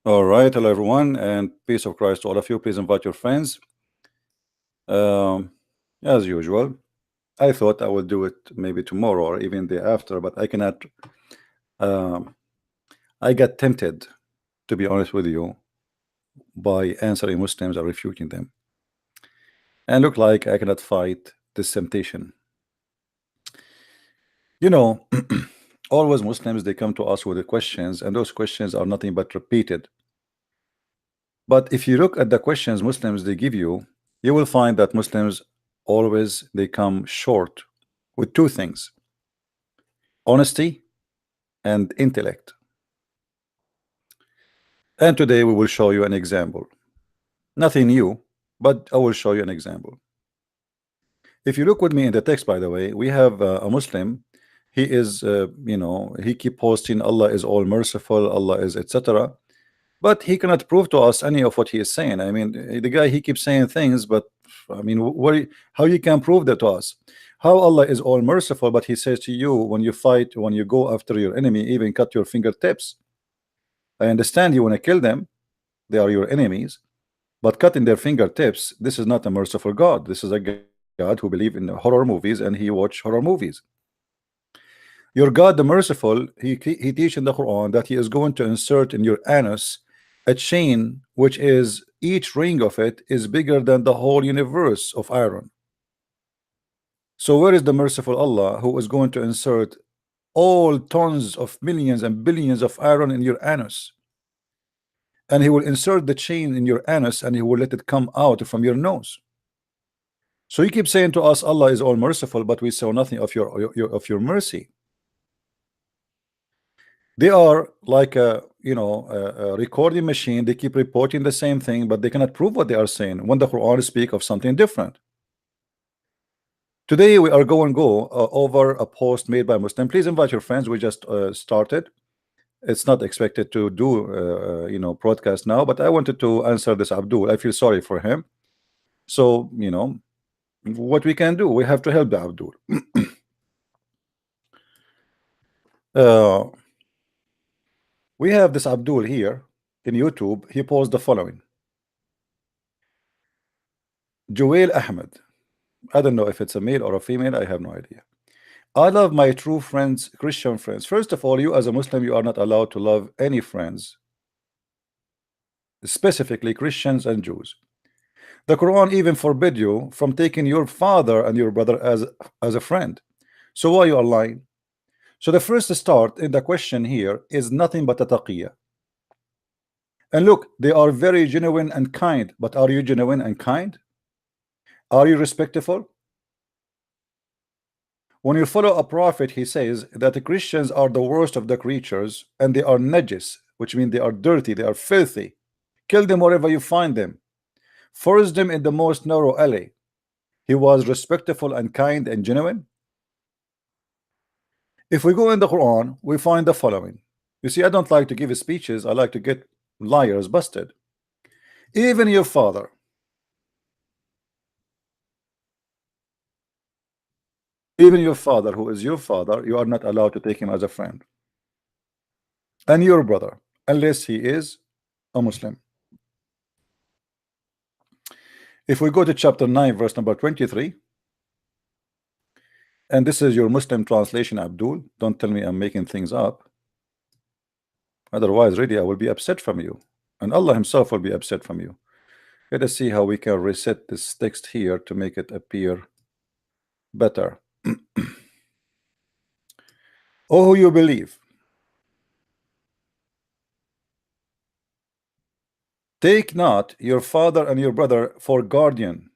All right, hello everyone, and peace of Christ to all of you. Please invite your friends. Um, as usual, I thought I would do it maybe tomorrow or even the after, but I cannot. Um, I got tempted, to be honest with you, by answering Muslims or refuting them, and look like I cannot fight this temptation. You know, always Muslims they come to us with the questions, and those questions are nothing but repeated. But if you look at the questions Muslims they give you will find that Muslims always they come short with two things: honesty and intellect. And today we will show you an example. Nothing new, but I will show you an example. If you look with me in the text, by the way, we have a Muslim. He is, he keep posting Allah is all merciful, Allah is etc. But he cannot prove to us any of what he is saying. I mean, the guy he keeps saying things, but I mean, how you can prove that to us? How Allah is all merciful, but He says to you when you fight, when you go after your enemy, even cut your fingertips. I understand you want to kill them; they are your enemies. But cutting their fingertips, this is not a merciful God. This is a God who believe in horror movies and he watch horror movies. Your God, the merciful, he teach in the Quran that He is going to insert in your anus a chain which is each ring of it is bigger than the whole universe of iron. So where is the merciful Allah who is going to insert all tons of millions and billions of iron in your anus? And He will insert the chain in your anus and He will let it come out from your nose. So you keep saying to us Allah is all merciful, but we saw nothing of your mercy. They are like a recording machine. They keep reporting the same thing, but they cannot prove what they are saying when the Quran speak of something different. Today we are going to go over a post made by Muslim. Please invite your friends. We just started. It's not expected to do broadcast now, but I wanted to answer this Abdul. I feel sorry for him. So what we can do, we have to help the Abdul. uh, we have this Abdul here in YouTube. He posed the following: Joel Ahmed. I don't know if it's a male or a female. I have no idea. I love my true friends, Christian friends. First of all, you as a Muslim, you are not allowed to love any friends, specifically Christians and Jews. The Quran even forbid you from taking your father and your brother as a friend. So why you are lying? So the first start in the question here is nothing but a taqiyya. And look, they are very genuine and kind, but are you genuine and kind? Are you respectful? When you follow a prophet, he says that the Christians are the worst of the creatures and they are najis, which means they are dirty, they are filthy. Kill them wherever you find them. Force them in the most narrow alley. He was respectful and kind and genuine. If we go in the Quran, we find the following. You see, I don't like to give speeches. I like to get liars busted. Even your father, who is your father, you are not allowed to take him as a friend. And your brother, unless he is a Muslim. If we go to chapter 9, verse number 23, and this is your Muslim translation, Abdul. Don't tell me I'm making things up. Otherwise, really, I will be upset from you. And Allah Himself will be upset from you. Let us see how we can reset this text here to make it appear better. Oh, who you believe, take not your father and your brother for guardian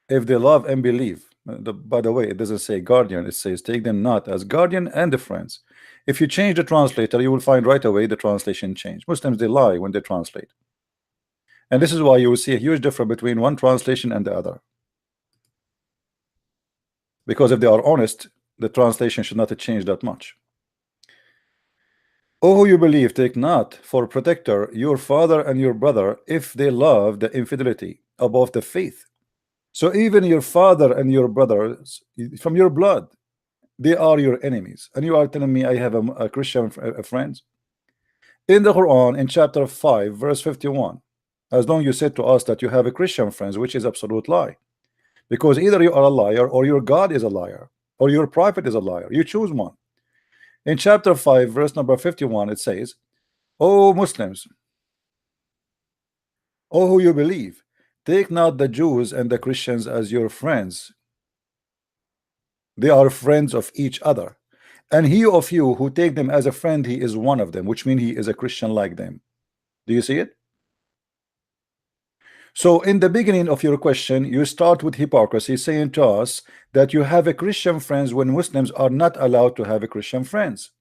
if they love and believe. By the way, it doesn't say guardian, it says take them not as guardian and the friends. If you change the translator, you will find right away the translation change. Muslims, they lie when they translate. And this is why you will see a huge difference between one translation and the other. Because if they are honest, the translation should not have changed that much. Oh, who you believe, take not for protector your father and your brother if they love the infidelity above the faith. So even your father and your brothers from your blood, they are your enemies. And you are telling me I have a Christian friend? In the Quran, in chapter 5, verse 51, as long you said to us that you have a Christian friends, which is absolute lie. Because either you are a liar, or your God is a liar, or your prophet is a liar. You choose one. In chapter 5, verse number 51, it says, O Muslims, O who you believe, take not the Jews and the Christians as your friends. They are friends of each other. And he of you who take them as a friend, he is one of them, which means he is a Christian like them. Do you see it? So in the beginning of your question, you start with hypocrisy, saying to us that you have a Christian friends when Muslims are not allowed to have a Christian friends.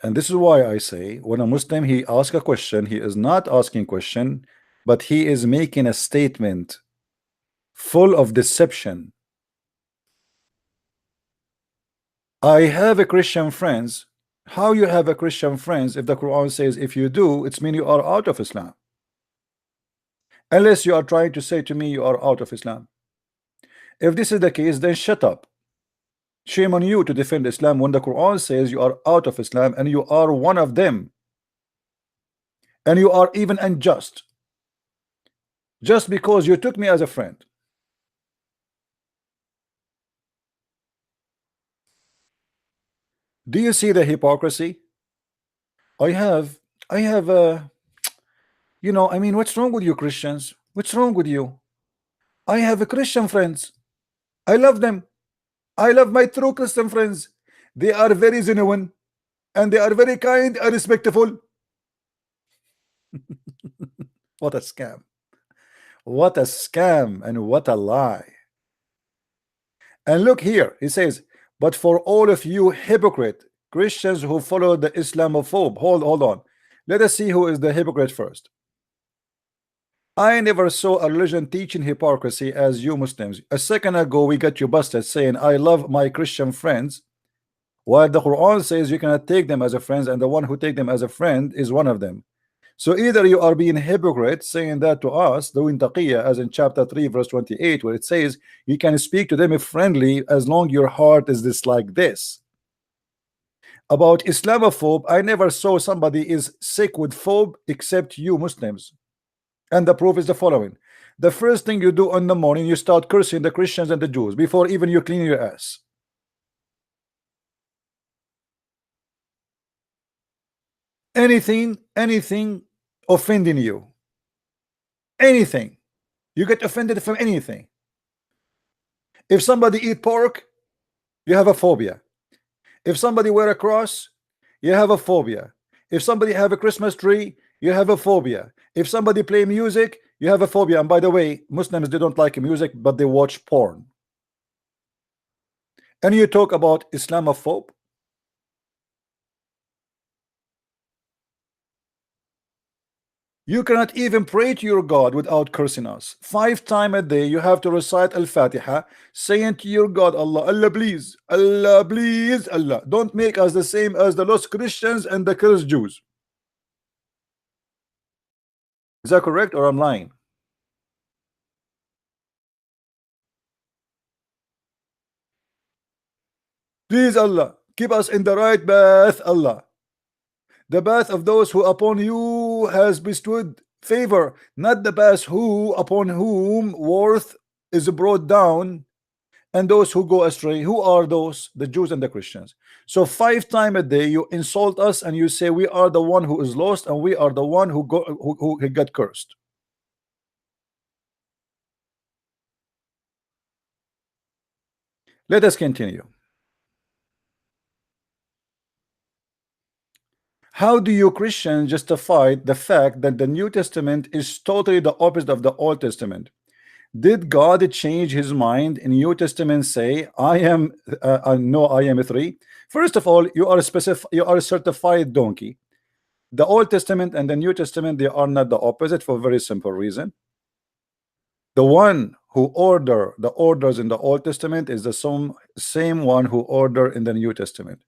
And this is why I say when a Muslim he asks a question, he is not asking question, but he is making a statement full of deception. I have a Christian friends. How you have a Christian friends if the Quran says if you do, it's mean you are out of Islam. Unless you are trying to say to me you are out of Islam. If this is the case, then shut up. Shame on you to defend Islam when the Quran says you are out of Islam and you are one of them. And you are even unjust. Just because you took me as a friend. Do you see the hypocrisy? I have you know, I mean, what's wrong with you Christians? What's wrong with you? I have a Christian friends. I love them. I love my true Christian friends. They are very genuine and they are very kind and respectful. What a scam. What a scam and what a lie. And look here, he says, but for all of you hypocrite Christians who follow the Islamophobe, hold on. Let us see who is the hypocrite first. I never saw a religion teaching hypocrisy as you Muslims. A second ago, we got you busted saying, I love my Christian friends, while the Quran says you cannot take them as a friend, and the one who take them as a friend is one of them. So either you are being hypocrite, saying that to us, doing taqiyya, as in chapter 3, verse 28, where it says you can speak to them friendly as long your heart is this like this. About Islamophobe, I never saw somebody is sick with phobe except you Muslims. And the proof is the following. The first thing you do in the morning, you start cursing the Christians and the Jews before even you clean your ass. Anything offending you, anything, you get offended from anything. If somebody eat pork, you have a phobia. If somebody wear a cross, you have a phobia. If somebody have a Christmas tree, you have a phobia. If somebody play music, you have a phobia. And by the way, Muslims, they don't like music, but they watch porn. And you talk about Islamophobe. You cannot even pray to your God without cursing us. 5 times a day you have to recite Al-Fatiha, saying to your God, Allah, Allah please, Allah please, Allah, don't make us the same as the lost Christians and the cursed Jews. Is that correct or I'm lying? Please Allah, keep us in the right path, Allah. The path of those who upon you has bestowed favor, not the path who upon whom worth is brought down, and those who go astray. Who are those? The Jews and the Christians. So 5 times a day you insult us and you say we are the one who is lost and we are the one who got cursed. Let us continue. How do you Christians justify the fact that the New Testament is totally the opposite of the Old Testament? Did God change his mind in New Testament say I am no I am 3? First of all, you are a certified donkey. The Old Testament and the New Testament, they are not the opposite for a very simple reason. The one who order the orders in the Old Testament is the same one who order in the New Testament.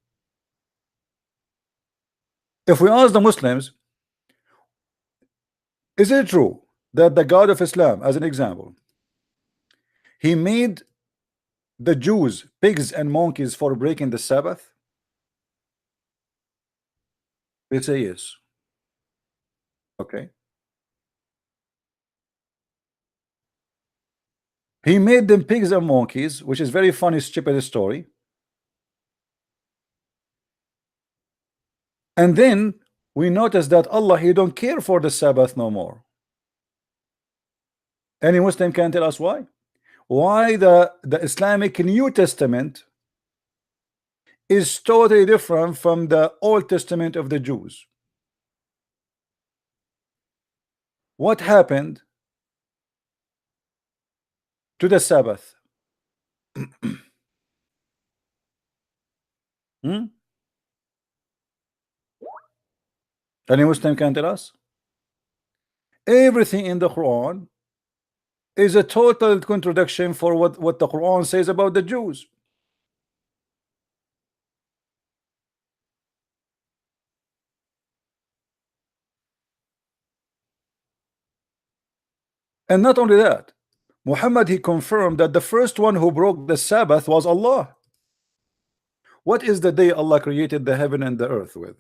If we ask the Muslims, is it true that the God of Islam, as an example, he made the Jews pigs and monkeys for breaking the Sabbath? They say yes. Okay. He made them pigs and monkeys, which is very funny, stupid story. And then we notice that Allah, He don't care for the Sabbath no more. Any Muslim can tell us why? Why the Islamic New Testament is totally different from the Old Testament of the Jews? What happened to the Sabbath? Hmm? Any Muslim can tell us? Everything in the Quran is a total contradiction for what the Quran says about the Jews. And not only that, Muhammad, he confirmed that the first one who broke the Sabbath was Allah. What is the day Allah created the heaven and the earth with?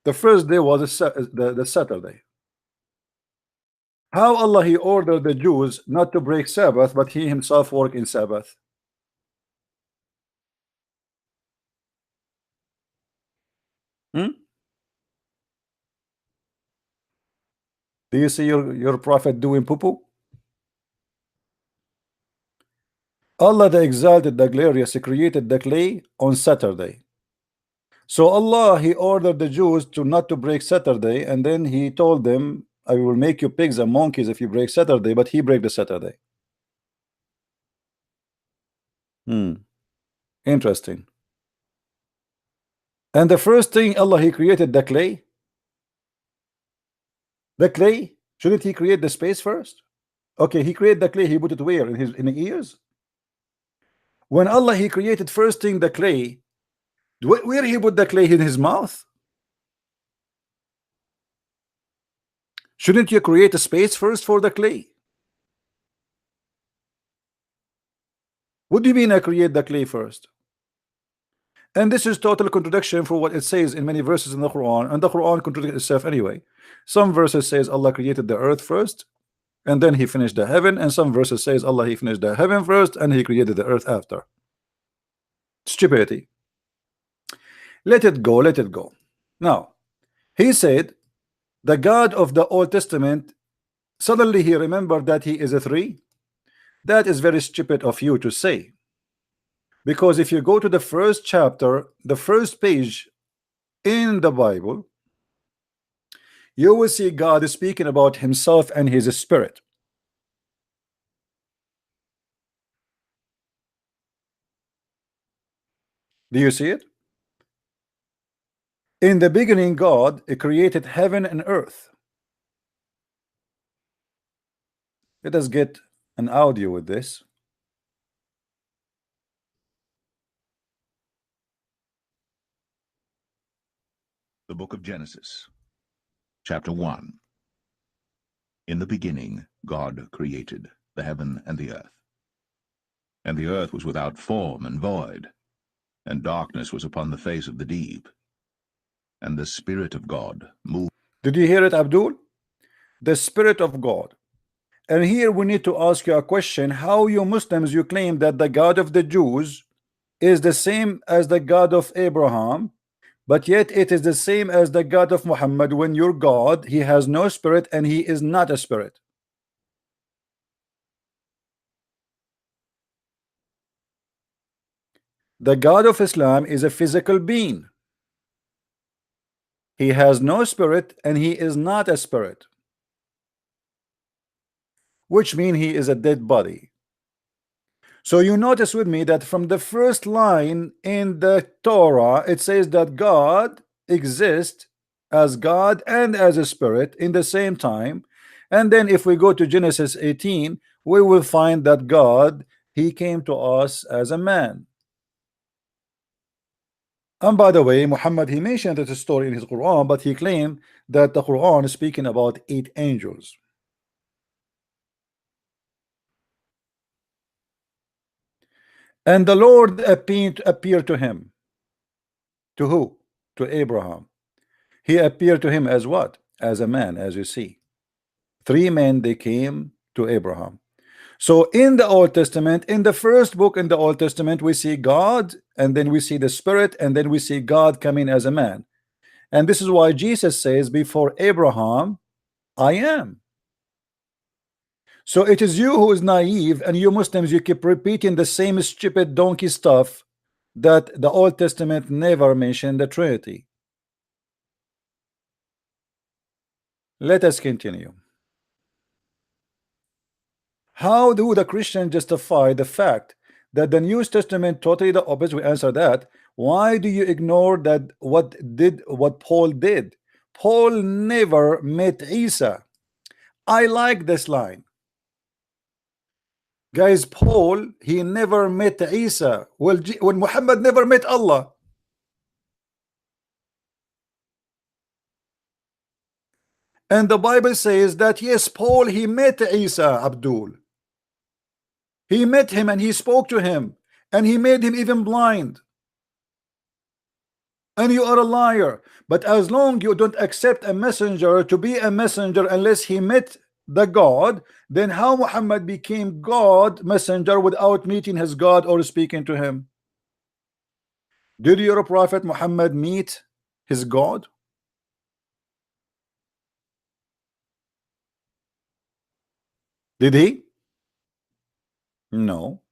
The first day was the Saturday. How Allah he ordered the Jews not to break Sabbath, but he himself worked in Sabbath? Hmm? Do you see your prophet doing poo-poo? Allah the Exalted, the Glorious, created the clay on Saturday. So Allah, he ordered the Jews to not to break Saturday, and then he told them, I will make you pigs and monkeys if you break Saturday, but he break the Saturday. Interesting. And the first thing Allah, he created the clay. The clay, shouldn't he create the space first? Okay, he created the clay, he put it where? In the ears? When Allah, he created first thing the clay, where he put the clay? In his mouth? Shouldn't you create a space first for the clay? What do you mean I create the clay first? And this is total contradiction for what it says in many verses in the Quran, and the Quran contradicts itself anyway. Some verses says Allah created the earth first, and then he finished the heaven, and some verses says Allah, he finished the heaven first, and he created the earth after. Stupidity. Let it go, let it go. Now, he said, the God of the Old Testament, suddenly he remembered that he is a three. That is very stupid of you to say. Because if you go to the first chapter, the first page in the Bible, you will see God is speaking about himself and his spirit. Do you see it? In the beginning, God created heaven and earth. Let us get an audio with this. The book of Genesis, chapter 1. In the beginning, God created the heaven and the earth. And the earth was without form and void, and darkness was upon the face of the deep. And the Spirit of God moved. Did you hear it, Abdul? The Spirit of God. And here we need to ask you a question. How you Muslims, you claim that the God of the Jews is the same as the God of Abraham, but yet it is the same as the God of Muhammad, when your God, he has no spirit and he is not a spirit. The God of Islam is a physical being. He has no spirit and he is not a spirit, which means he is a dead body. So you notice with me that from the first line in the Torah, it says that God exists as God and as a spirit in the same time. And then if we go to Genesis 18, we will find that God, he came to us as a man. And by the way, Muhammad, he mentioned this story in his Quran, but he claimed that the Quran is speaking about 8 angels. And the Lord appeared to him. To who? To Abraham. He appeared to him as what? As a man, as you see. 3 men, they came to Abraham. So in the Old Testament, in the first book in the Old Testament, we see God, and then we see the Spirit, and then we see God coming as a man. And this is why Jesus says, before Abraham, I am. So it is you who is naive, and you Muslims, you keep repeating the same stupid donkey stuff that the Old Testament never mentioned the Trinity. Let us continue. How do the Christians justify the fact that the New Testament totally the opposite? We answer that. Why do you ignore that what Paul did? Paul never met Isa. I like this line. Guys, Paul, he never met Isa. Well, when Muhammad never met Allah. And the Bible says that yes, Paul, he met Isa, Abdul. He met him and he spoke to him and he made him even blind. And you are a liar. But as long you don't accept a messenger to be a messenger unless he met the God, then how Muhammad became God messenger without meeting his God or speaking to him? Did your prophet Muhammad meet his God? Did he? No.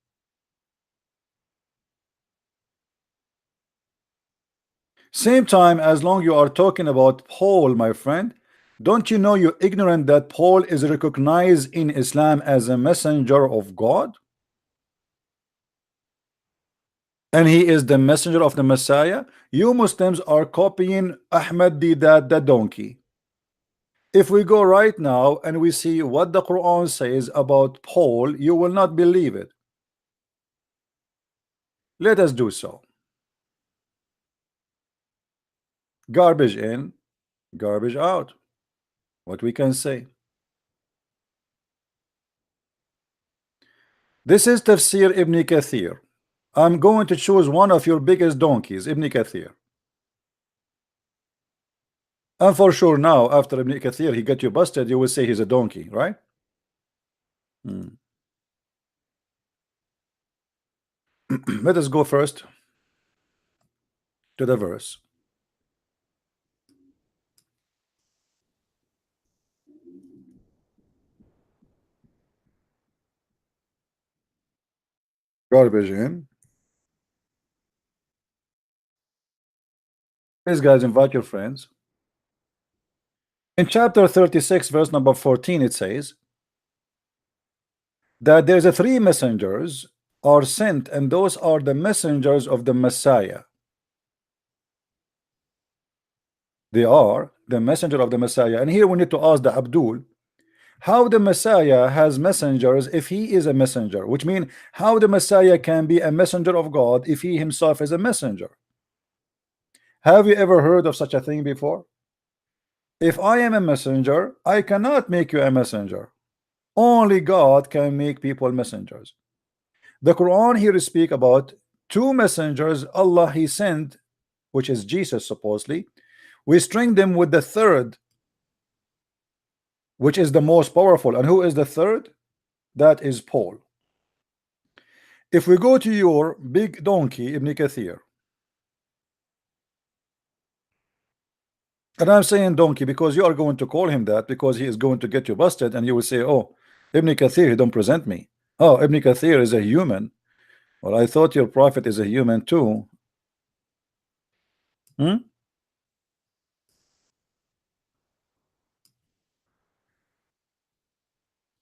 Same time, as long you are talking about Paul, my friend, don't you know you're ignorant that Paul is recognized in Islam as a messenger of God? And he is the messenger of the Messiah. You Muslims are copying Ahmed Didat, the donkey. If we go right now and we see what the Quran says about Paul, you will not believe it. Let us do so. Garbage in, garbage out. What we can say. This is Tafsir Ibn Kathir. I'm going to choose one of your biggest donkeys, Ibn Kathir. And for sure now, after Ibn Kathir, he got you busted, you will say he's a donkey, right? Let us go first to the verse. Garbage in. Please, guys, invite your friends. In chapter 36, verse number 14, it says that there's 3 messengers are sent, and those are the messengers of the Messiah. They are the messenger of the Messiah. And here we need to ask the Abdul, how the Messiah has messengers if he is a messenger, which means how the Messiah can be a messenger of God if he himself is a messenger. Have you ever heard of such a thing before? If I am a messenger, I cannot make you a messenger. Only God can make people messengers. The Quran here speak about 2 messengers Allah he sent, which is Jesus supposedly. We string them with the 3rd, which is the most powerful. And who is the 3rd? That is Paul. If we go to your big donkey, Ibn Kathir, and I'm saying donkey because you are going to call him that because he is going to get you busted, and you will say, oh, Ibn Kathir, he don't present me. Oh, Ibn Kathir is a human. Well, I thought your prophet is a human too.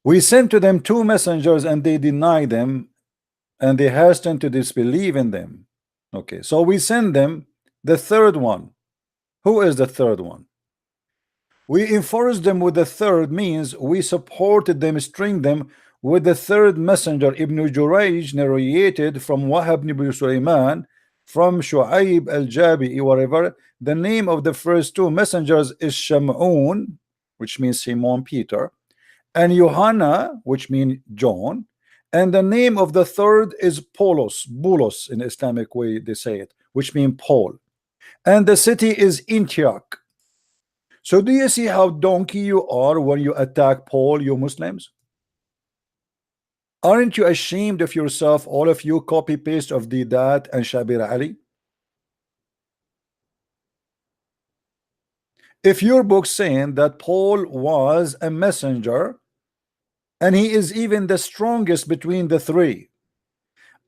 We sent to them 2 messengers and they deny them, and they hasten to disbelieve in them. Okay, so we send them the 3rd one. Who is the 3rd one? We enforced them with the 3rd, means we supported them, string them with the 3rd messenger. Ibn Jurayj narrated from Wahab ibn Sulaiman, from Shu'aib al-Jabi'i, whatever. The name of the first 2 messengers is Shamun, which means Simon Peter, and Johanna, which means John, And the name of the third is Bulos in the Islamic way they say it, which means Paul. And the city is Antioch. So do you see how donkey you are when you attack Paul, you Muslims? Aren't you ashamed of yourself, all of you copy paste of Didat and Shabir Ali? If your book saying that Paul was a messenger and he is even the strongest between the three,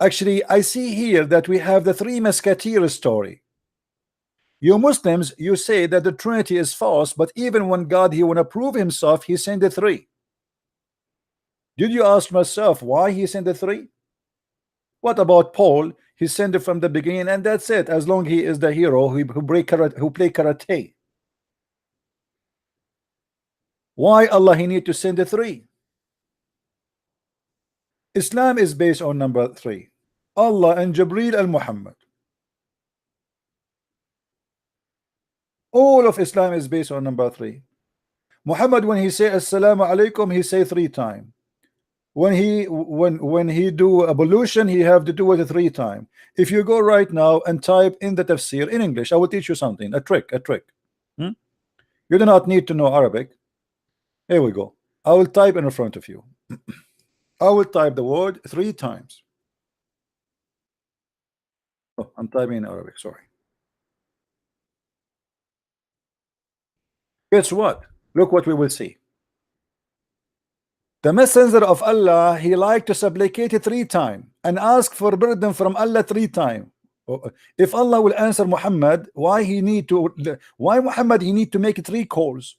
actually I see here that we have the three musketeers story. You Muslims, you say that the Trinity is false, but even when God he want to prove himself, he sent the three. Did you ask myself why he sent the three? What about Paul? He sent it from the beginning, and that's it. As long he is the hero who play karate. Why Allah he need to send the three? Islam is based on number three. Allah and Jibreel and Muhammad. All of Islam is based on number three. Muhammad, when he say Assalamu alaikum, he say 3 times. When he do ablution, he have to do it 3 times. If you go right now and type in the tafsir in English, I will teach you something, a trick. You do not need to know Arabic. Here we go. I will type in front of you. I will type the word 3 times. Oh, I'm typing in Arabic, sorry. Guess what? Look what we will see. The messenger of Allah, he liked to supplicate 3 times and ask for burden from Allah 3 times. If Allah will answer Muhammad, why Muhammad he need to make 3 calls?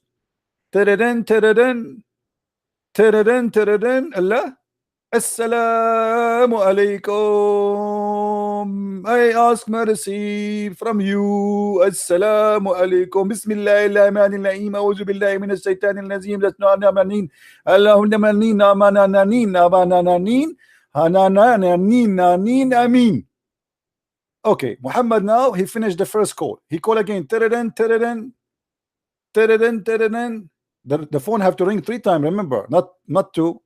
Allah, Assalamu alaikum. I ask mercy from you. Assalamu alaikum. Bismillahirrahmanirrahim. A'udhu billahi minash shaitanir rajim. Allahumma manin nanin amin. Okay, Muhammad now he finished the first call. He call again. The phone have to ring 3 times. Remember, not 2.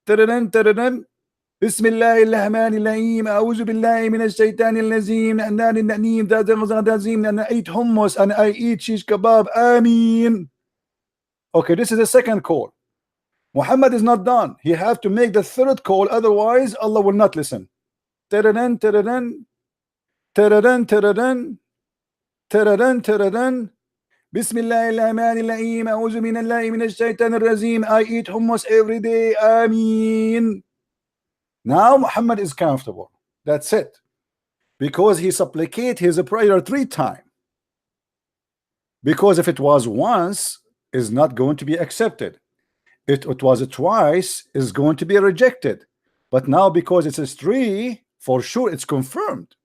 Bismillahirrahmanirrahim. A'udhu billahi minash shaitanir rajim. And I eat hummus and I eat shish kebab. Ameen. Okay, this is the second call. Muhammad is not done. He have to make the 3rd call, otherwise Allah will not listen. Bismillahirrahmanirrahim. A'udhu billahi minash shaitanir rajim. I eat hummus every day. Ameen. Now Muhammad is comfortable. That's it. Because he supplicate his prayer 3 times. Because if it was once, is not going to be accepted. It was twice, is going to be rejected. But now because it is 3, for sure it's confirmed.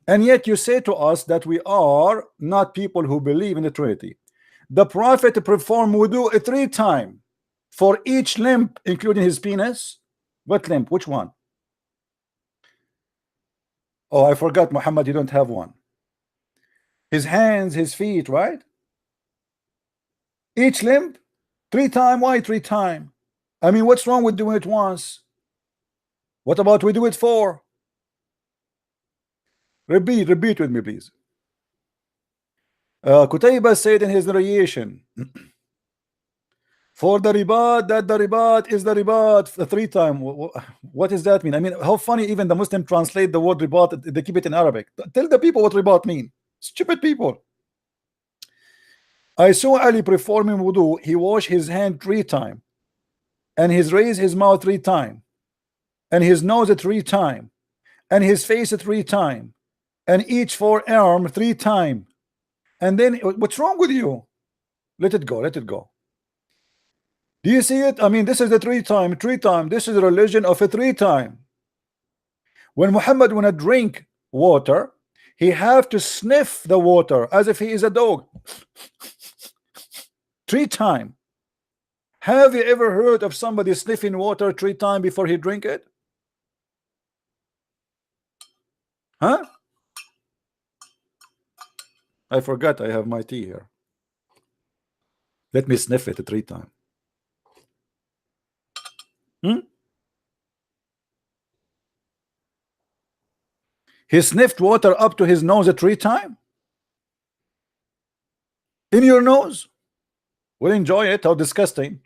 And yet you say to us that we are not people who believe in the Trinity. The Prophet performed wudu 3 times for each limb, including his penis. What limb? Which one? Oh, I forgot, Muhammad, you don't have one. His hands, his feet, right? Each limb 3 times. Why 3 times? I mean, what's wrong with doing it once? What about we do it 4? Repeat with me, please. Qutayba said in his narration, for the ribat, that the ribat is the ribat 3 times. What does that mean? I mean, how funny even the Muslim translate the word ribat, they keep it in Arabic. Tell the people what ribat mean. Stupid people. I saw Ali performing wudu. He washed his hand 3 times, and he's raised his mouth 3 times, and his nose 3 times, and his face 3 times, and each forearm 3 times. And then what's wrong with you? Let it go. Do you see it? I mean, this is the 3 times. This is the religion of a 3 times. When Muhammad wanna drink water, he have to sniff the water as if he is a dog. 3 times. Have you ever heard of somebody sniffing water 3 times before he drink it? Huh? I forgot I have my tea here. Let me sniff it 3 times. He sniffed water up to his nose 3 times. In your nose. We'll enjoy it. How disgusting.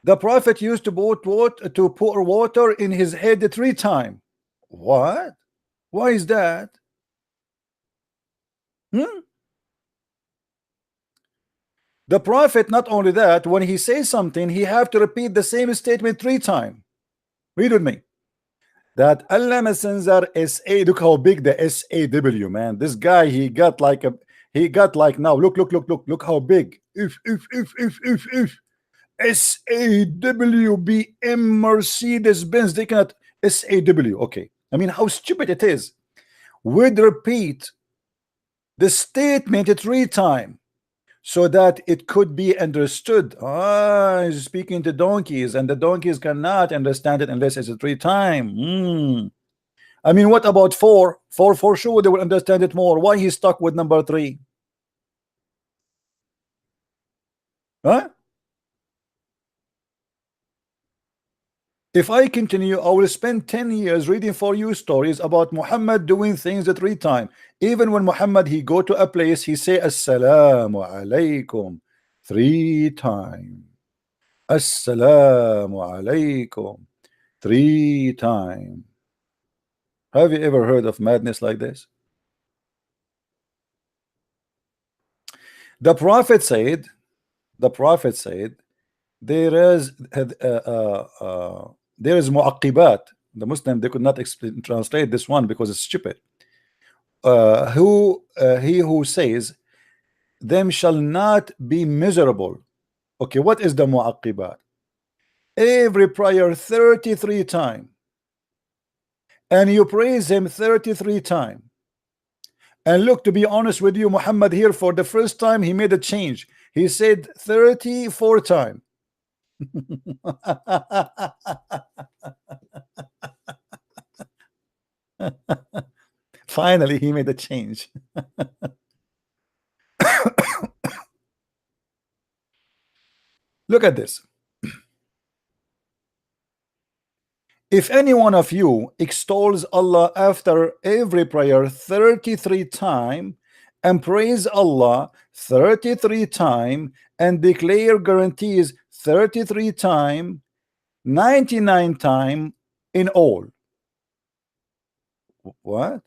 The prophet used to pour water in his head 3 times. What? Why is that? The prophet, not only that, when he says something, he have to repeat the same statement 3 times. Read with me. That Allah Messenger SA, look how big the SAW, man. This guy, he got like now, look how big. If SAW, BM, Mercedes Benz, they cannot SAW. Okay, I mean, how stupid it is. Would repeat the statement 3 times so that it could be understood. He's speaking to donkeys, and the donkeys cannot understand it unless it's 3 times. I mean, what about 4? 4 for sure they will understand it more. Why he's stuck with number 3? Huh? If I continue, I will spend 10 years reading for you stories about Muhammad doing things 3 times. Even when Muhammad, he go to a place, he say Assalamu alaikum 3 times. Assalamu alaikum 3 times. Have you ever heard of madness like this? The prophet said there is mu'aqqibat. The Muslim, they could not translate this one because it's stupid. He who says them shall not be miserable. Okay, what is the mu'aqqibat? Every prayer 33 times, and you praise him 33 times. And look, to be honest with you, Muhammad here for the first time he made a change. He said 34 times. Finally he made a change. Look at this. If any one of you extols Allah after every prayer 33 times and praise Allah 33 times and declare guarantees 33 times, 99 times in all. What?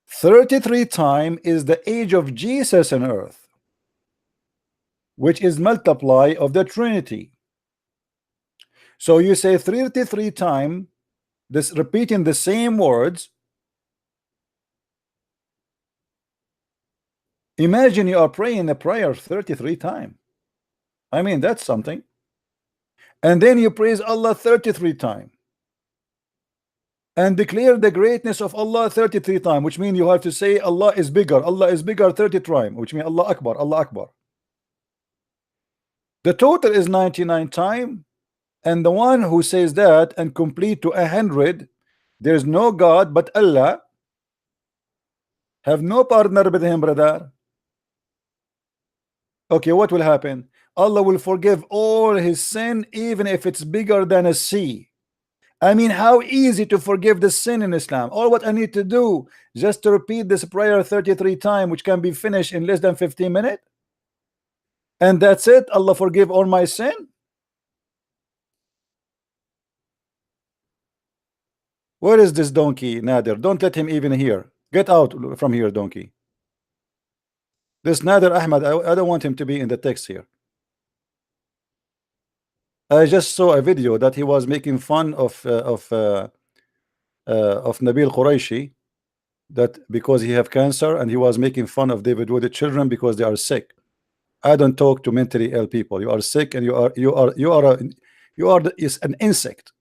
33 times is the age of Jesus on earth, which is multiply of the Trinity. So you say 33 times, this repeating the same words. Imagine you are praying a prayer 33 times. I mean, that's something. And then you praise Allah 33 times and declare the greatness of Allah 33 times, which means you have to say Allah is bigger 30 times, which means Allah Akbar, Allah Akbar. The total is 99 times, and the one who says that and complete to 100, there's no God but Allah, have no partner with him, brother. Okay, what will happen? Allah will forgive all his sin, even if it's bigger than a sea. I mean, how easy to forgive the sin in Islam. All what I need to do just to repeat this prayer 33 times, which can be finished in less than 15 minutes, and that's it. Allah forgive all my sin. Where is this donkey, Nader? Don't let him even hear. Get out from here, donkey. This Nader Ahmad, I don't want him to be in the text here. I just saw a video that he was making fun of Nabil Quraishi, that because he have cancer, and he was making fun of David Wood children because they are sick. I don't talk to mentally ill people. You are sick, and you are is an insect.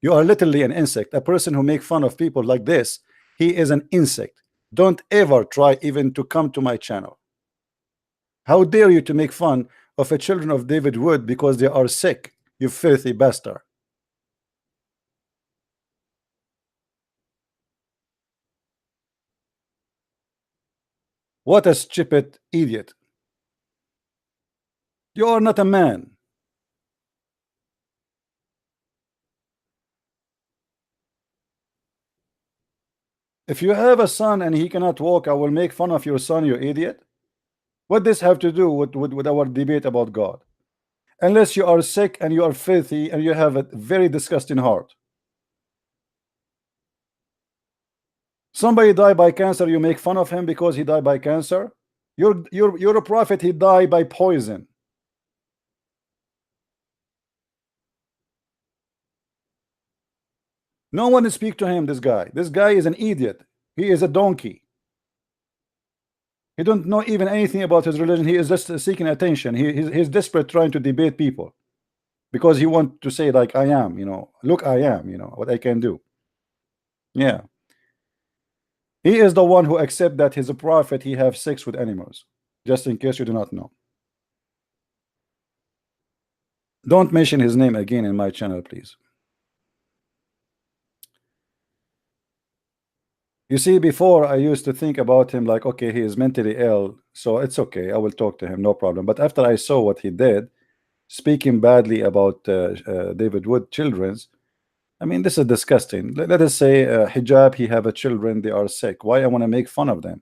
You are literally an insect. A person who make fun of people like this, he is an insect. Don't ever try even to come to my channel. How dare you to make fun of the children of David Wood because they are sick, you filthy bastard. What a stupid idiot. You are not a man. If you have a son and he cannot walk, I will make fun of your son, you idiot. What does this have to do with our debate about God? Unless you are sick and you are filthy and you have a very disgusting heart. Somebody died by cancer, you make fun of him because he died by cancer. You're a prophet, he died by poison. No one to speak to him. This guy is an idiot. He is a donkey. He don't know even anything about his religion. He is just seeking attention. He's desperate trying to debate people because he want to say like, I am, you know, look, I am, you know what I can do. Yeah, he is the one who accept that he's a prophet. He have sex with animals, just in case you do not know. Don't mention his name again in my channel, please. You see, before I used to think about him like, okay, he is mentally ill, so it's okay, I will talk to him, no problem. But after I saw what he did, speaking badly about David Wood children's, I mean, this is disgusting. Let us say hijab, he have a children, they are sick. Why I want to make fun of them?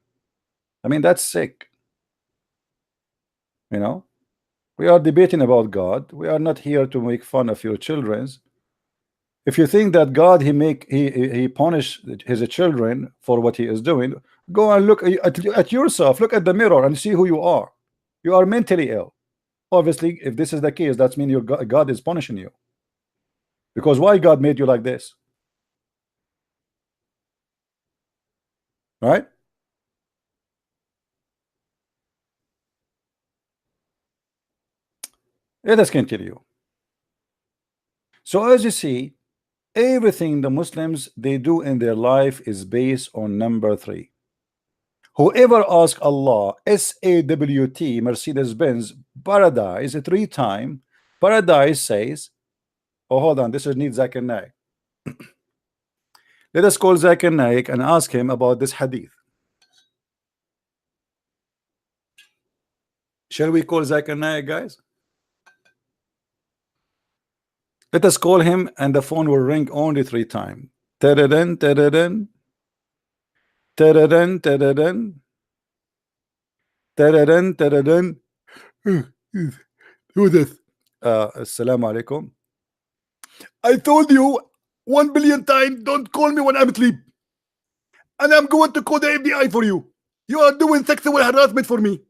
I mean, that's sick. You know, we are debating about God. We are not here to make fun of your children's. If you think that God he punish his children for what he is doing, go and look at yourself. Look at the mirror and see who you are. You are mentally ill. Obviously, if this is the case, that means your God is punishing you. Because why God made you like this? Right? Let us continue. So as you see, everything the Muslims they do in their life is based on number 3. Whoever asks Allah, SAWT, Mercedes-Benz, paradise 3 times, paradise says, oh, hold on, this is need Zakir Naik. Let us call Zakir Naik and ask him about this hadith. Shall we call Zakir Naik, guys? Let us call him and the phone will ring only 3 times. Tadadun, tadadun. Tadadun, tadadun. Tadadun, tadadun. Who this? Assalamu alaikum. I told you 1 billion times, don't call me when I'm asleep. And I'm going to call the FBI for you. You are doing sexual harassment for me.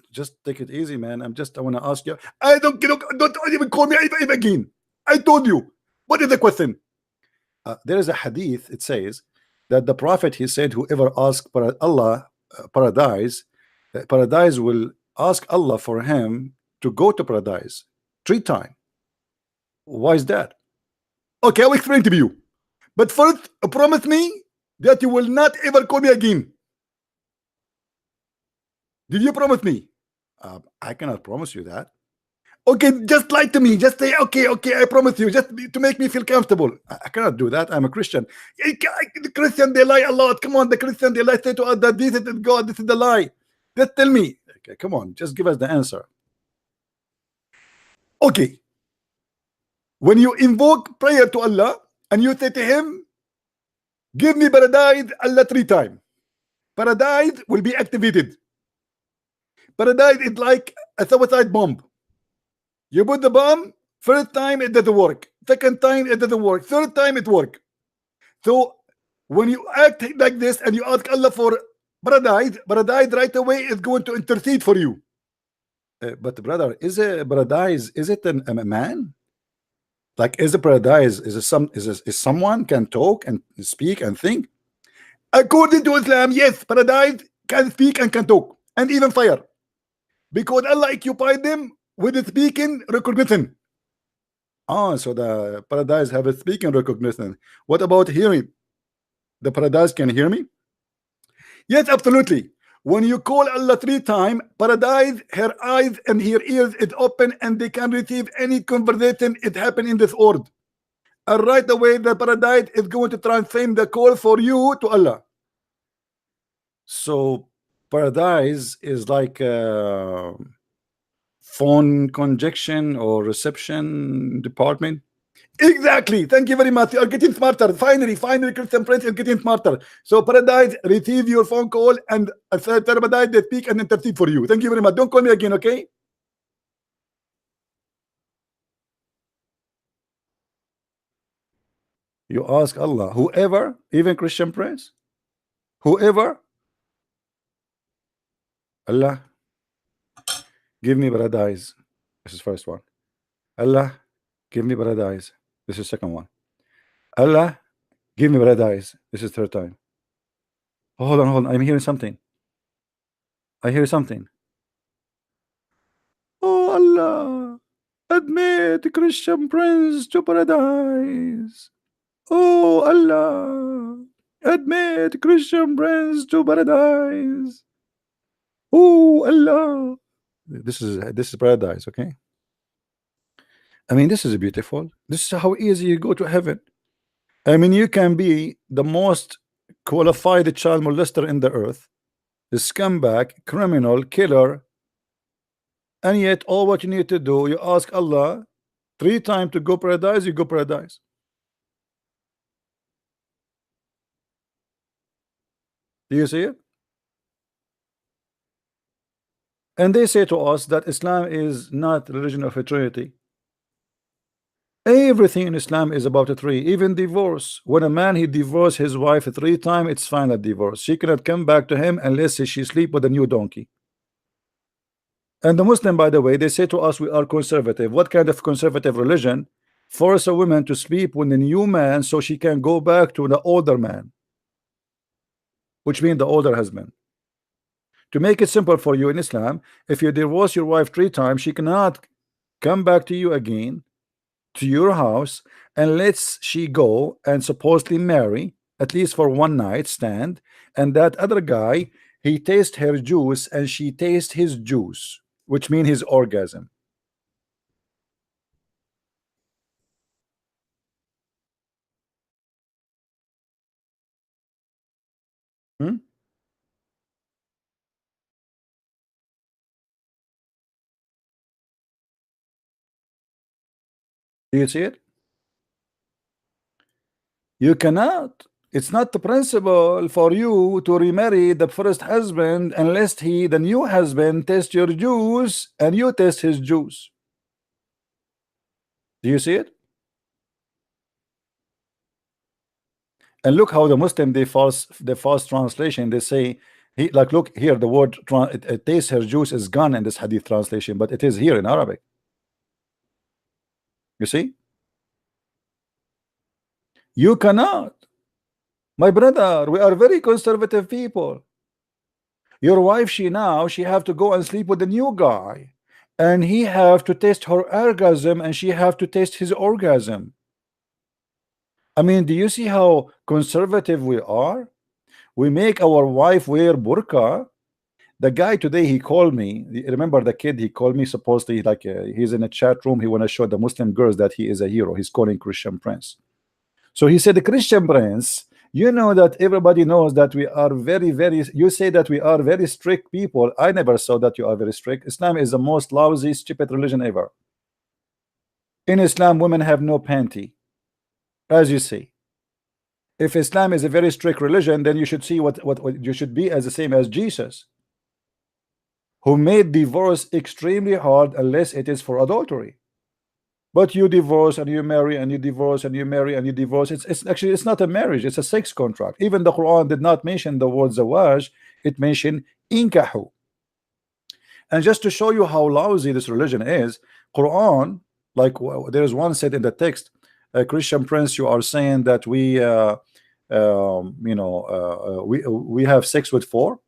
Just take it easy, man. I want to ask you. I don't even call me again. I told you. What is the question? There is a hadith. It says that the Prophet, he said, whoever asks Allah paradise, paradise will ask Allah for him to go to paradise 3 times. Why is that? Okay, I'll explain to you. But first, promise me that you will not ever call me again. Did you promise me? I cannot promise you that. Okay, just lie to me. Just say, okay, I promise you. Just to make me feel comfortable. I cannot do that. I'm a Christian. The Christian, they lie a lot. Come on, the Christian, they lie, say to us that this is God, this is the lie. Just tell me. Okay, come on, just give us the answer. Okay. When you invoke prayer to Allah and you say to him, give me paradise, Allah 3 times. Paradise will be activated. Paradise is like a suicide bomb. You put the bomb, first time it doesn't work, second time it doesn't work, third time it works. So when you act like this and you ask Allah for paradise, paradise right away is going to intercede for you. But brother, is a paradise, is it a man? Like, is a paradise, is someone can talk and speak and think? According to Islam, yes, paradise can speak and can talk and even fire, because Allah occupied them with the speaking recognition. Oh, so the paradise have a speaking recognition. What about hearing? The paradise can hear me? Yes, absolutely. When you call Allah 3 times, paradise, her eyes and her ears is open and they can receive any conversation it happen in this world. And right away, the paradise is going to transcend the call for you to Allah. So paradise is like phone conjunction or reception department. Exactly. Thank you very much. You are getting smarter. Finally, Christian Prince, you're getting smarter. So Paradise, receive your phone call, and Paradise, they speak and intercede for you. Thank you very much. Don't call me again, okay? You ask Allah, whoever, even Christian Prince, whoever, Allah, give me paradise. This is first one. Allah, give me paradise. This is second one. Allah, give me paradise. This is third time. Oh, hold on. I'm hearing something. I hear something. Oh, Allah, admit Christian Prince to paradise. Oh, Allah, admit Christian Prince to paradise. Oh, Allah. This is paradise, okay? I mean, this is beautiful. This is how easy you go to heaven. I mean, you can be the most qualified child molester in the earth, the scumbag, criminal, killer, and yet all what you need to do, you ask Allah 3 times to go paradise, you go paradise. Do you see it? And they say to us that Islam is not religion of a trinity. Everything in Islam is about a three, even divorce. When a man he divorced his wife 3 times, it's final divorce. She cannot come back to him unless she sleep with a new donkey. And the Muslim, by the way, they say to us we are conservative. What kind of conservative religion force a woman to sleep with a new man so she can go back to the older man, which means the older husband? To make it simple for you in Islam, if you divorce your wife 3 times, she cannot come back to you again to your house unless she go and supposedly marry at least for one night stand, and that other guy he tastes her juice and she tastes his juice, which means his orgasm. Hmm? Do you see it? You cannot. It's not the principle for you to remarry the first husband unless he, the new husband, test your juice and you test his juice. Do you see it? And look how the Muslim they false translation. They say he like look here the word it taste her juice is gone in this hadith translation, but it is here in Arabic. You see? You cannot. My brother, we are very conservative people. Your wife, she have to go and sleep with the new guy, and he have to test her orgasm, and she have to test his orgasm. I mean, do you see how conservative we are? We make our wife wear burqa. The guy today, he called me. Remember the kid? He called me supposedly like he's in a chat room. He want to show the Muslim girls that he is a hero. He's calling Christian Prince. So he said, the Christian Prince, you know that everybody knows that we are very, you say that we are very strict people. I never saw that you are very strict. Islam is the most lousy, stupid religion ever. In Islam, women have no panty, as you see. If Islam is a very strict religion, then you should see what you should be as the same as Jesus, who made divorce extremely hard unless it is for adultery. But you divorce and you marry and you divorce and you marry and you divorce. It's actually it's not a marriage, it's a sex contract. Even the Quran did not mention the word zawaj, it mentioned inkahu. And just to show you how lousy this religion is, Quran, like there is one said in the text, Christian Prince, you are saying that we we have sex with 4.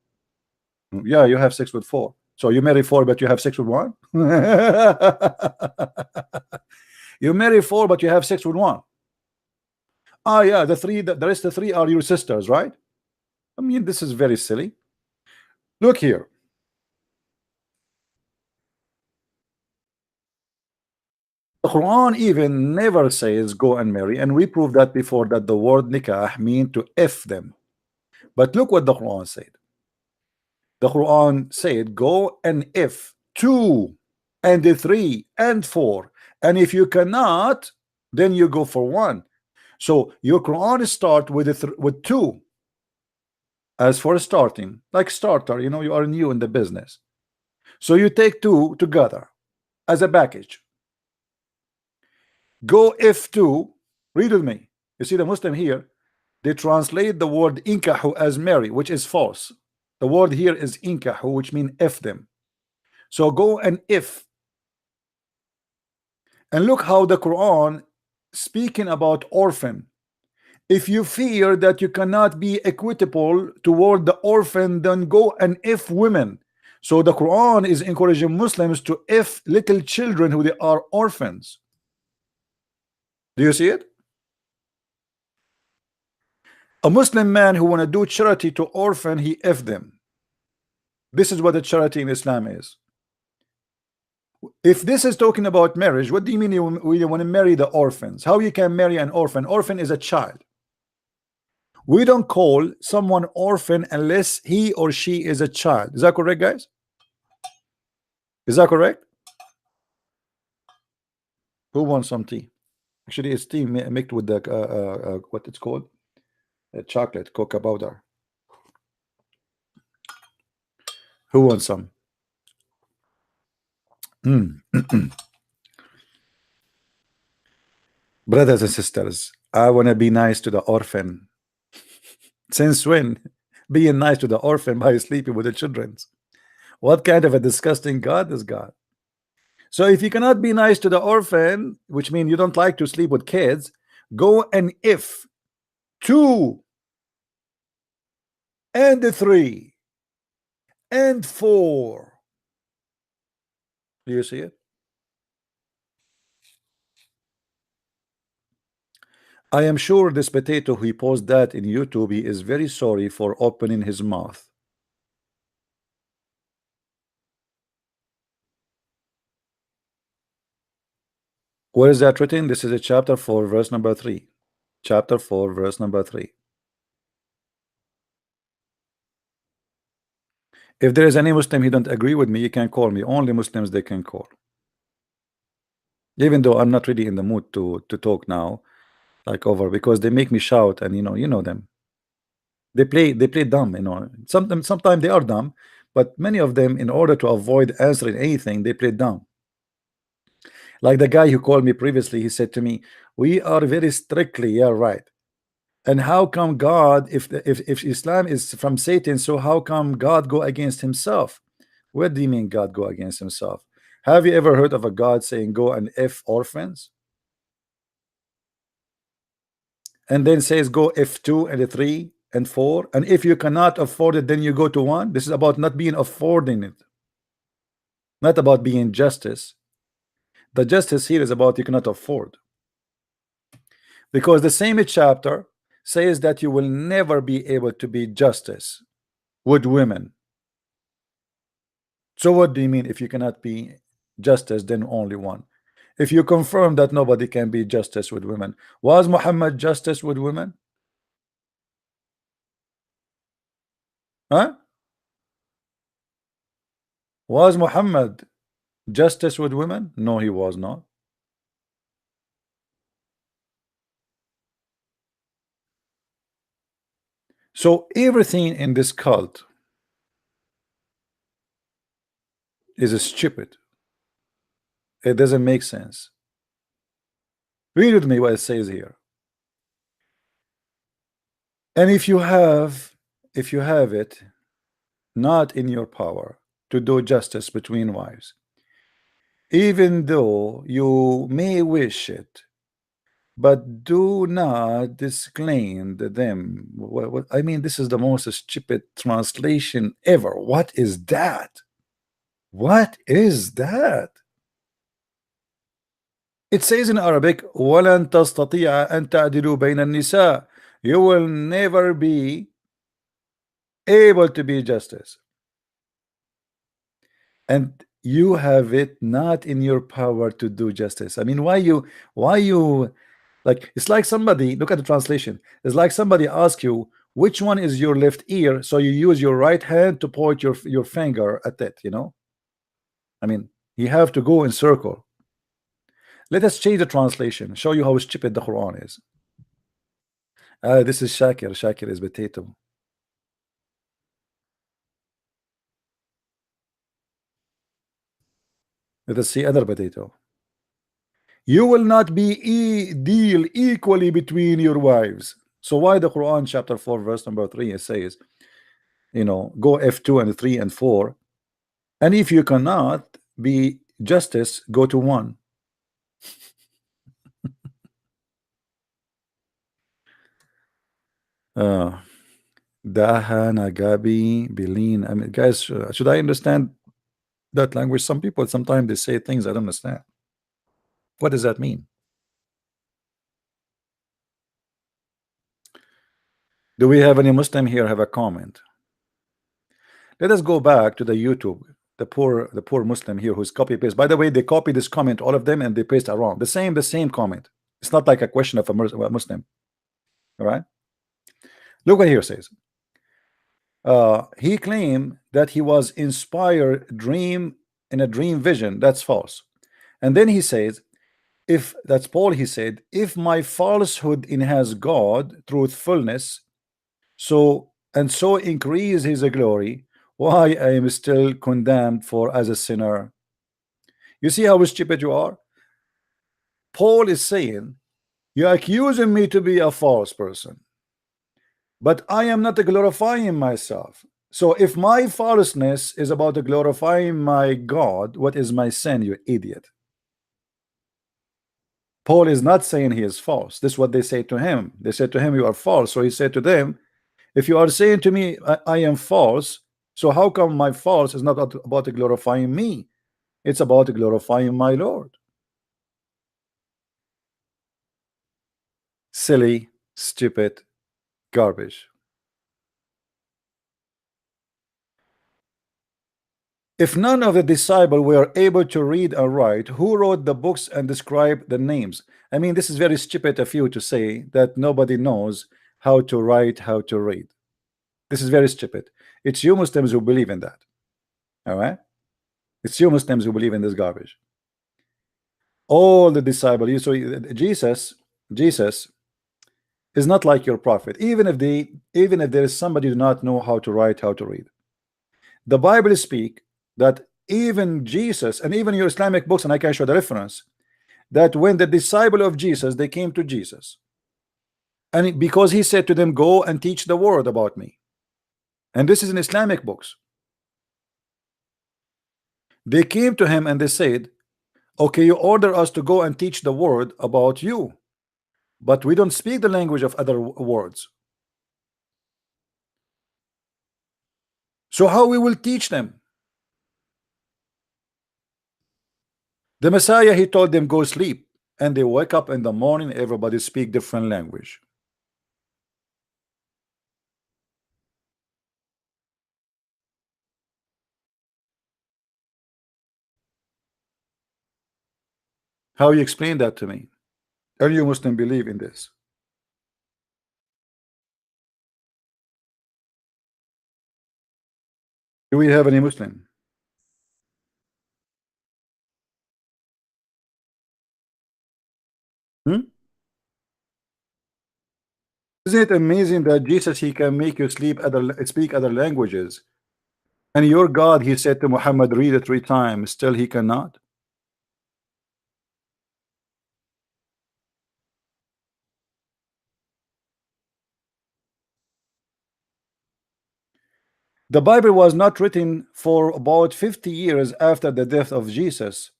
Yeah, you have sex with 4. So you marry 4 but you have sex with 1. You marry 4 but you have sex with 1. Ah, yeah, the rest of 3 are your sisters, right? I mean, this is very silly. Look here. The Quran even never says go and marry, and we proved that before, that the word nikah mean to F them. But look what the Quran said. The Quran said go and F 2 and 3 and 4, and if you cannot, then you go for one. So your Quran start with two as for starting, like starter, you know, you are new in the business, so you take two together as a package. Go F2, read with me. You see the Muslim here, they translate the word inkahu as marry, which is false. The word here is inkahu, which means F them. So go and if, and look how the Quran speaking about orphan. If you fear that you cannot be equitable toward the orphan, then go and if women. So the Quran is encouraging Muslims to if little children who they are orphans. Do you see it? A Muslim man who want to do charity to orphan, he if them. This is what the charity in Islam is. If this is talking about marriage, what do you mean you want to marry the orphans? How you can marry an orphan? Orphan is a child. We don't call someone orphan unless he or she is a child. Is that correct, guys? Is that correct? Who wants some tea? Actually, it's tea mixed with the what it's called, chocolate, cocoa powder. Who wants some? Brothers and sisters, I want to be nice to the orphan. Since when? Being nice to the orphan by sleeping with the children. What kind of a disgusting God is God? So if you cannot be nice to the orphan, which means you don't like to sleep with kids, go and if 2 and 3 and 4. Do you see it? I am sure this potato who posted that in YouTube, he is very sorry for opening his mouth. Where is that written? This is a chapter 4 verse number 3. Chapter 4 verse number 3. If there is any Muslim he don't agree with me, you can call me. Only Muslims they can call. Even though I'm not really in the mood to talk now, like over, because they make me shout, and you know them. They play dumb, you know. Sometimes they are dumb, but many of them, in order to avoid answering anything, they play dumb. Like the guy who called me previously, he said to me, "We are very strictly, yeah, right. And how come God, if Islam is from Satan, so how come God go against himself?" What do you mean God go against himself? Have you ever heard of a God saying go and F orphans? And then says go F2 and 3 and 4, and if you cannot afford it, then you go to 1. This is about not being affording it, not about being justice. The justice here is about you cannot afford, because the same chapter says that you will never be able to be justice with women. So what do you mean if you cannot be justice, then only 1? If you confirm that nobody can be justice with women, was Muhammad justice with women? Huh? Was Muhammad justice with women? No, he was not. So everything in this cult is stupid. It doesn't make sense. Read with me what it says here. And if you have it not in your power to do justice between wives, even though you may wish it, but do not disclaim them. What I mean, this is the most stupid translation ever. What is that? What is that? It says in Arabic, وَلَن تَسْتَطِيعَ أَن تَعْدِلُوا بَيْنَ النِّسَاءِ. You will never be able to be justice, and you have it not in your power to do justice. I mean, why you like, it's like somebody, look at the translation, it's like somebody asks you which one is your left ear, so you use your right hand to point your finger at it, you know. I mean, you have to go in circle. Let us change the translation, show you how stupid the Quran is. This is Shakir. Shakir is potato. Let us see other potato. You will not be deal equally between your wives. So why the Quran chapter 4 verse number 3 it says, you know, go F2 and 3 and 4, and if you cannot be justice, go to 1. Daha, Nagabi, Bilin. I mean, guys, should I understand that language? Some people sometimes they say things I don't understand. What does that mean? Do we have any Muslim here have a comment? Let us go back to the YouTube. The poor Muslim here who's copy paste. By the way, they copy this comment, all of them, and they paste around the same comment. It's not like a question of a Muslim. All right. Look what here says. He claimed that he was inspired in a dream vision. That's false. And then he says, if that's Paul, he said, if my falsehood enhance God truthfulness, so increase his glory, why I am still condemned for as a sinner. You see how stupid you are? Paul is saying, you're accusing me to be a false person, but I am not glorifying myself. So if my falseness is about glorifying my God, what is my sin, you idiot? Paul is not saying he is false. This is what they say to him. They said to him, you are false. So he said to them, if you are saying to me, I am false, so how come my false is not about glorifying me? It's about glorifying my Lord. Silly, stupid, garbage. If none of the disciples were able to read and write, who wrote the books and described the names? I mean, this is very stupid of you to say that nobody knows how to write, how to read. This is very stupid. It's you Muslims who believe in that. All right? It's you Muslims who believe in this garbage. All the disciples, so Jesus is not like your prophet. Even if there is somebody who do not know how to write, how to read. The Bible speak that even Jesus and even your Islamic books, and I can show the reference, that when the disciple of Jesus, they came to Jesus, and because he said to them, go and teach the word about me, and this is in Islamic books, they came to him and they said, okay, you order us to go and teach the word about you, but we don't speak the language of other words, so how we will teach them? The Messiah, he told them, go sleep, and they wake up in the morning, everybody speak different language. How you explain that to me? Are you Muslim believe in this? Do we have any Muslim? Isn't it amazing that Jesus, he can make you speak other languages, and your God, he said to Muhammad, read it 3 times, still he cannot? The Bible was not written for about 50 years after the death of Jesus.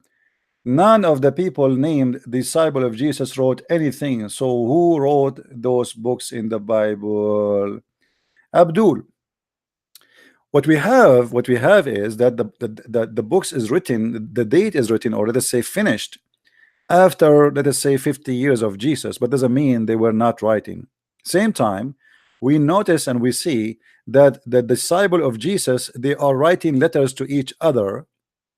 None of the people named disciple of Jesus wrote anything. So who wrote those books in the Bible? Abdul. What we have is that the books is written, the date is written, or let us say finished, after, let us say, 50 years of Jesus, but doesn't mean they were not writing. Same time, we notice and we see that the disciple of Jesus, they are writing letters to each other,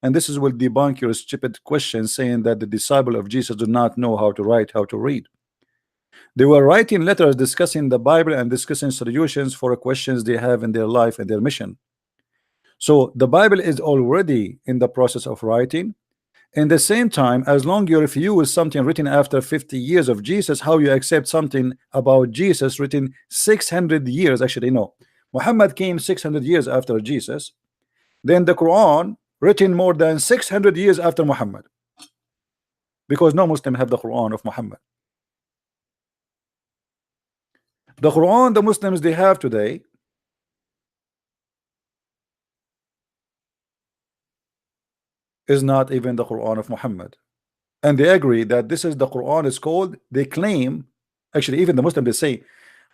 and this will debunk your stupid question saying that the disciple of Jesus do not know how to write, how to read. They were writing letters discussing the Bible and discussing solutions for questions they have in their life and their mission. So the Bible is already in the process of writing. In the same time, as long you refuse something written after 50 years of Jesus, how you accept something about Jesus written 600 years? Actually, no. Muhammad came 600 years after Jesus. Then the Quran written more than 600 years after Muhammad, because no Muslim have the Quran of Muhammad. The Quran the Muslims they have today is not even the Quran of Muhammad, and they agree that this is the Quran is called, they claim, actually even the Muslim they say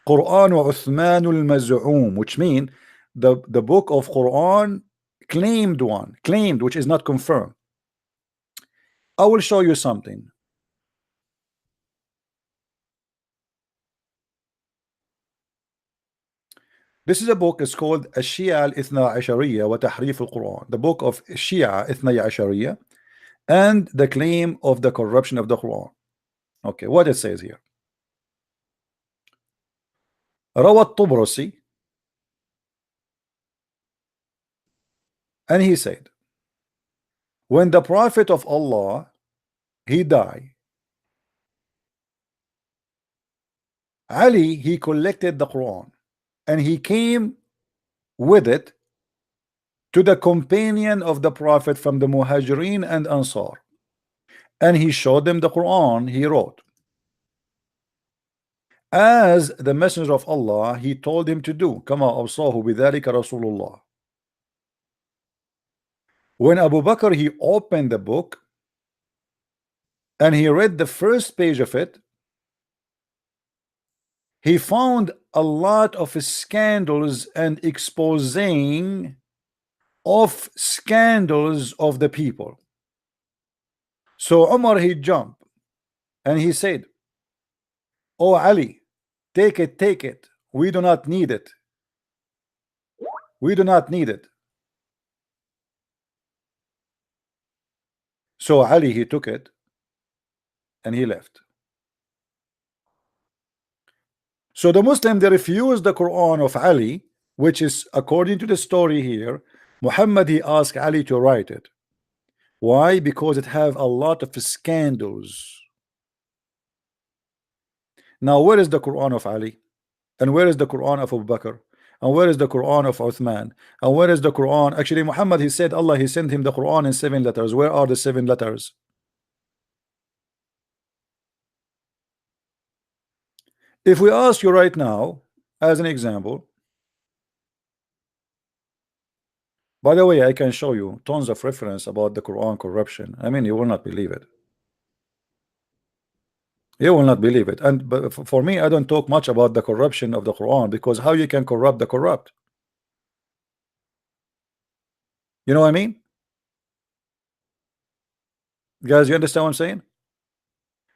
Quran Uthman al-Maz'um, which mean the book of Quran claimed, which is not confirmed. I will show you something. This is a book, it's called Shia al-Ithna Ashariya wa Tahrif al-Quran, the book of Shia Ithna Ashariya and the claim of the corruption of the Quran. Okay, what it says here. روى الطبرسي, and he said, when the Prophet of Allah he died, Ali he collected the Quran and he came with it to the companion of the Prophet from the Muhajirin and Ansar, and he showed them the Quran he wrote as the messenger of Allah he told him to do. كما أوصاه بذلك رسول الله. When Abu Bakr he opened the book and he read the first page of it, he found a lot of scandals and exposing of scandals of the people. So Umar he jumped and he said, "Oh Ali, take it, we do not need it, we do not need it." So Ali he took it and he left. So the Muslim they refused the Quran of Ali, which is according to the story here, Muhammad he asked Ali to write it. Why? Because it have a lot of scandals. Now where is the Quran of Ali? And where is the Quran of Abu Bakr? And where is the Quran of Uthman? And where is the Quran? Actually Muhammad he said Allah he sent him the Quran in 7 letters. Where are the 7 letters? If we ask you right now as an example, by the way, I can show you tons of reference about the Quran corruption. I mean, you will not believe it. You will not believe it. And but for me, I don't talk much about the corruption of the Quran, because how you can corrupt the corrupt? You know what I mean? Guys, you understand what I'm saying?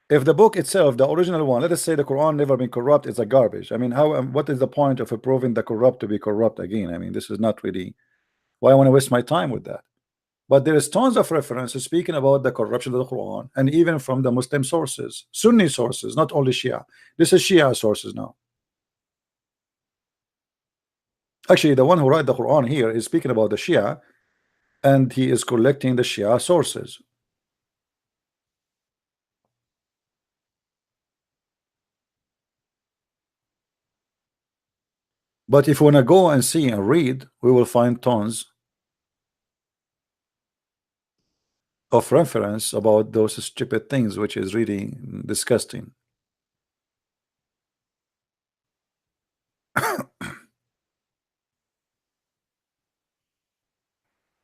If the book itself, the original one, let us say the Quran never been corrupt, it's a garbage. I mean, how what is the point of proving the corrupt to be corrupt again? I mean, this is not really why I want to waste my time with that. But there is tons of references speaking about the corruption of the Quran, and even from the Muslim sources, Sunni sources, not only Shia. This is Shia sources now. Actually, the one who wrote the Quran here is speaking about the Shia, and he is collecting the Shia sources. But if we want to go and see and read, we will find tons of reference about those stupid things, which is really disgusting.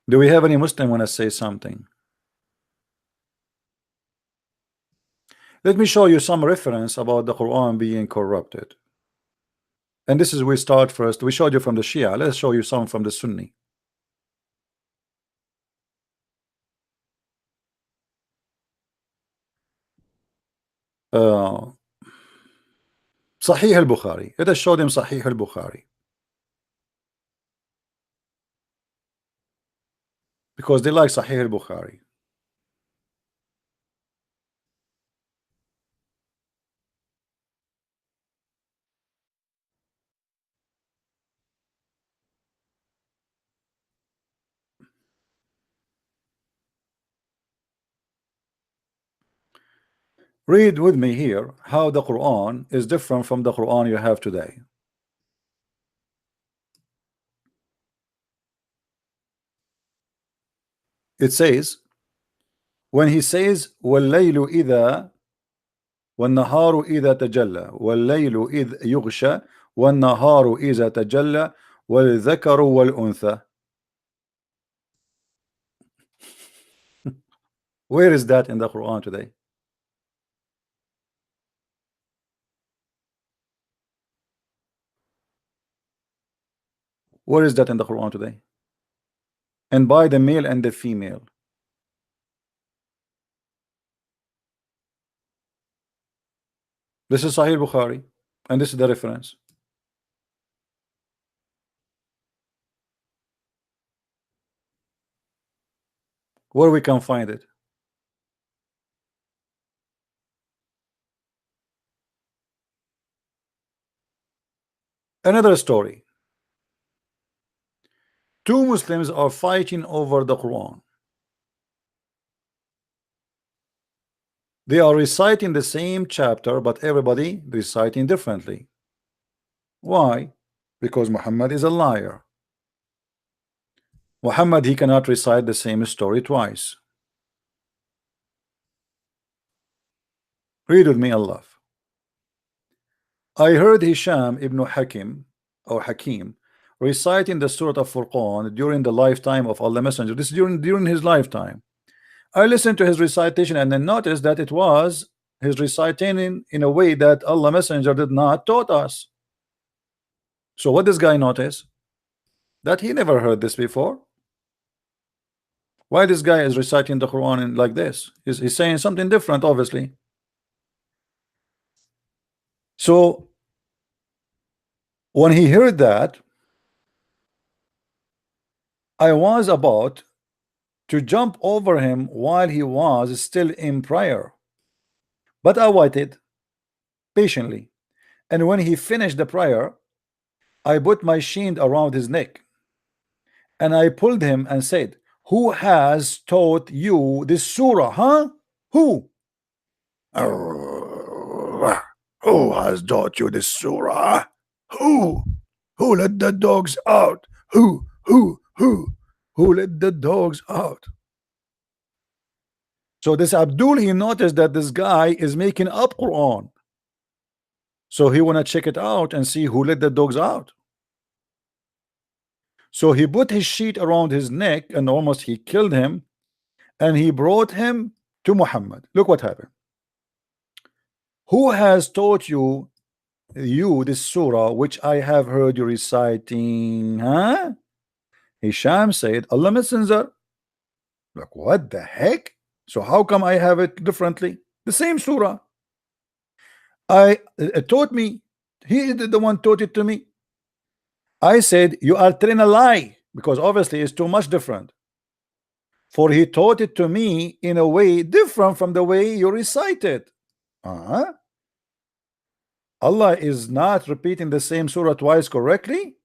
Do we have any Muslim want to say something? Let me show you some reference about the Quran being corrupted. And this is we start first. We showed you from the Shia. Let's show you some from the Sunni. Sahih al-Bukhari. Let us show them Sahih al-Bukhari, because they like Sahih al-Bukhari. Read with me here how the Quran is different from the Quran you have today. It says, when he says وَاللَّيْلُ إِذَا وَالنَّهَارُ إِذَا تَجَلَّى وَاللَّيْلُ إِذْ يُغْشَى وَالنَّهَارُ إِذَا تَجَلَّى وَالذَّكَرُ وَالْأُنثى. Where is that in the Quran today? Where is that in the Quran today? And by the male and the female. This is Sahih Bukhari, and this is the reference. Where we can find it. Another story. Two Muslims are fighting over the Quran. They are reciting the same chapter, but everybody reciting differently. Why? Because Muhammad is a liar. Muhammad, he cannot recite the same story twice. Read with me, Allah. I heard Hisham ibn Hakim or Hakim reciting the Surah of Furqan during the lifetime of Allah Messenger. This is during his lifetime. I listened to his recitation and then noticed that it was his reciting in a way that Allah Messenger did not taught us. So what this guy noticed? That he never heard this before. Why this guy is reciting the Quran like this? He's saying something different, obviously. So when he heard that, I was about to jump over him while he was still in prayer, but I waited patiently, and when he finished the prayer, I put my shield around his neck and I pulled him and said, who has taught you this surah? Huh? Who? Who has taught you this surah? Who let the dogs out? Who let the dogs out? So this Abdul, he noticed that this guy is making up Quran, so he wanna check it out and see who let the dogs out. So he put his sheet around his neck and almost he killed him, and he brought him to Muhammad. Look what happened. Who has taught you this surah which I have heard you reciting? Huh? Hisham said, Allah Messenger. Like, what the heck? So how come I have it differently? The same surah. It taught me. He is the one taught it to me. I said, you are telling a lie, because obviously it's too much different. For he taught it to me in a way different from the way you recite it. Allah is not repeating the same surah twice correctly.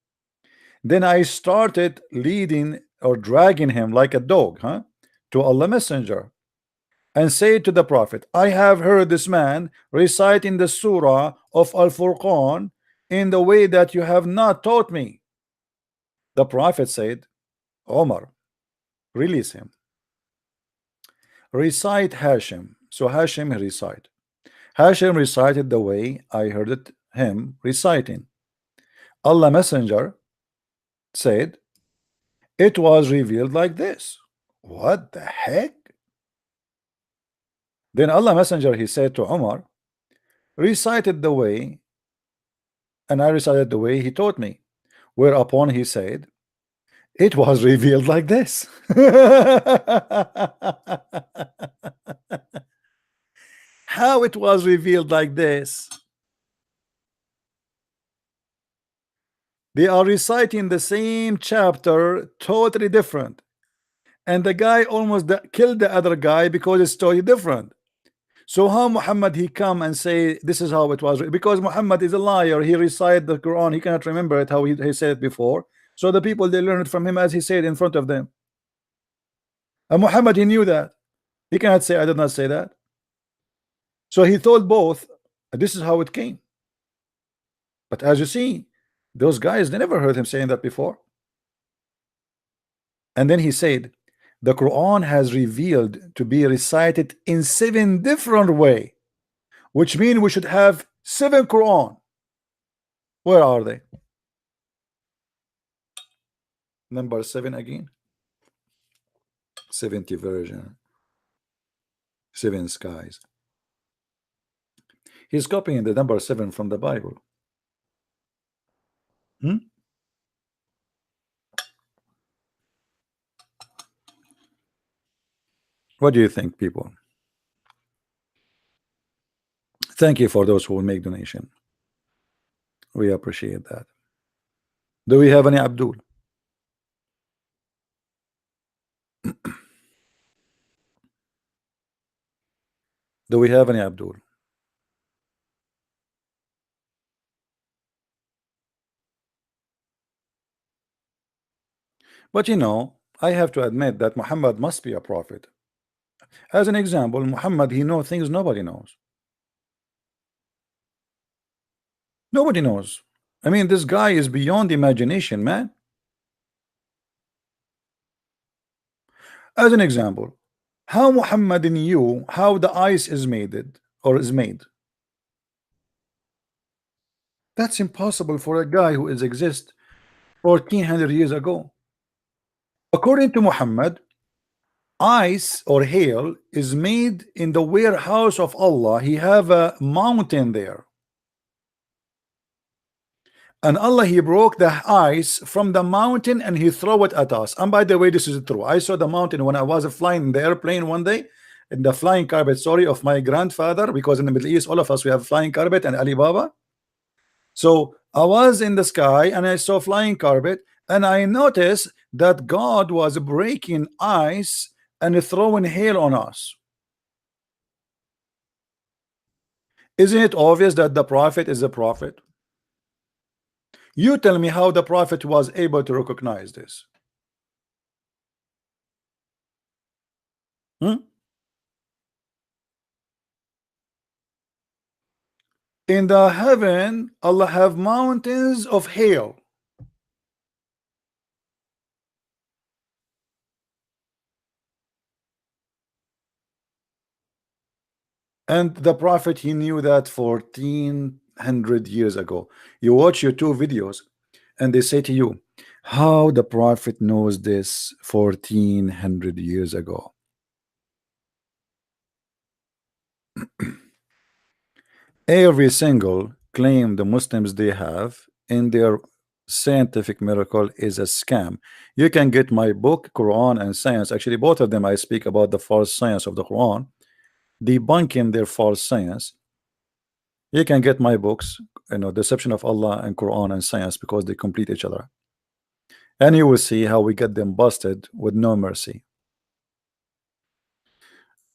Then I started leading or dragging him like a dog, to Allah Messenger, and say to the Prophet, I have heard this man reciting the surah of Al-Furqan in the way that you have not taught me. The Prophet said, Omar, release him. Recite Hashim. So Hashim recite. Hashim recited the way I heard him reciting. Allah Messenger said, it was revealed like this. What the heck? Then Allah Messenger, he said to Umar, recited the way, and I recited the way he taught me. Whereupon he said, it was revealed like this. How it was revealed like this? They are reciting the same chapter, totally different, and the guy almost killed the other guy because it's totally different. So how Muhammad he come and say this is how it was? Because Muhammad is a liar. He recited the Quran, he cannot remember it how he said it before. So the people, they learn it from him as he said in front of them. And Muhammad, he knew that. He cannot say I did not say that. So he told both, this is how it came. But as you see, those guys, they never heard him saying that before. And then he said, the Quran has revealed to be recited in 7 different ways, which means we should have 7 Quran. Where are they? Number 7 again. 70 version. 7 skies. He's copying the number 7 from the Bible. What do you think, people? Thank you for those who will make donation. We appreciate that. Do we have any Abdul? Do we have any Abdul? But you know, I have to admit that Muhammad must be a prophet. As an example, Muhammad, he knows things nobody knows. Nobody knows. I mean, this guy is beyond imagination, man. As an example, how Muhammad knew how the ice is made or is made. That's impossible for a guy who is exist 1400 years ago. According to Muhammad, ice or hail is made in the warehouse of Allah. He have a mountain there, and Allah, he broke the ice from the mountain and he throw it at us. And by the way, this is true. I saw the mountain when I was flying in the airplane one day, in the flying carpet, sorry, of my grandfather, because in the Middle East, all of us, we have flying carpet and Alibaba. So I was in the sky and I saw flying carpet, and I noticed that God was breaking ice and throwing hail on us. Isn't it obvious that the prophet is a prophet? You tell me how the prophet was able to recognize this. In the heaven, Allah have mountains of hail. And the prophet, he knew that 1400 years ago. You watch your 2 videos and they say to you, how the prophet knows this 1400 years ago. Every single claim the Muslims they have in their scientific miracle is a scam. You can get my book, Quran and Science. Actually, both of them I speak about the false science of the Quran, debunking their false science. You can get my books, you know, Deception of Allah and Quran and Science, because they complete each other. And you will see how we get them busted with no mercy.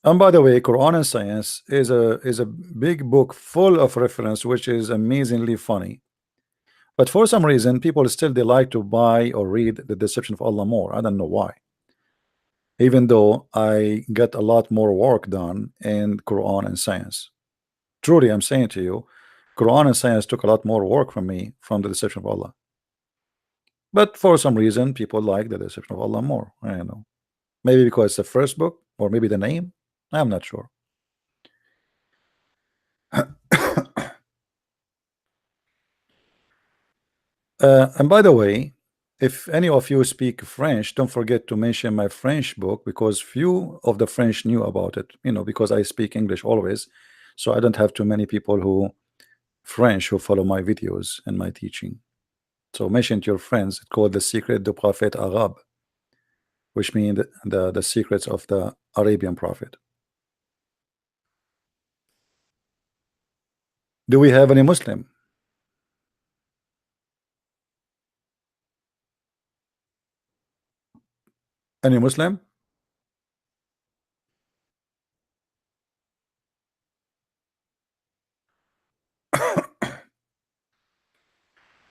And by the way, Quran and Science is a big book full of reference, which is amazingly funny. But for some reason, people still they like to buy or read the Deception of Allah more. I don't know why. Even though I get a lot more work done in Quran and Science. Truly, I'm saying to you, Quran and Science took a lot more work from me from the Deception of Allah. But for some reason, people like the Deception of Allah more. I don't know. Maybe because it's the first book, or maybe the name. I'm not sure. And by the way, if any of you speak French, don't forget to mention my French book, because few of the French knew about it, you know, because I speak English always, so I don't have too many people who French who follow my videos and my teaching. So mention to your friends. It's called The Secret du Prophète Arabe, which means the secrets of the Arabian prophet. Do we have any Muslim? Any Muslim?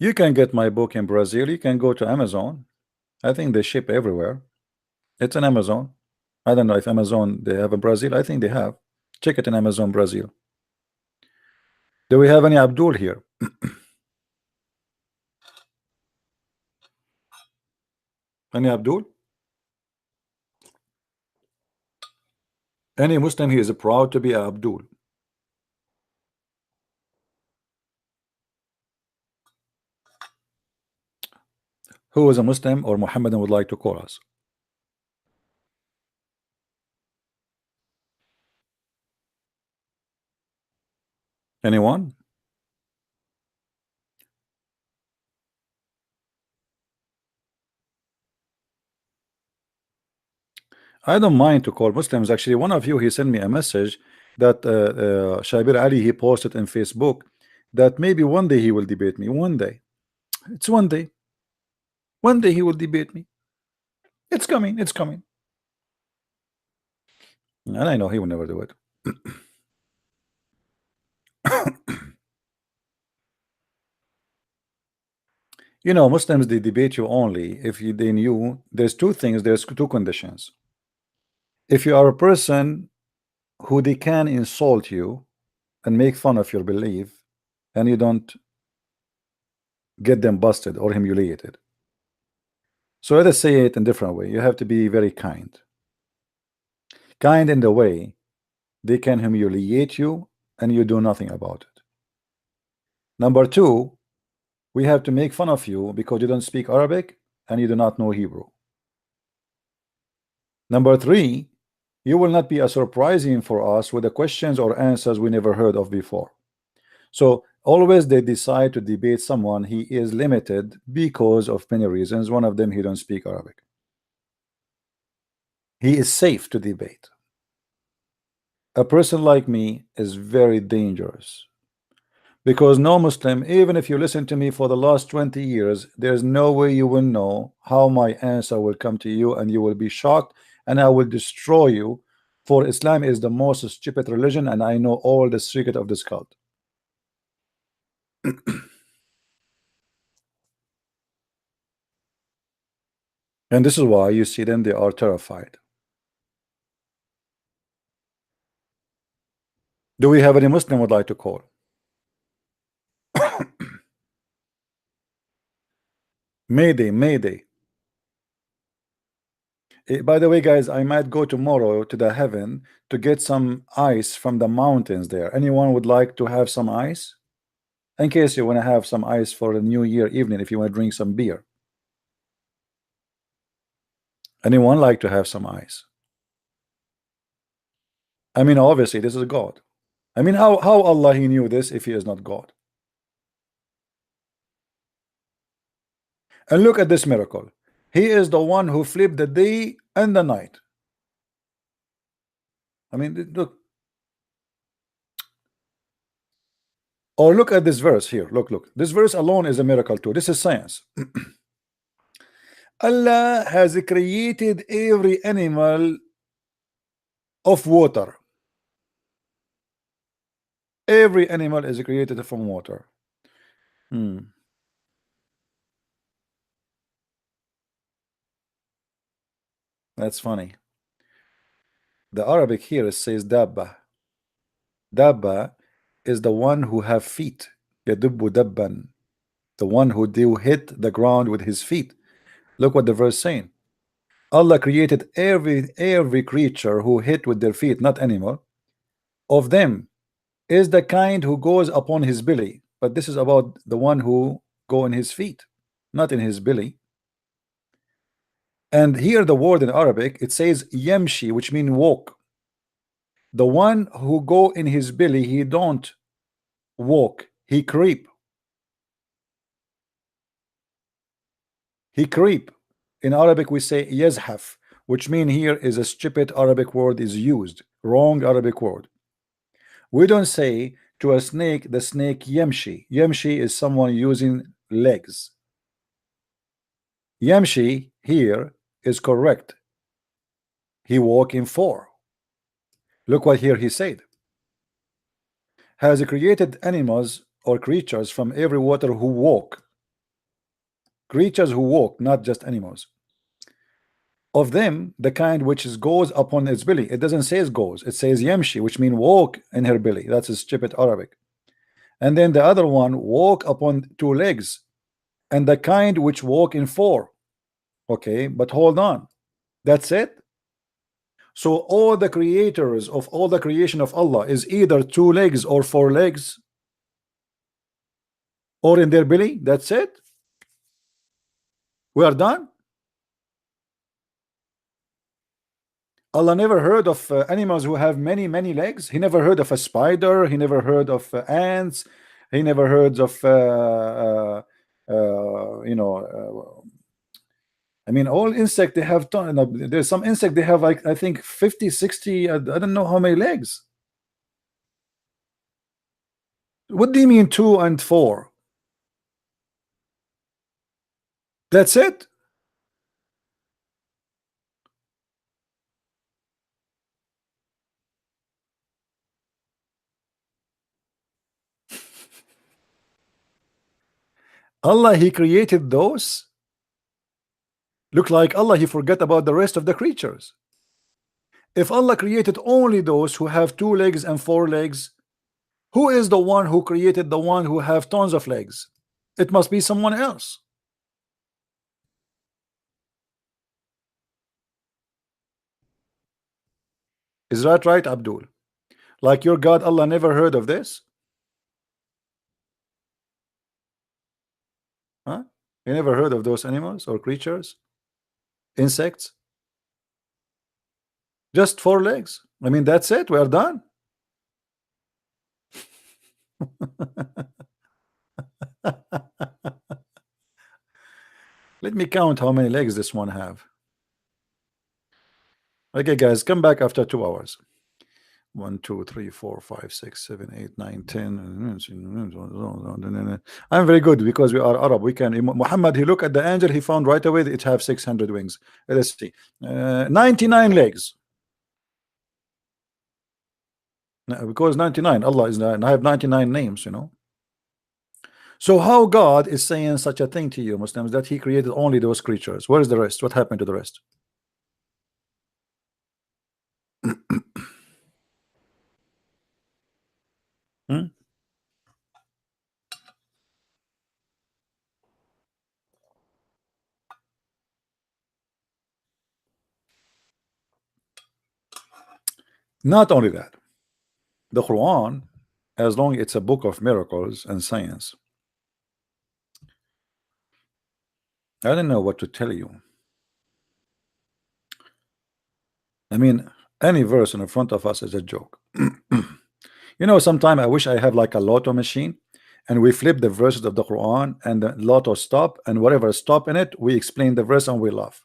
You can get my book in Brazil. You can go to Amazon. I think they ship everywhere. It's on Amazon. I don't know if Amazon they have in Brazil. I think they have. Check it in Amazon Brazil. Do we have any Abdul here? Any Abdul? Any Muslim he is proud to be Abdul. Who is a Muslim or Muhammadan would like to call us? Anyone? I don't mind to call Muslims. Actually, one of you, he sent me a message that Shabir Ali, he posted in Facebook that maybe one day he will debate me. One day. It's one day. One day he will debate me. It's coming. It's coming. And I know he will never do it. You know, Muslims, they debate you only if they knew there's two things, there's two conditions. If you are a person who they can insult you and make fun of your belief, and you don't get them busted or humiliated. So let us say it in a different way. You have to be very kind. Kind in the way they can humiliate you and you do nothing about it. Number two, we have to make fun of you because you don't speak Arabic and you do not know Hebrew. Number three, you will not be as surprising for us with the questions or answers we never heard of before. So always they decide to debate someone, he is limited because of many reasons. One of them, he don't speak Arabic. He is safe to debate. A person like me is very dangerous because no Muslim, even if you listen to me for the last 20 years, there's no way you will know how my answer will come to you, and you will be shocked, and I will destroy you. For Islam is the most stupid religion, and I know all the secret of this cult. And this is why you see them, they are terrified. Do we have any Muslim would like to call? Mayday, Mayday. By the way, guys, I might go tomorrow to the heaven to get some ice from the mountains there. Anyone would like to have some ice? In case you want to have some ice for the New Year evening, if you want to drink some beer. Anyone like to have some ice? I mean, obviously, this is God. I mean, how Allah he knew this if he is not God? And look at this miracle. He is the one who flipped the day and the night. I mean, look. Or look at this verse here. Look. This verse alone is a miracle too. This is science. Allah has created every animal of water. Every animal is created from water. That's funny. The Arabic here says dabba. Dabba is the one who have feet. Yadubbu dabban. The one who do hit the ground with his feet. Look what the verse saying. Allah created every creature who hit with their feet, not animal. Of them is the kind who goes upon his belly. But this is about the one who go in his feet, not in his belly. And here the word in Arabic, it says yamshi, which means walk. The one who go in his belly, he don't walk, he creep. He creep. In Arabic we say yazhaf, which mean here is a stupid Arabic word is used, wrong Arabic word. We don't say to a snake, the snake yamshi. Yamshi is someone using legs. Yamshi here is correct. He walk in four. Look what here he said. Has created animals or creatures from every water who walk. Creatures who walk, not just animals. Of them, the kind which is goes upon its belly. It doesn't say goes, it says yamshi, which means walk in her belly. That's a stupid Arabic. and then the other one walk upon two legs, and the kind which walk in four. Okay, but hold on, that's it. So all the creators of all the creation of Allah is either two legs or four legs, or in their belly. That's it. We are done. Allah never heard of animals who have many legs. He never heard of a spider. He never heard of ants. He never heard of you know, I mean, all insect they have ton. There's some insect they have like I think 50, 60. I don't know how many legs. What do you mean 2 and 4? That's it. Allah, He created those. Look like Allah, He forgot about the rest of the creatures. If Allah created only those who have 2 legs and 4 legs, who is the one who created the one who have tons of legs? It must be someone else. Is that right, Abdul? Like your God, Allah never heard of this? Huh? You never heard of those animals or creatures? Insects? Just 4 legs. I mean, that's it. We are done. Let me count how many legs this one have. Okay, guys, come back after 2 hours. 1, 2, 3, 4, 5, 6, 7, 8, 9, 10. I'm very good because we are Arab. We can. Muhammad, he looked at the angel. He found right away that it have 600 wings. Let's see. 99 legs. Because 99, Allah is 9. I have 99 names, you know. So how God is saying such a thing to you, Muslims, that He created only those creatures? Where is the rest? What happened to the rest? Hmm? Not only that, the Quran, as long as it's a book of miracles and science, I don't know what to tell you. I mean, any verse in front of us is a joke. You know, sometimes I wish I have like a lotto machine and we flip the verses of the Quran and the lotto stop, and whatever stop in it, we explain the verse and we laugh.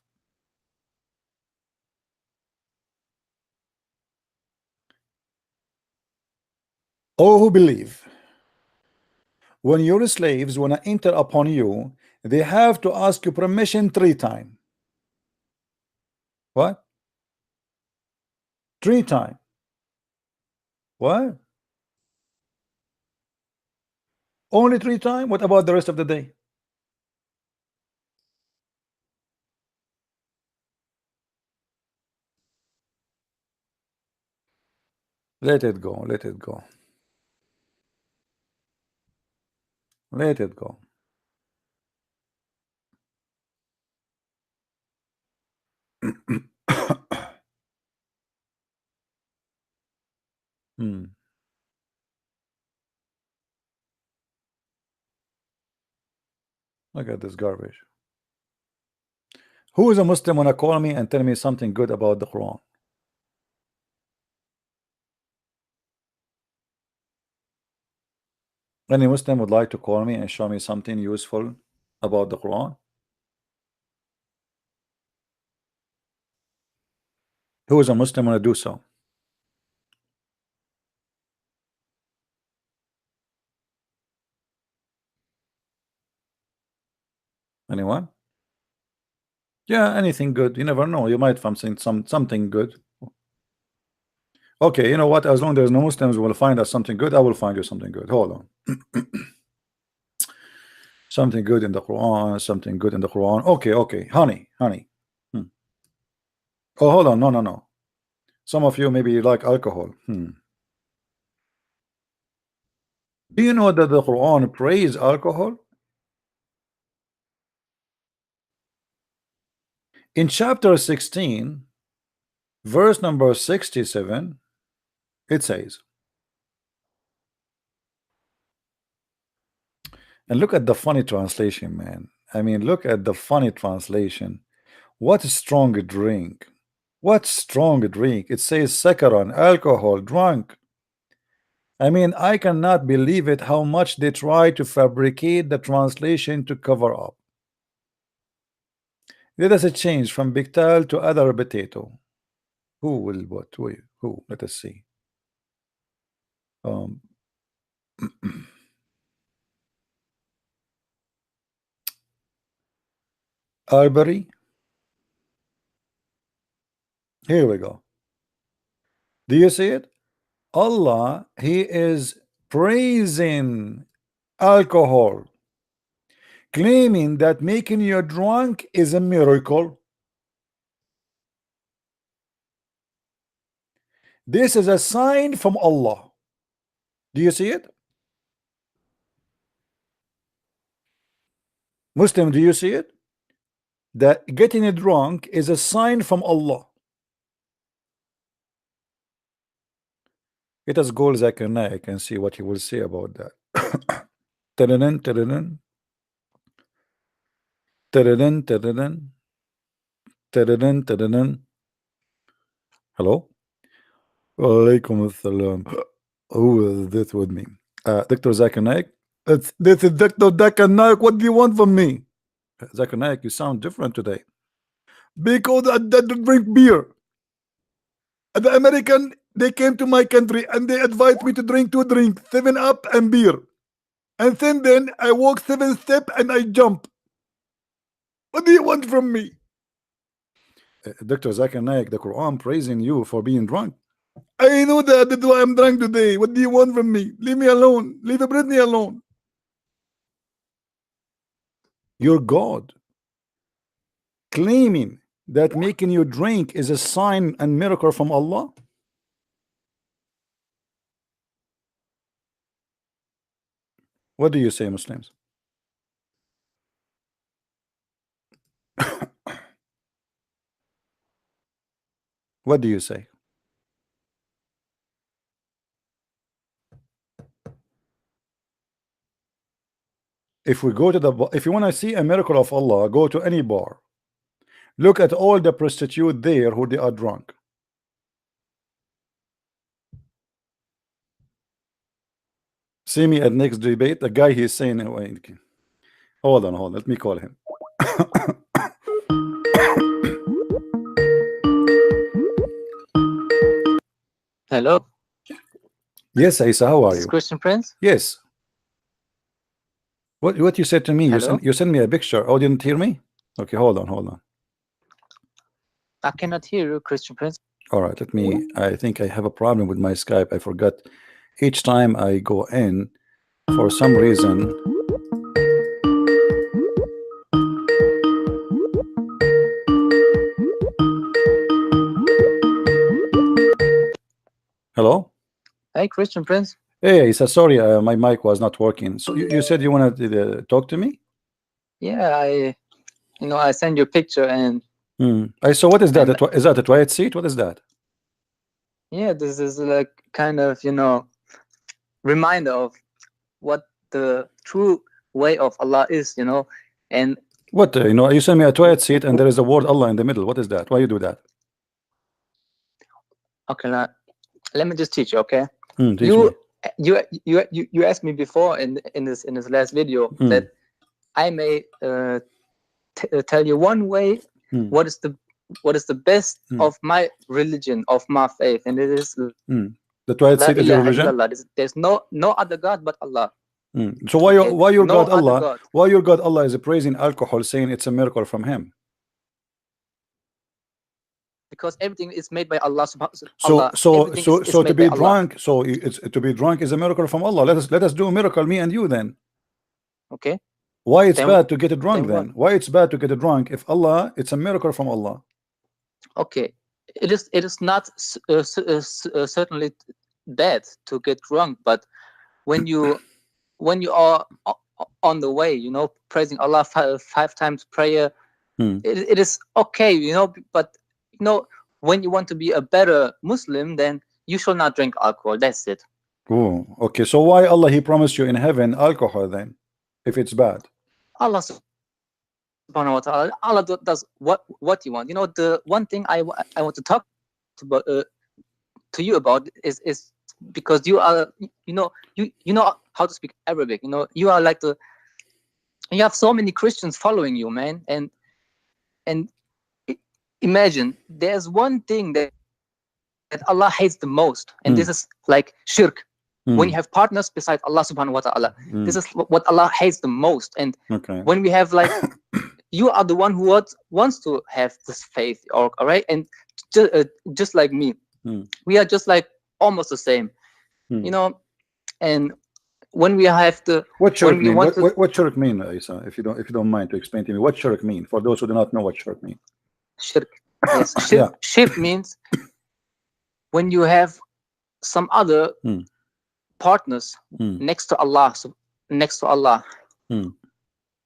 Oh, who believe, when your slaves want to enter upon you, they have to ask you permission 3 times. What? 3 times. What? Only 3 times? What about the rest of the day? Let it go. Let it go. Let it go. Hmm. Look at this garbage. Who is a Muslim wanna call me and tell me something good about the Quran? Any Muslim would like to call me and show me something useful about the Quran? Who is a Muslim wanna do so? Anyone? Yeah, anything good. You never know. You might find something good. Okay, you know what? As long as there's no Muslims will find us something good, I will find you something good. Hold on. Something good in the Quran, something good in the Quran. Okay, honey. Hmm. Oh, hold on. No. Some of you maybe you like alcohol. Do you know that the Quran praise alcohol? In chapter 16, verse number 67, it says, and look at the funny translation, man. I mean, look at the funny translation. What a strong drink. What strong drink. It says sakaran, alcohol, drunk. I mean, I cannot believe it how much they try to fabricate the translation to cover up. Let us change from Bictal to other potato. Who will what? Who? Let us see. Arbery. Here we go. Do you see it? Allah, He is praising alcohol, claiming that making you drunk is a miracle. This is a sign from Allah. Do you see it? Muslim, do you see it? That getting drunk is a sign from Allah. Let us go Zakir Naik and see what he will say about that. Ta-da-dun, ta-da-dun. Ta-da-dun, ta-da-dun. Ta-da-dun, ta-da-dun. Hello? Walaikum assalam. Who is this with me? Dr. Zakir Naik? This is Dr. Zakir Naik. What do you want from me? Zakir Naik, you sound different today. Because I didn't drink beer. The American, they came to my country and they advised me to drink 2 drinks, 7-Up and beer. And then I walk 7 steps and I jump. What do you want from me? Dr. Zakir Naik, the Quran praising you for being drunk. I know that. That's why I'm drunk today. What do you want from me? Leave me alone. Leave Britney alone. Your God claiming that making you drink is a sign and miracle from Allah. What do you say, Muslims? What do you say? If we go to the, if you want to see a miracle of Allah, go to any bar. Look at all the prostitutes there who they are drunk. See me at next debate. The guy he's saying, hold on, let me call him. Hello. Yes, Isa, how are This is you? Christian Prince. Yes. What you said to me? You sent me a picture. Oh, didn't hear me? Okay, hold on. I cannot hear you, Christian Prince. All right, let me. I think I have a problem with my Skype. I forgot. Each time I go in, for some reason. Hello. Hey, Christian Prince. Hey, Isa, sorry, my mic was not working. So you said you wanted to talk to me? Yeah, I sent you a picture and. I saw. What is that? Is that a toilet seat? What is that? Yeah, this is like kind of reminder of what the true way of Allah is, and. What you send me a toilet seat and there is a word Allah in the middle. What is that? Why you do that? Okay, now, let me just teach you. Okay. Teach me. You asked me before in this last video that I may tell you one way what is the best of my religion, of my faith, and it is the toilet seat is your religion. There's no other God but Allah. So why your God Allah? Why your God Allah is praising alcohol, saying it's a miracle from Him? Because everything is made by Allah. So to be drunk, to be drunk is a miracle from Allah. Let us do a miracle, me and you, then. Okay. Why it's bad to get drunk then? Why it's bad to get drunk if Allah, it's a miracle from Allah? Okay, it is not certainly bad to get drunk, but when you when you are on the way, you know, praising Allah five times prayer, it is okay, you know, but you know, when you want to be a better Muslim, then you should not drink alcohol. That's it. Oh, okay. So why Allah He promised you in heaven alcohol then, if it's bad? Allah subhanahu wa ta'ala, Allah does what you want. You know, the one thing I want to talk about to you about is because you are, you know how to speak Arabic. You know, you are like you have so many Christians following you, man, and imagine there's one thing that Allah hates the most, and this is like shirk. When you have partners beside Allah subhanahu wa ta'ala, this is what Allah hates the most. And when we have like, you are the one who wants to have this faith, all right? And just like me, we are just like almost the same, you know. And when we have the what shirk mean? What shirk mean, Isa? If you don't mind to explain to me what shirk mean for those who do not know what shirk mean. Shirk, yes. Shirk means when you have some other partners next to Allah.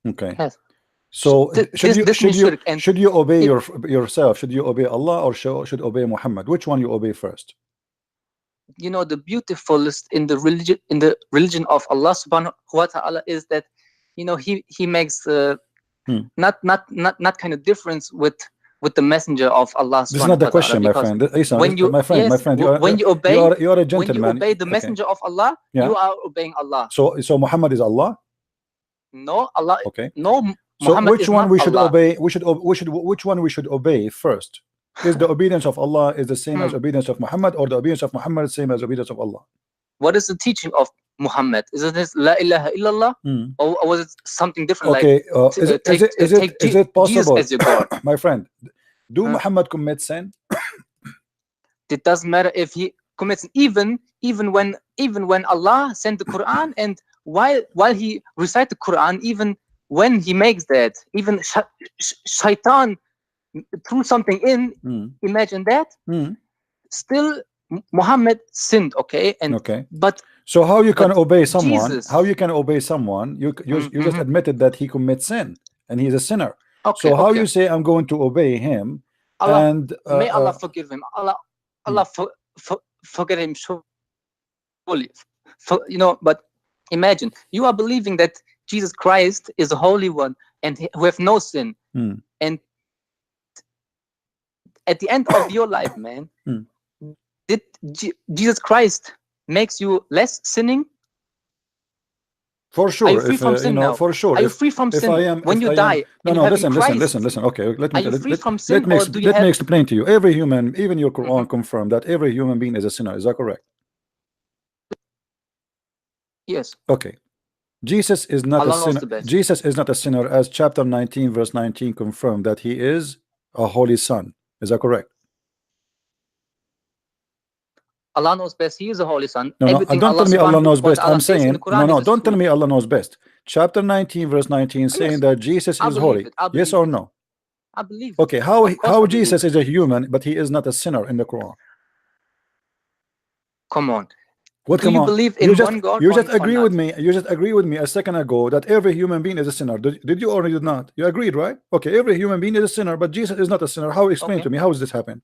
Okay. Yes. So should you obey yourself? Should you obey Allah or should obey Muhammad? Which one you obey first? You know, the beautifulest in the religion of Allah subhanahu wa ta'ala is that, you know, he makes not kind of difference with the messenger of Allah. This is not the question, my friend. Isa, my friend, when you obey, you are a gentleman. When you obey the messenger of Allah, you are obeying Allah. So Muhammad is Allah? No, Allah. Okay. No. So Muhammad which one we should Allah. obey? Which one we should obey first? Is the obedience of Allah is the same as obedience of Muhammad, or the obedience of Muhammad is the same as obedience of Allah? What is the teaching of Muhammad? Is it this La ilaha illallah, or was it something different? Okay, like is it possible, Jesus as your God? My friend, do Muhammad commit sin? It doesn't matter if he commits, even when Allah sent the Quran, and while he recite the Quran, even when he makes that, even shaitan threw something in. Imagine that. Still Muhammad sinned, okay? And but so how you can obey someone? Jesus, how you can obey someone? You just admitted that he commits sin and he's a sinner. Okay, so how you say I'm going to obey him? Allah, and may Allah forgive him. Allah forget him surely. You know, but imagine you are believing that Jesus Christ is a holy one and who have no sin, and at the end of your life, man, did Jesus Christ makes you less sinning? For sure. Are you free from sin now? For sure. Are you free from sin when you die? No, listen. Okay, let me explain to you. Every human, even your Quran confirmed that every human being is a sinner. Is that correct? Yes. Okay. Jesus is not a sinner. Jesus is not a sinner, as chapter 19 verse 19 confirmed that he is a holy son. Is that correct? Allah knows best. He is a holy son. No, don't tell me Allah knows best. I'm saying don't tell me Allah knows best. Chapter 19 verse 19 saying that Jesus is holy. Yes or no? I believe. Okay, how Jesus is a human but he is not a sinner in the Quran? Come on. What do you believe in one God? You just agree with me. You just agree with me a second ago that every human being is a sinner. Did you or did not? You agreed, right? Okay, every human being is a sinner, but Jesus is not a sinner. How? Explain to me. How does this happen?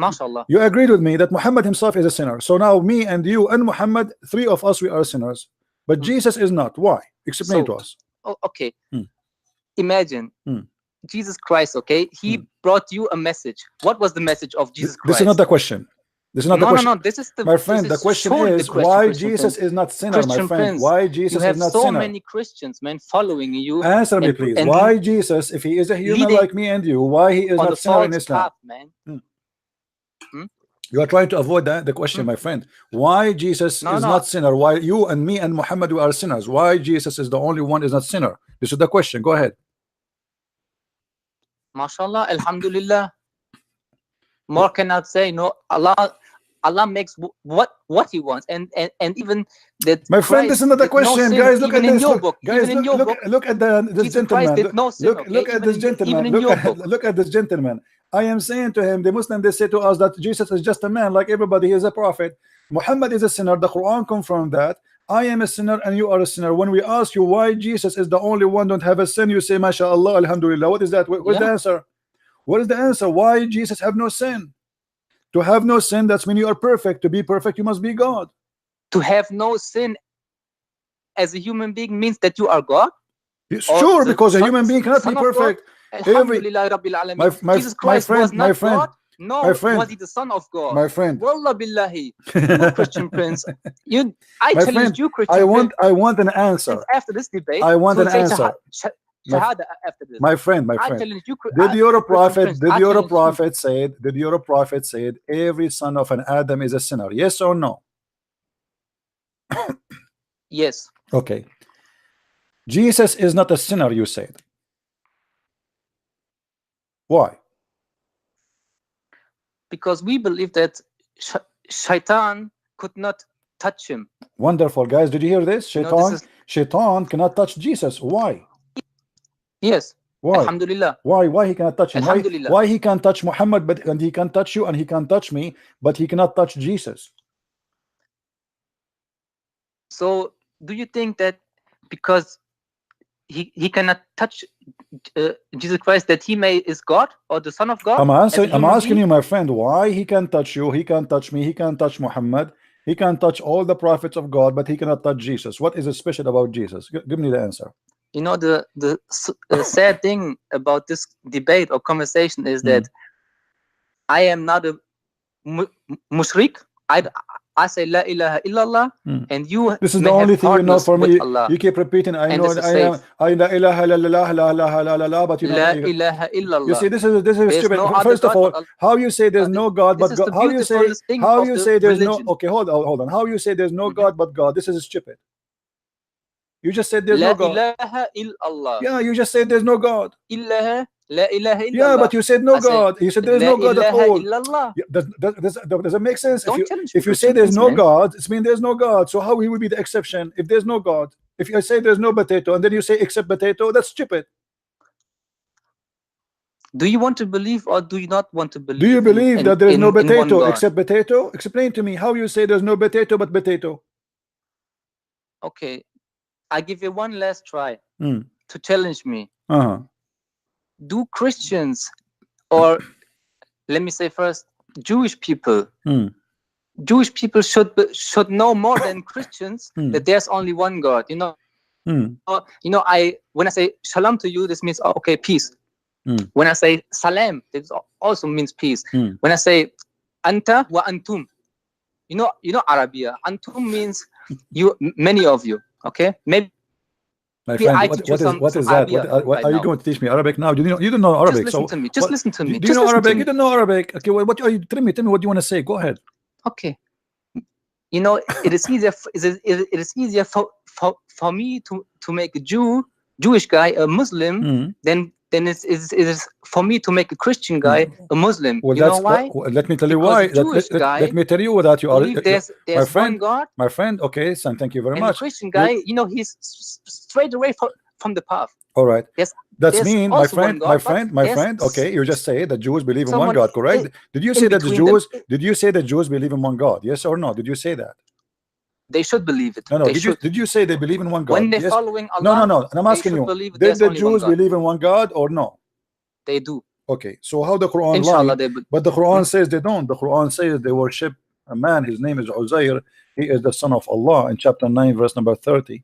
MashaAllah. You agreed with me that Muhammad himself is a sinner. So now me and you and Muhammad, three of us, we are sinners. But Jesus is not. Why? Explain to us. Oh, okay. Imagine Jesus Christ, okay? He brought you a message. What was the message of Jesus Christ? This is not the question. This is not the question. No, this is the my friend. The question is why Jesus is not sinner, my friend. Why Jesus is not sinner? You have so many Christians, man, following you. Answer me, please. Why Jesus, if he is a human like me and you, why he is not sinner in Islam? Man. You are trying to avoid the question, my friend. Why Jesus is not sinner? Why you and me and Muhammad we are sinners? Why Jesus is the only one is not sinner? This is the question. Go ahead. MashaAllah, Alhamdulillah. More cannot say. No, Allah makes what he wants, and even that. My friend, this is not the question, guys. Look at this. Guys, look at this gentleman. Look at this gentleman. Look at this gentleman. I am saying to him, the Muslim, they say to us that Jesus is just a man like everybody. He is a prophet. Muhammad is a sinner. The Quran confirmed that. I am a sinner and you are a sinner. When we ask you why Jesus is the only one don't have a sin, you say, MashaAllah, Alhamdulillah. What is that? What's the answer? What is the answer? Why Jesus have no sin? To have no sin, that's when you are perfect. To be perfect, you must be God. To have no sin as a human being means that you are God? Sure, because a human being cannot be perfect. Alhamdulillah Rabbil Alameen. Jesus Christ was not God. No, was he the son of God? My friend. Wallah billahi. You Christian Prince. I challenge you, Christian Prince. I want an answer. After this debate, I want an answer. Shahada after this. My friend. I challenge you, did your prophet said every son of an Adam is a sinner? Yes or no? Yes. Okay. Jesus is not a sinner, you said. Why? Because we believe that Shaitan could not touch him. Wonderful, guys. Did you hear this? Shaitan cannot touch Jesus. Why? Yes. Why? Alhamdulillah. Why he cannot touch him? Alhamdulillah. Why he can touch Muhammad, and he can touch you, and he can touch me, but he cannot touch Jesus? So, do you think that because he cannot touch Jesus Christ, that he is God or the Son of God? I'm asking you, my friend, why he can touch you, he can touch me, he can touch Muhammad, he can touch all the prophets of God, but he cannot touch Jesus. What is special about Jesus? Give me the answer. You know, the sad thing about this debate or conversation is that I am not a mushrik. I say La ilaha illallah, and you. This is the only thing you know for me. Allah. You keep repeating, I know, I la ilaha illallah, la ilaha, but you know. La ilaha illallah. You see, this is stupid. No First of all, how you say there's no God but God? How you say there's no? Okay, hold on. How you say there's no God but God? This is stupid. You just said there's no God. La ilaha illallah. Yeah, you just said there's no God. La ilaha illallah. Yeah, but you said no God. You said there's no God at all. Yeah, does it make sense? If you say say there's no God, it means there's no God. So how he will be the exception if there's no God? If I say there's no potato and then you say except potato, that's stupid. Do you want to believe or do you not want to believe? Do you believe that there is no potato except potato? Explain to me how you say there's no potato but potato. Okay, I give you one last try to challenge me. Do Christians, or let me say first, Jewish people should know more than Christians that there's only one God. You know, when I say shalom to you, this means okay, peace. When I say salam, this also means peace. When I say anta wa antum, you know Arabia. Antum means you, many of you. Okay, maybe. My friend, what is that? What are you going to teach me Arabic now? You don't know Arabic. Just listen to me. Just listen to me. Do you know Arabic? You don't know Arabic. Okay, what are you? Tell me what you want to say. Go ahead. Okay. You know, it is easier. It is easier for me to make a Jewish guy a Muslim than it is for me to make a Christian guy a Muslim. Well, you know why? Let me tell you why. Let me tell you that you are. There's my friend, one God. My friend. Okay, son. Thank you very and much. The Christian guy, you know, he's straight away from the path. All right. Yes. That's mean, my friend. Okay, you just say that Jews believe in one God, correct? Did you say that the Jews? Did you say that Jews believe in one God? Yes or no? Did you say that? They should believe it. No. Did you say they believe in one God? When they're following Allah. No. And I'm asking you. Did the Jews believe in one God or no? They do. Okay, so how the Quran Inshallah, but the Quran says they don't. The Quran says they worship a man. His name is Uzair. He is the son of Allah in chapter 9, verse number 30.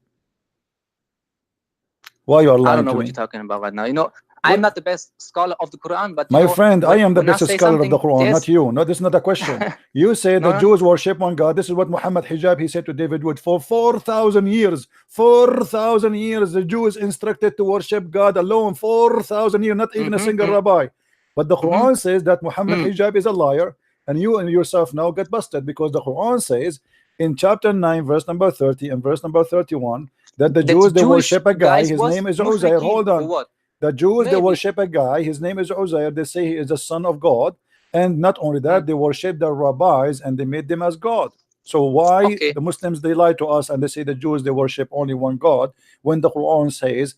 Why you are lying? I don't know to what me? you're talking about right now. You know, I'm not the best scholar of the Quran, but my friend, I am the best scholar of the Quran, not you. No, this is not a question. You say the Jews worship one God. This is what Muhammad Hijab, he said to David Wood, for 4,000 years. 4,000 years the Jews instructed to worship God alone. 4,000 years, not even a single rabbi. But the Quran says that Muhammad Hijab is a liar, and you and yourself now get busted, because the Quran says in chapter 9, verse number 30 and verse number 31 that the Jews, they worship a guy, his name is Uzair. Hold on. The Jews, they worship a guy, his name is Uzair. They say he is the son of God, and not only that, they worship the rabbis and they made them as God. So why the Muslims, they lie to us and they say the Jews, they worship only one God, when the Quran says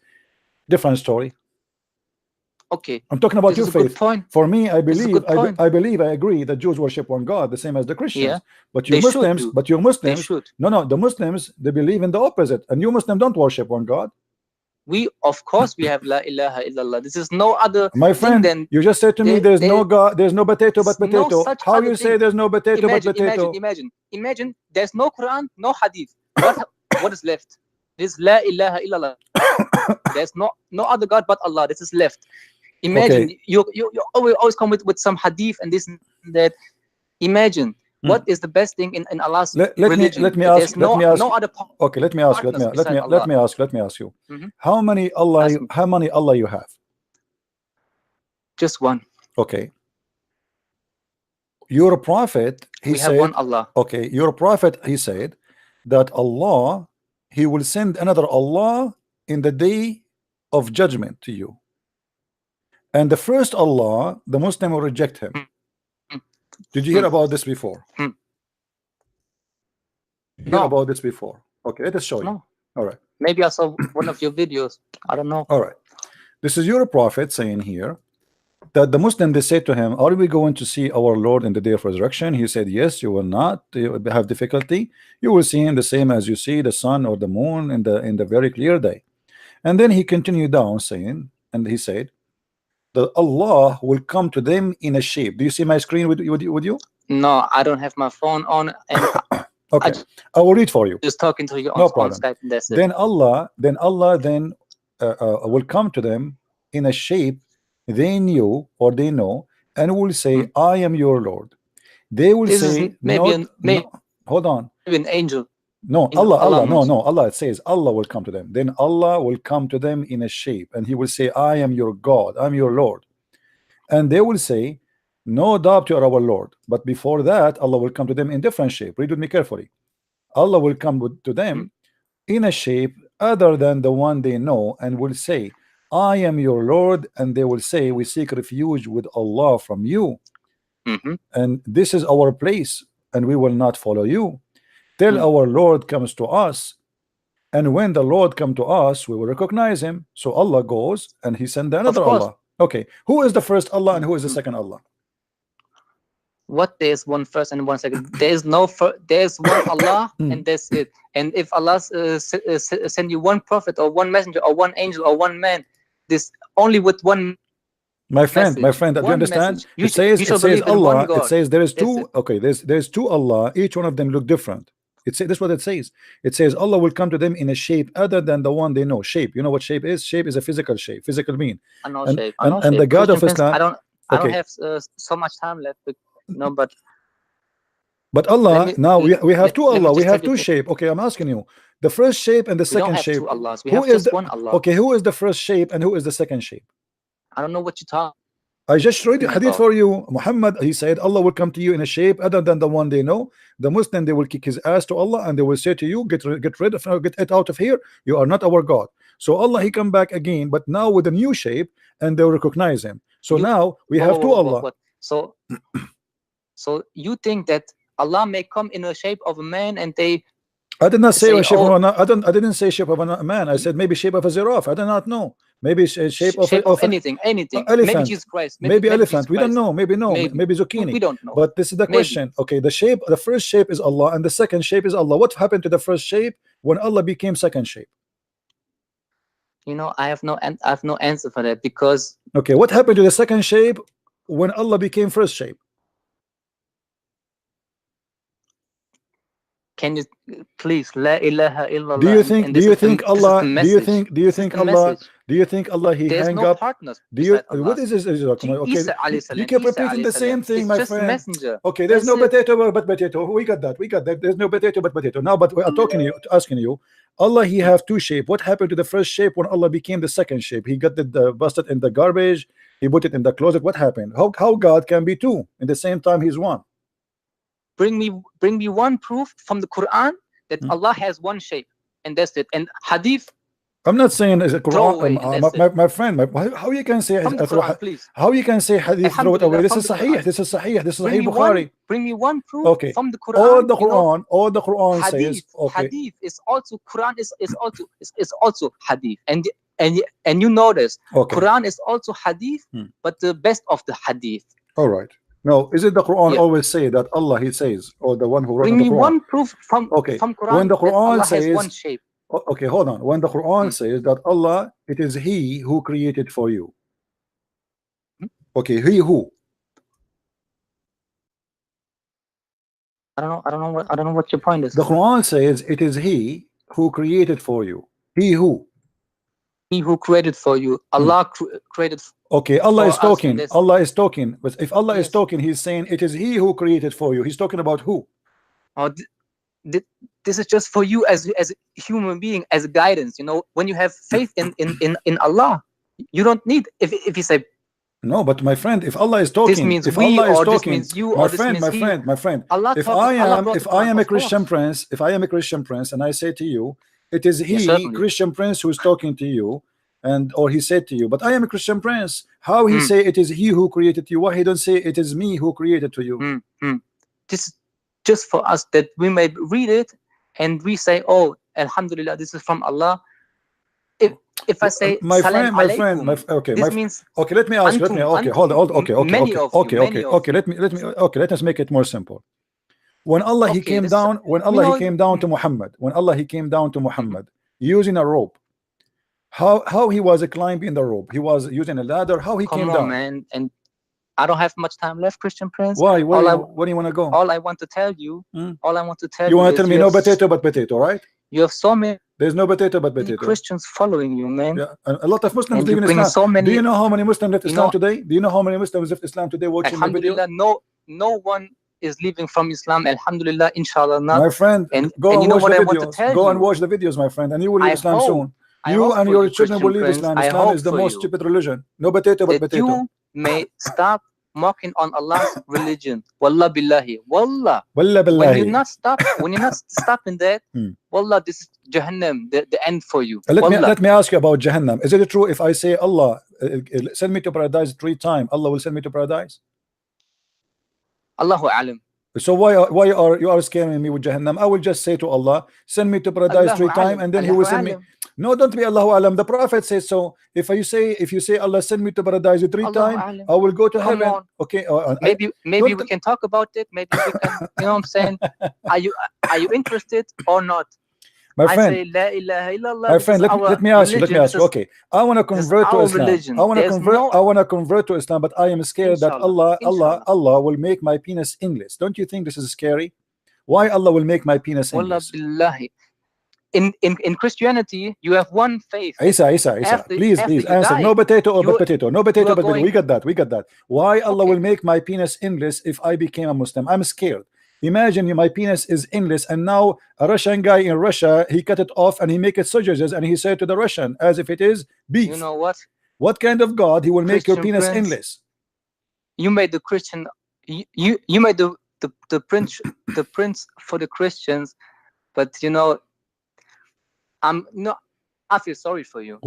different story? Okay, I'm talking about this your is a good faith. point. For me, I This is a believe, good point. I believe, I agree that Jews worship one God, the same as the Christians. Yeah, But you they should Muslims, do. but you They Muslims, should. no, the Muslims, they believe in the opposite, and you Muslims don't worship one God. We, of course, we have La ilaha illallah. This is no other My thing friend, than you just said to me, there's no God, there's no potato but there's no potato. such How other you say thing. there's no potato but potato? Imagine. There's no Quran, no Hadith. What is left? This La ilaha illallah. There's no other God but Allah. This is left. Imagine, Okay. you always come with some Hadith and this and that. Imagine. What is the best thing in Allah's religion? Let me ask. No other. Okay, let me ask you. Let me ask you. How many Allah you have? Just one. Okay. Your prophet, he said, have one Allah. Okay, your prophet, he said that Allah, he will send another Allah in the day of judgment to you. And the first Allah, the Muslim will reject him. Did you hear about this before? Hear about this before? Okay, let us show you. All right. Maybe I saw one of your videos. I don't know. All right. This is your prophet saying here that the Muslim, they say to him, are we going to see our Lord in the day of resurrection? He said, yes, you will not. You will have difficulty. You will see him the same as you see the sun or the moon in the very clear day. And then he continued down saying, and he said that Allah will come to them in a shape. Do you see my screen with you? No, I don't have my phone on. And okay, I will read for you. Just talking to you No on Skype. And that's it. Then Allah will come to them in a shape they knew or they know, and will say, I am your Lord. They will say, maybe hold on. Maybe an angel. No, Allah, it says Allah will come to them. Then Allah will come to them in a shape, and he will say, I am your God, I'm your Lord. And they will say, no doubt you are our Lord. But before that, Allah will come to them in different shape. Read with me carefully. Allah will come to them in a shape other than the one they know, and will say, I am your Lord. And they will say, we seek refuge with Allah from you. And this is our place, and we will not follow you till our Lord comes to us. And when the Lord come to us, we will recognize him. So Allah goes and he sent another Allah. Okay, who is the first Allah and who is the second Allah? What? There's one first and one second. There's no there's one Allah and that's it. And if Allah send you one prophet or one messenger or one angel or one man, this only with one. My friend, do you understand? It says Allah. It says there is two. Okay, there's two Allah. Each one of them look different. This is what it says. It says Allah will come to them in a shape other than the one they know. Shape. You know what shape is? Shape is a physical shape. Physical mean. I know and, shape. And the God of Islam. I don't have so much time left. No, but Allah. Now we have two Allah. We have two shape. Okay, I'm asking you. The first shape and the second shape. Two Allahs. We have just one Allah. Okay, who is the first shape and who is the second shape? I don't know what you talk. I just read the hadith for you. Muhammad, he said, Allah will come to you in a shape other than the one they know. The Muslim, they will kick his ass to Allah and they will say to you, get it out of here. You are not our God. So Allah, he come back again, but now with a new shape, and they will recognize him. So now we have two Allah. So you think that Allah may come in a shape of a man and they? I did not say a shape of I didn't say shape of a man. I said maybe shape of a giraffe. I do not know. Maybe shape of anything. Elephant. Maybe Jesus Christ. Maybe elephant. We don't know. Maybe zucchini. We don't know. But this is the question. Okay, the first shape is Allah, and the second shape is Allah. What happened to the first shape when Allah became second shape? You know, I have no answer for that, because. Okay, what happened to the second shape when Allah became first shape? Can you please, La ilaha illallah? Do you think Allah he hang up? Partners. What is this? Okay, you keep repeating the same thing, my friend. Messenger. Okay, there's no potato but potato. We got that. There's no potato but potato. Now, but we are asking you, Allah, he have two shape. What happened to the first shape when Allah became the second shape? He got the busted in the garbage. He put it in the closet. What happened? How God can be two in the same time? He's one. Bring me one proof from the Quran that Allah has one shape, and that's it. And hadith. I'm not saying it's a Quran, my friend. How you can say Quran, how you can say hadith throw it away? This is Sahih. This is Sahih Bukhari. Bring me one proof from the Quran. All the Quran hadith, says. Okay. Hadith is also Quran is also hadith, and and you notice Okay. Quran is also hadith, but the best of the hadith. All right. No, is it the Quran Yeah. always say that Allah he says, or the one who wrote Bring the me Quran? one proof from Okay. Quran When the that Quran Allah says, has one shape. okay, hold on. When the Quran says that Allah, it is He who created for you. Okay, He who? I don't know what your point is. The Quran says it is He who created for you. He who? He who created for you. Allah created. Okay, Allah for is us talking. this. Allah is talking. But if Allah is Yes. talking, He's saying it is He who created for you. He's talking about who? Oh, this is just for you as a human being, as guidance. You know, when you have faith in Allah, you don't need if you say. No, but my friend, if Allah is talking, This means if we, Allah is or this talking, means you, my or this friend, means my he. friend, my friend, Allah if talking, I Allah am, brought if the I Quran, am a of course. Christian prince, if I am a Christian prince, and I say to you, it is He, certainly. Christian prince, who is talking to you, and or He said to you, but I am a Christian prince. How He say it is He who created you? Why He don't say it is me who created to you? This is just for us that we may read it and we say, oh, Alhamdulillah, this is from Allah. If I say my Salam friend, alaikum, this means okay. Let me ask. antum, Okay, hold on. Okay. many of you, many of you. Let me. Okay, let us make it more simple. When Allah he Okay, came this- down, when Allah know- he came down to Muhammad, when Allah he came down to Muhammad using a rope, how he was climbing the rope? He was using a ladder. How he Come came on, down? man. And I don't have much time left, Christian Prince. Why? Where All do you want to go? All I want to tell you, all I want to tell You want to is tell me you no have- potato but potato, right? You have so many There's no potato but potato. Christians following you, man. Yeah, a lot of Muslims And live you in bring Islam. so many. Do you know how many Muslims left you Islam know- today? Do you know how many Muslims left Islam today watching my video? Alhamdulillah, no one is leaving from Islam. Alhamdulillah, inshallah not. My friend, And- go and and you know watch what the I want to videos. tell Go you? and watch the videos, my friend, and you will leave I Islam hope- soon. I You hope and for your you, children will leave Christian Islam. Prince. I Islam hope is the for most you stupid religion. No potato but that potato. you may stop mocking on Allah's religion. Wallah billahi. Wallah. Wallah When billahi. you're not stopping that, wallah, this is Jahannam, the end for you. Wallah. Let me ask you about Jahannam. Is it true if I say Allah send me to paradise 3 times, Allah will send me to paradise? Allahu alam. So why are you scaring me with Jahannam? I will just say to Allah, send me to paradise 3 times, and then He will send me. No, don't be Allahu alam. The Prophet says so. If you say Allah send me to paradise 3 times, I will go to heaven. on. Okay. Maybe we can talk about it. Maybe we can. You know what I'm saying? Are you interested or not? My friend, I say La ilaha illallah. my friend, let me ask you. Okay, I want to convert to Islam. Religion. I want to There's convert. no- I want to convert to Islam, but I am scared that Inshallah. Allah will make my penis English. Don't you think this is scary? Why Allah will make my penis Wallah English? billahi. In Christianity, you have one faith. Isa, After please you answer. die, No potato or you- but potato. No potato you are but potato. going- We got that. Why Allah Okay. will make my penis English if I became a Muslim? I'm scared. Imagine my penis is English, and now a Russian guy in Russia, he cut it off and he make it sausages, and he said to the Russian as if it is beef. You know what? What kind of God he will make your Christian penis Prince. English? You made the Christian. You made the prince for the Christians, but you know, I feel sorry for you.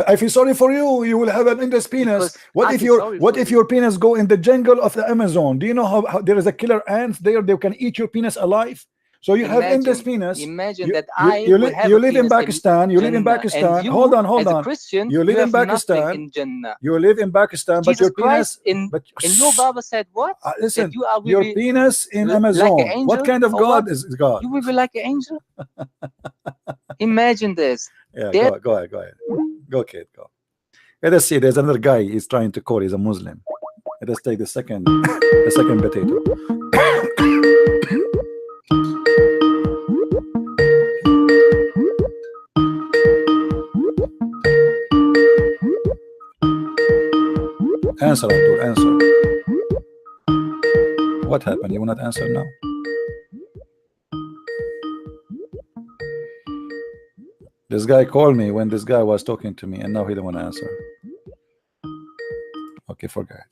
I feel sorry for you. You will have an English penis. Because What I if feel your sorry what for if you. your penis go in the jungle of the Amazon? Do you know how there is a killer ants there? They can eat your penis alive. So you have English penis. Imagine that you live in Pakistan. You live in Jannah, Pakistan. and you, Hold on. as a Christian, You live in have nothing Pakistan. in Jannah. You live in Pakistan, but Jesus your penis. Christ in your Bible said what? Listen, That you are your will be penis in like an Amazon. angel, What kind of or God what? is God? You will be like an angel. Imagine this. Yeah, There- go ahead. Go, kid, go. Let us see. There's another guy. He's trying to call. He's a Muslim. Let us take the second potato. Answer, Abdul. Answer. What happened? You will not answer now. This guy called me when this guy was talking to me, and now he don't want to answer. Okay, forget.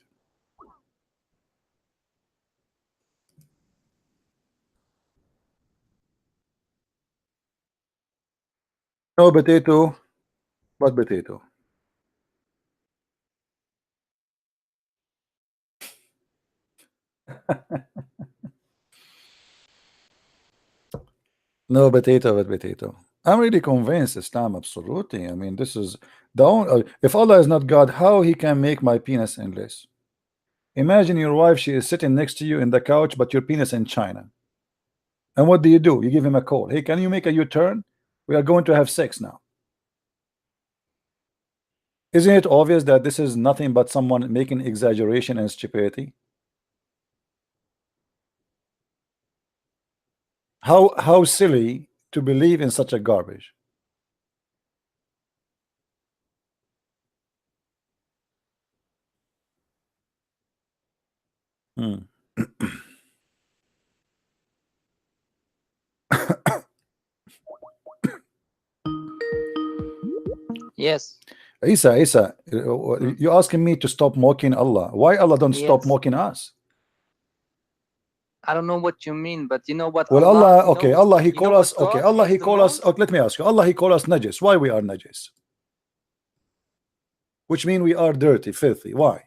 No potato, but potato. No potato, but potato. I'm really convinced Islam, absolutely. I mean, this is the only, if Allah is not God, how he can make my penis endless? Imagine your wife, she is sitting next to you in the couch, but your penis in China. And what do? You give him a call. Hey, can you make a U-turn? We are going to have sex now. Isn't it obvious that this is nothing but someone making exaggeration and stupidity? How silly to believe in such a garbage. Yes. Isa, you asking me to stop mocking Allah. Why Allah don't stop Yes. mocking us? I don't know what you mean, but you know what? Well, Allah, okay, knows, Allah, He you know call what us, okay, God Allah, hates He the call us, most? okay, let me ask you, Allah, He call us najis. Why we are najis? Which mean we are dirty, filthy. Why?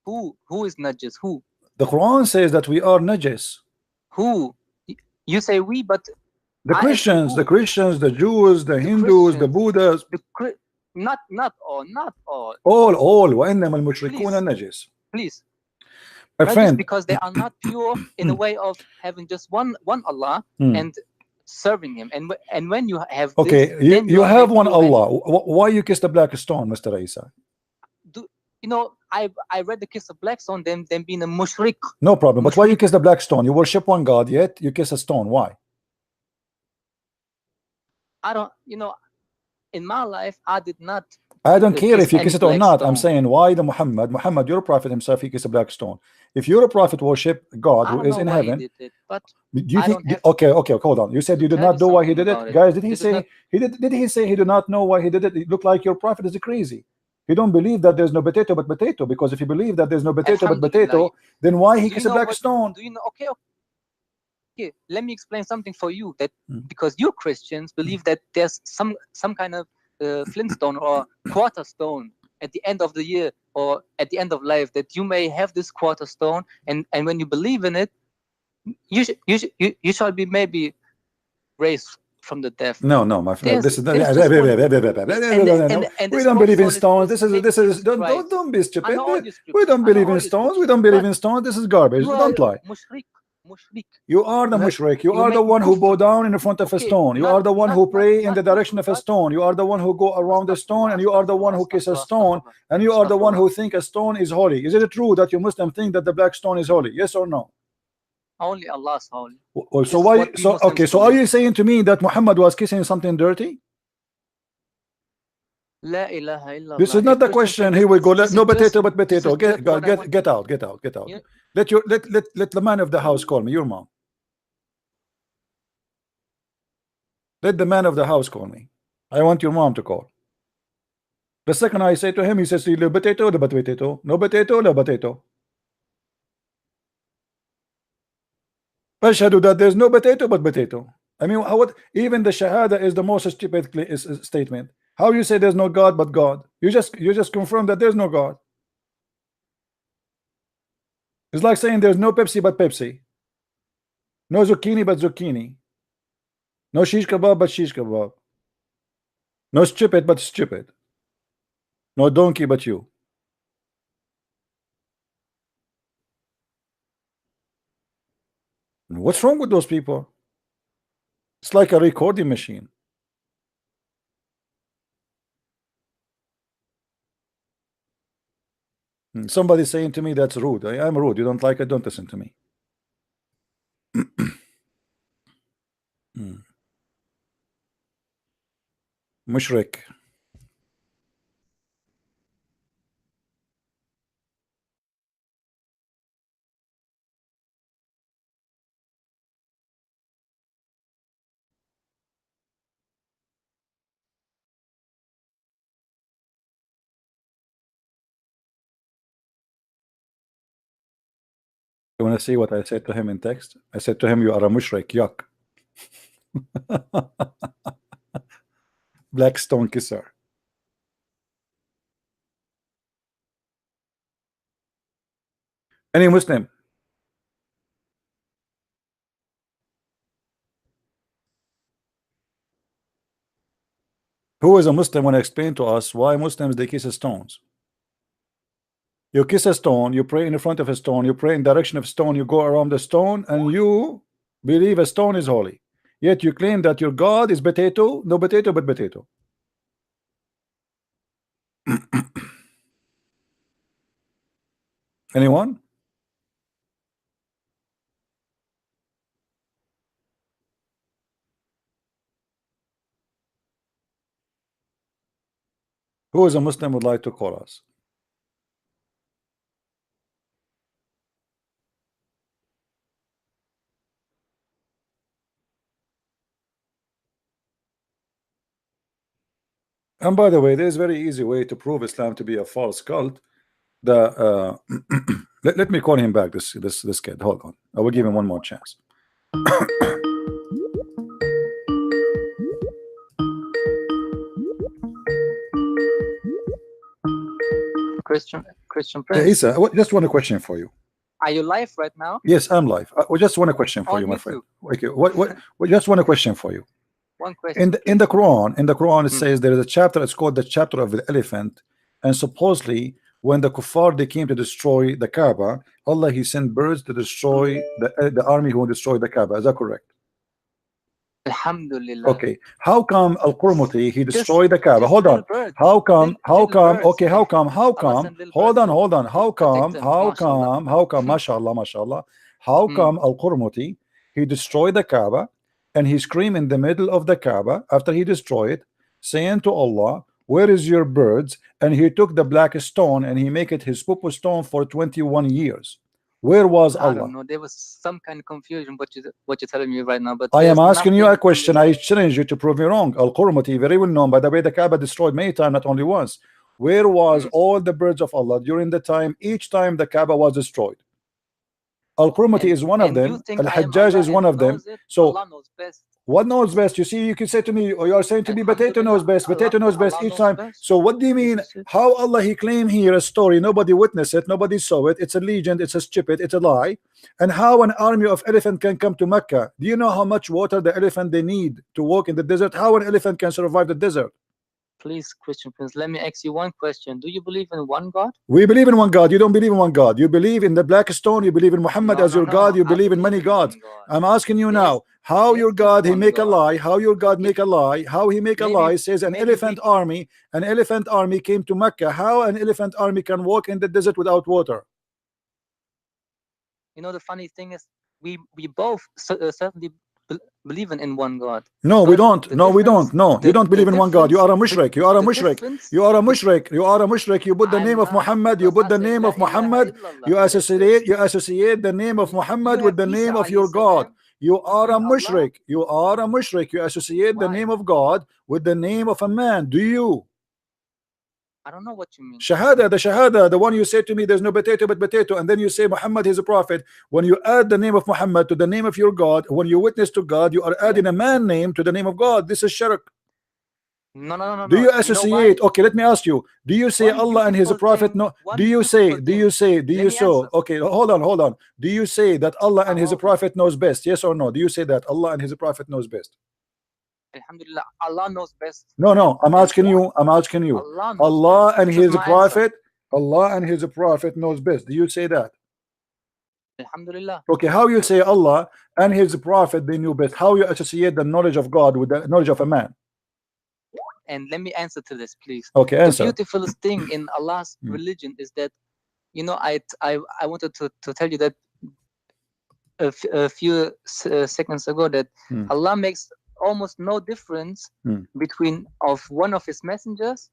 Who is najis? Who? The Quran says that we are najis. Who? You say we, but The I ask you Christians, who? the Christians, the Jews, the Hindus, the Christians, Buddhas, not all, not all. all وإنما المشركون Please. نجس. Please. My Najis friend, because they are not pure in the way of having just one Allah and serving Him. And when you have okay, this, then you are have made one pure. Allah. Why you kiss the black stone, Mr. Isa? You know, I read the kiss of black stone, them being a mushrik. No problem. But why you Mushrik. kiss the black stone? You worship one God, yet you kiss a stone. Why? I don't, you know, in my life, I did not. I don't care if you kiss it or black not. stone. I'm saying why the Muhammad, your prophet himself, he kissed a black stone. If your prophet worship God I who don't is know in why heaven, he did it, but do you I think? don't have Okay, hold on. You said you did tell not you know why he something did about it, it. guys. Did he This is say not- he did? Did he say he did not know why he did it? It looked like your prophet is crazy. He don't believe that there's no potato but potato, because if you believe that there's no potato but potato, then why he kissed a black stone? Do you know? Okay. Let me explain something for you. That because you Christians believe that there's some kind of flintstone or quarter stone at the end of the year or at the end of life, that you may have this quarter stone, and when you believe in it, you shall be maybe raised from the death. No, my friend. This is we don't believe in stones. This is don't be stupid. We don't believe in stones. We don't believe in stones. This is garbage. Don't lie. Mushrik. You are the mushrik. You are the one who bow down in front of a stone. You are the one who pray in the direction of a stone. You are the one who go around the stone, and you are the one who kiss a stone, and you are the one who think a stone is holy. Is it true that you Muslim think that the black stone is holy? Yes or no? Only Allah is holy. Well, so why? So okay. So are you saying to me that Muhammad was kissing something dirty? La ilaha illallah. This is not the question. Here we go. No potato but potato. Get out. Yeah. Let the man of the house call me. Your mom. Let the man of the house call me. I want your mom to call. The second I say to him, he says, "No potato, no potato, no potato, no potato." Ashhadu that there's no potato but potato. I mean, what? Even the Shahada is the most stupid statement. How you say there's no God but God? You just confirm that there's no God. It's like saying there's no Pepsi but Pepsi, no zucchini but zucchini, no shish kebab but shish kebab, no stupid but stupid, no donkey but you. What's wrong with those people? It's like a recording machine. Somebody saying to me that's rude. I am rude. You don't like it, don't listen to me. Mushrik. You want to see what I said to him in text? I said to him, "You are a mushrik, yuck." Black stone kisser. Any Muslim? Who is a Muslim want to explain to us why Muslims they kiss stones? You kiss a stone, you pray in front of a stone, you pray in direction of stone, you go around the stone, and you believe a stone is holy. Yet you claim that your God is potato, no potato but potato. Anyone? Who is a Muslim would like to call us? And by the way, there's a very easy way to prove Islam to be a false cult. The let me call him back. This kid. Hold on. I will give him one more chance. Christian Hey, Prince. Isa, just one question for you. Are you live right now? Yes, I'm live. I just one question for On you, my YouTube. friend. Okay, what? Just one question for you. One question. In the Quran, it Hmm. says there is a chapter. It's called the chapter of the elephant, and supposedly when the kuffar they came to destroy the Kaaba, Allah He sent birds to destroy the army who destroyed the Kaaba. Is that correct? Alhamdulillah. Okay. How come Al-Qurmuti he Just- destroyed the Kaaba? just Hold on. little birds. How come? How Little come? birds. Okay. How come? How Allah come? sent little Hold birds on. to Hold on. How protect come? them. How Mashallah. come? How come? Mashallah. Mashallah. How Hmm. come Al-Qurmuti he destroyed the Kaaba and he screamed in the middle of the Kaaba after he destroyed it, saying to Allah, "Where is your birds?" And he took the black stone and he make it his pupu stone for 21 years. Where was I don't Allah? know. There was some kind of confusion what you're telling me right now. But I am there's asking you a nothing- question. I challenge you to prove me wrong. Al-Qurmuti, very well known. By the way, the Kaaba destroyed many times, not only once. Where was all the birds of Allah during the time, each time the Kaaba was destroyed? Al-Qurmuti is one of and you them. think I am Al-Hajjaj Allah is one and of them. knows it? So Allah knows best. what knows best? You see, you can say to me, or you are saying to me, potato knows best, potato knows best Allah each knows time. best. So what do you mean? This is it. How Allah He claim here a story, nobody witnessed it, nobody saw it, it's a legend, it's a stupid, it's a lie. And how an army of elephant can come to Mecca? Do you know how much water the elephant they need to walk in the desert? How an elephant can survive the desert? Please, Christian Prince, let me ask you one question. Do you believe in one God? We believe in one God. You don't believe in one God. You believe in the black stone. You believe in Muhammad No, as no, your no. God. You I believe in many one gods. God. I'm asking you Yes, now, how yes, your just God he one make a God. lie? How your God make a lie? How he make a Maybe- lie? Says an maybe elephant army. An elephant army came to Mecca. How an elephant army can walk in the desert without water? You know, the funny thing is, we both certainly believe in one God. No, we But don't. the No, we don't. difference- No, you the- don't believe the in one God. You are a difference- mushrik. You are a the mushrik. difference- You are a mushrik. You are a mushrik. You put the I'm name of not, Muhammad. You because put the I said name La of ilaha Muhammad. illallah. You That's it. associate the name of You Muhammad have with the Isa name of alayhi your God. salam You are a and Allah. mushrik. You are a mushrik. You associate the Why? name of God with the name of a man. Do you? I don't know what you mean. Shahada, the one you say to me, there's no potato but potato, and then you say Muhammad is a prophet. When you add the name of Muhammad to the name of your God, when you witness to God, you are adding a man name to the name of God. This is shirk. No. Do you know why? associate? Okay, let me ask you. Do you say One Allah and His beautiful prophet? thing- No. one Do you beautiful say? thing. Do you say? Do Let you me so? answer. Okay, hold on. Do you say that Allah and His hold on. prophet knows best? Yes or no? Do you say that Allah and His prophet knows best? Alhamdulillah, Allah knows best. No. I'm And asking you. I'm asking you. Allah knows Allah best. and This is His my prophet. Allah and His prophet knows best. Do you say that? answer. Alhamdulillah. Okay, how you say Allah and His prophet they knew best? How you associate the knowledge of God with the knowledge of a man? And let me answer to this, please. Okay, The answer. beautifulest thing in Allah's Hmm. religion is that, you know, I wanted to tell you that a few seconds ago that Hmm. Allah makes almost no difference Hmm. between of one of His messengers.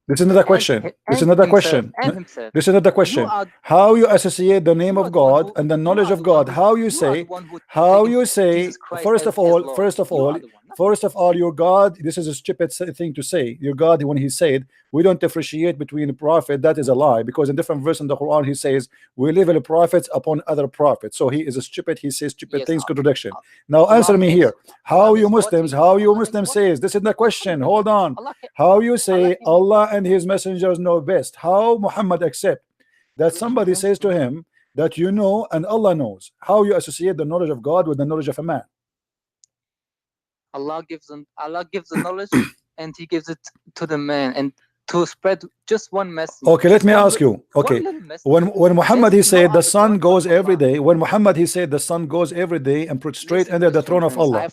This is another question. This is another question. And himself. This is another You question. are, How you associate the name you are of the one God who- and the you knowledge are of the one God? who- How you are say? the one who How taken you say? Jesus Christ First as of all, Lord. You are the one, not first of all, your God. This is a stupid thing to say. Your God, when He said, we don't differentiate between a prophet. That is a lie, because in different verse in the Quran He says, we live in the prophets upon other prophets. So He is a stupid. He says stupid Yes, things, contradiction. Now Allah answer me makes- here. How Allah you makes what Muslims? he- How you Allah makes Muslims what- says? This is the question. Hold on. Allah can- How you say Allah can- Allah and His messengers know best? How Muhammad accept that somebody says to him that you know and Allah knows? How you associate the knowledge of God with the knowledge of a man? Allah gives the knowledge and he gives it to the man, and to spread just one message. Okay, let me ask you. Okay, when Muhammad he said the sun goes every day. When Muhammad he said the sun goes every day and put straight under the throne of Allah.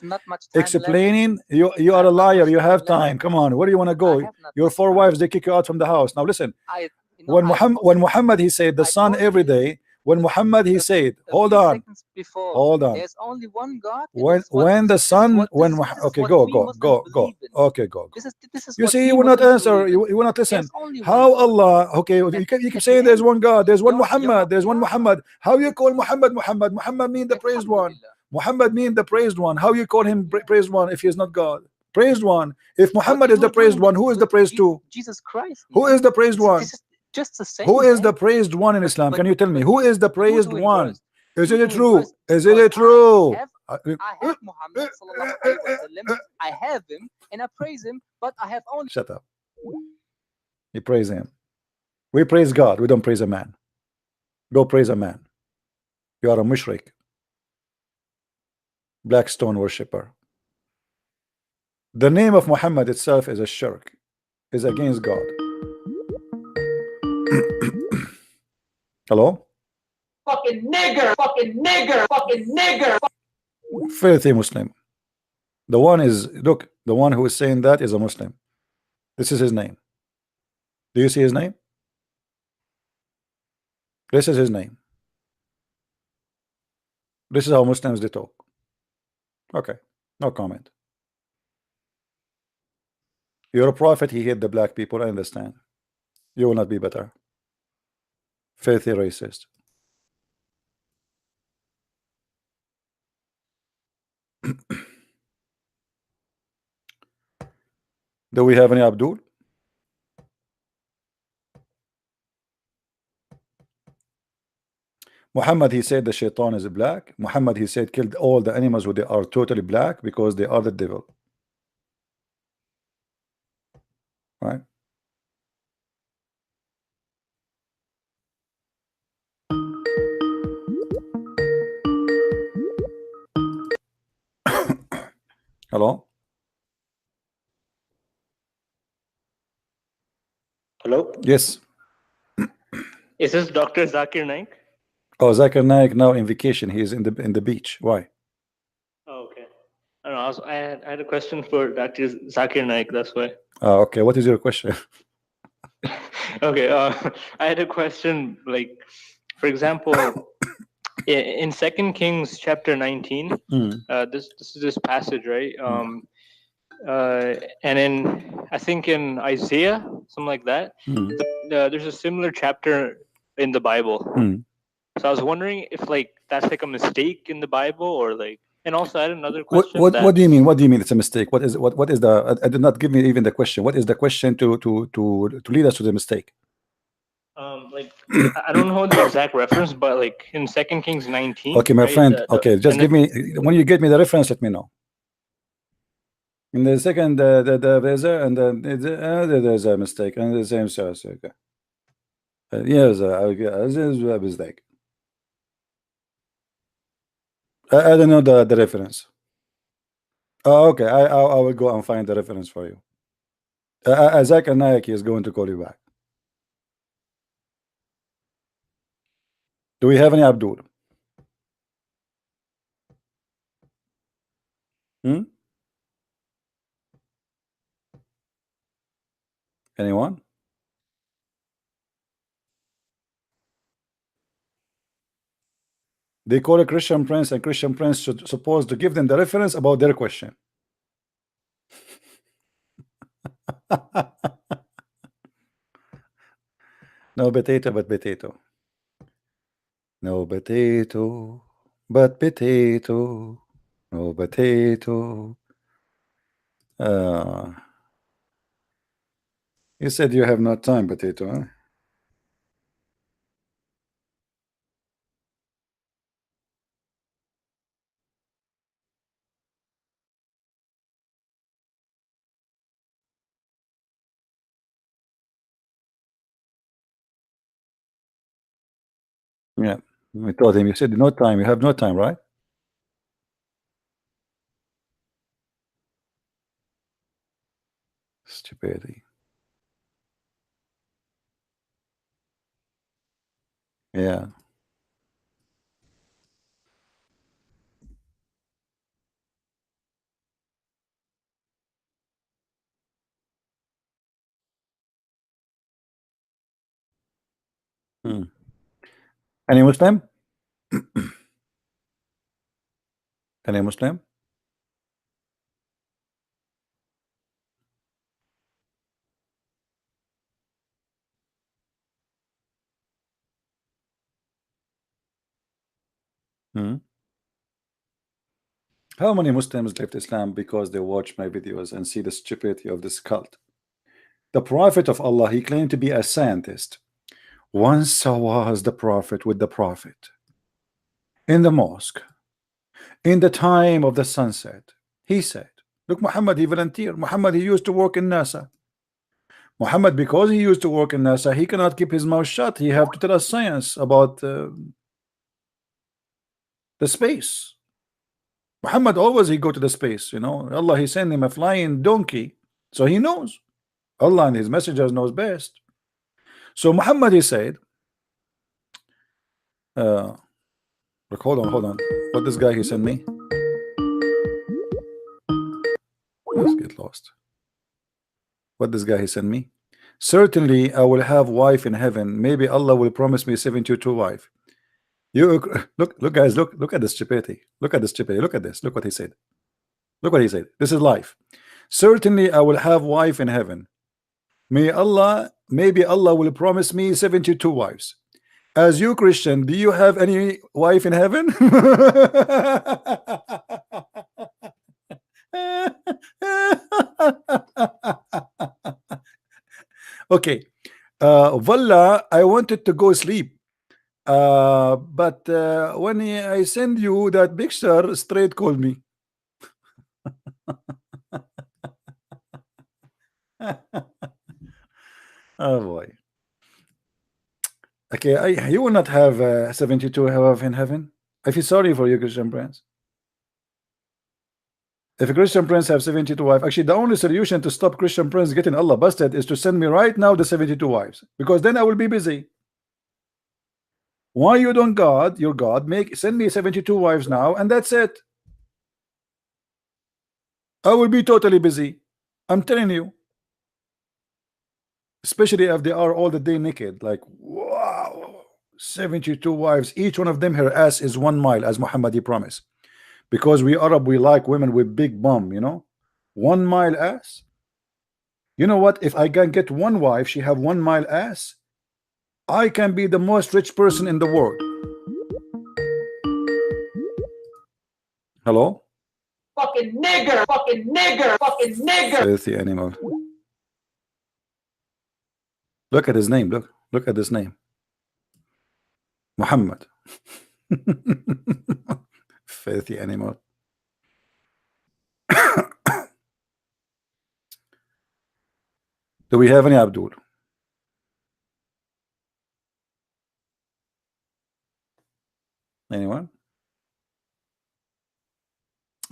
Explaining, you are a liar. You have time. Come on, where do you want to go? Your 4 wives, they kick you out from the house. Now listen. When Muhammad he said the sun every day. When Muhammad he said, hold on, there's only one God. When the sun, okay, go. Okay, go. You see, you will not answer. You will not listen. How Allah? Okay, you keep saying there's one God, there's one Muhammad, there's one Muhammad. How you call Muhammad Muhammad? Muhammad mean the praised one. Muhammad mean the praised one. How you call him praised one if he is not God? Praised one. If Muhammad is the praised one, who is the praised two? Jesus Christ. Who is the praised one? Just the same. Who is the praised one in Islam? Can you tell me who is the praised one? Is it true? Is it true? I have Muhammad sallallahu alaihi wasallam. I have him and I praise him, but I have only. Shut up. You praise him. We praise God. We don't praise a man. Go praise a man. You are a mushrik, black stone worshipper. The name of Muhammad itself is a shirk, is against God. Hello? Fucking nigger, fucking nigger, fucking nigger. Filthy Muslim. The one is, look, the one who is saying that is a Muslim. This is his name. Do you see his name? This is his name. This is how Muslims they talk. Okay, no comment. You're a prophet, he hate the black people, I understand. You will not be better. Filthy racist. Do we have any Abdul? Muhammad he said the shaitan is black. Muhammad he said killed all the animals who they are totally black because they are the devil. Right? Hello? Hello? Yes. Is this Dr. Zakir Naik? Oh, Zakir Naik now in vacation. He is in the beach. Why? Oh, okay. I don't know. I had a question for Dr. Zakir Naik. That's why. Okay. What is your question? Okay. I had a question. Like, for example, in 2 Kings chapter 19, this is this passage, right? And I think in Isaiah, something like that, there's a similar chapter in the Bible. So I was wondering if like that's like a mistake in the Bible, or like, and also I had another question. What do you mean? What do you mean it's a mistake? What is the? I did not give me even the question. What is the question to lead us to the mistake? Like I don't know the exact reference, but like in 2 Kings 19. Okay, my friend. Okay, just give me when you get me the reference. Let me know. In the second, there's a mistake, and the same source. Okay. Yes, this is a mistake. I don't know the reference. Okay, I will go and find the reference for you. Zakir Naik is going to call you back. Do we have any Abdul? Anyone? They call a Christian prince, and Christian prince should supposed to give them the reference about their question. No potato but potato. No potato but potato. No potato. You said you have no time, potato, huh? Yeah, we told him. You said no time. You have no time, right? stupidity. Yeah. Any Muslim? Any Muslim? How many Muslims left Islam because they watch my videos and see the stupidity of this cult? The Prophet of Allah, he claimed to be a scientist. Once was the Prophet with the Prophet in the mosque in the time of the sunset. He said, look, Muhammad, he volunteered. Muhammad, he used to work in NASA. Muhammad, because he used to work in NASA, he cannot keep his mouth shut. He have to tell us science about the space. Muhammad always he go to the space, you know. Allah, he sent him a flying donkey, so he knows. Allah and his messengers knows best. So Muhammad, he said, look, hold on. What this guy he sent me? Let's get lost. What this guy he sent me? Certainly I will have wife in heaven. Maybe Allah will promise me 72 wife. You look guys, look at the stupidity. Look at the stupidity. Look at this. Look what he said. Look what he said. This is life. Certainly I will have wife in heaven. Maybe Allah will promise me 72 wives. As you Christian, do you have any wife in heaven? Okay. Wallah, I wanted to go sleep. But when I send you that picture, straight called me. Oh boy. Okay, you will not have 72 wives in heaven. I feel sorry for you, Christian Prince. If a Christian Prince have 72 wives, actually the only solution to stop Christian Prince getting Allah busted is to send me right now the 72 wives, because then I will be busy. Why you don't God, your God, send me 72 wives now, and that's it. I will be totally busy. I'm telling you. Especially if they are all the day naked. Like, wow, 72 wives. Each one of them, her ass is 1 mile, as Muhammad promised. Because we Arab, we like women with big bum, you know. 1 mile ass. You know what? If I can get one wife, she have 1 mile ass, I can be the most rich person in the world. Hello? Fucking nigger, fucking nigger, fucking nigger. Filthy animal. Look at his name. Look at this name. Muhammad. Filthy animal. Do we have any Abdul? Anyone?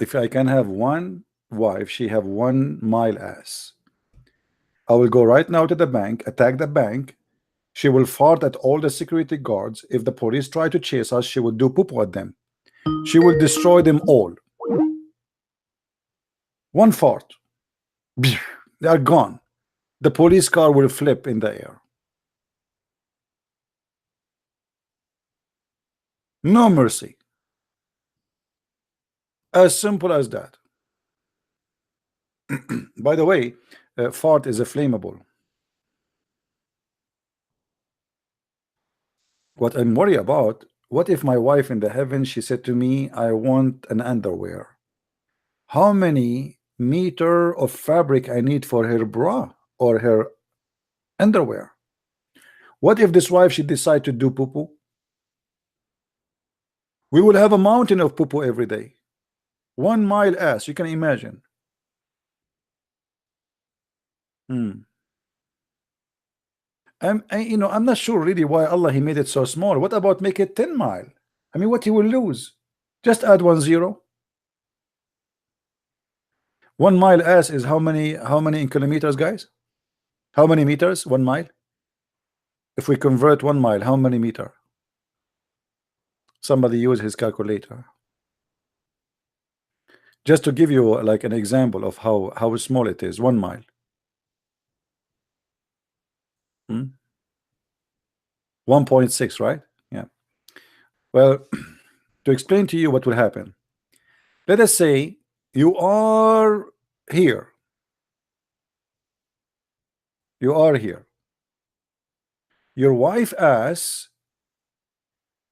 If I can have one wife, she have 1 mile ass. I will go right now to the bank, attack the bank. She will fart at all the security guards. If the police try to chase us, she will do poo-poo at them. She will destroy them all. One fart. They are gone. The police car will flip in the air. No mercy. As simple as that. By the way, fart is a flammable. What I'm worried about, what if my wife in the heaven, she said to me, I want an underwear. How many meter of fabric I need for her bra or her underwear? What if this wife, she decide to do poo-poo? We will have a mountain of poo-poo every day. 1 mile ass, you can imagine. I'm not sure really why Allah he made it so small. What about make it 10 mile? I mean, what he will lose? Just add 1 0. 1 mile S is how many in kilometers, guys? How many meters? 1 mile. If we convert 1 mile, how many meter? Somebody use his calculator. Just to give you like an example of how small it is. 1 mile. 1.6, right? Yeah. Well, to explain to you what will happen, let us say you are here. You are here. Your wife ass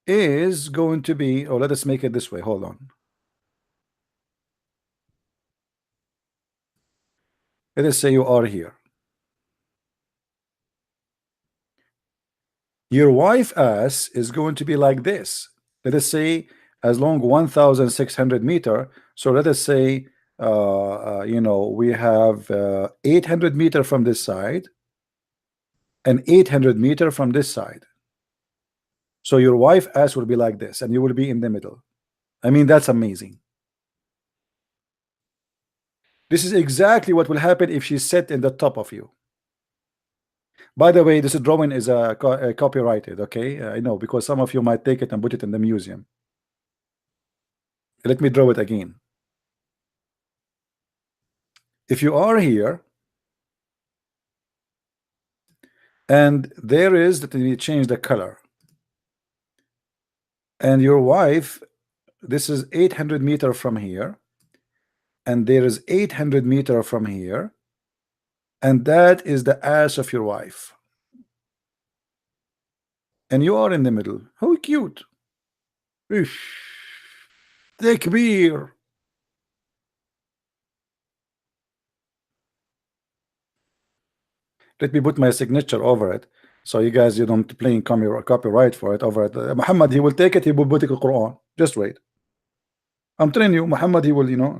is going to be, oh, let us make it this way. Hold on. Let us say you are here. Your wife ass is going to be like this. Let us say as long 1,600 meter. So let us say you know, we have 800 meter from this side and 800 meter from this side. So your wife ass will be like this and you will be in the middle. I mean, that's amazing. This is exactly what will happen if she sat in the top of you. By the way, this drawing is copyrighted, okay? I know, because some of you might take it and put it in the museum. Let me draw it again. If you are here and there is, let me change the color, and your wife, this is 800 meter from here, and there is 800 meter from here, and that is the ass of your wife, and you are in the middle. How cute. Takbir. Let me put my signature over it, so you guys, you don't playing copyright for it over it. Muhammad, he will take it, he will put it in the Quran. Just wait. I'm telling you, Muhammad, he will, you know.